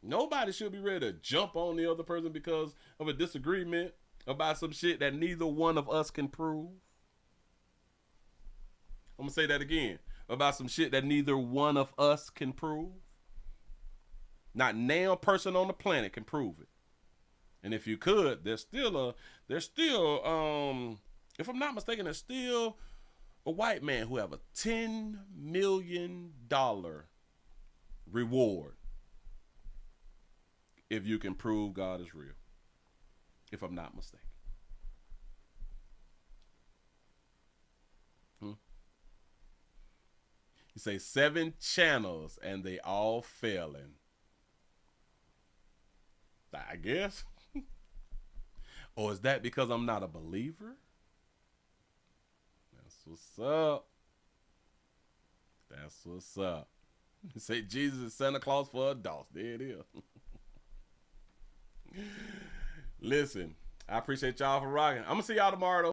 Nobody should be ready to jump on the other person because of a disagreement about some shit that neither one of us can prove. I'm going to say that again. About some shit that neither one of us can prove. Not now person on the planet can prove it. And if you could, there's still if I'm not mistaken, there's still a white man who have a $10 million reward if you can prove God is real, if I'm not mistaken. You say 7 channels and they all failing. I guess. Or is that because I'm not a believer? That's what's up. That's what's up. You say Jesus is Santa Claus for adults. There it is. Listen, I appreciate y'all for rocking. I'm going to see y'all tomorrow, though.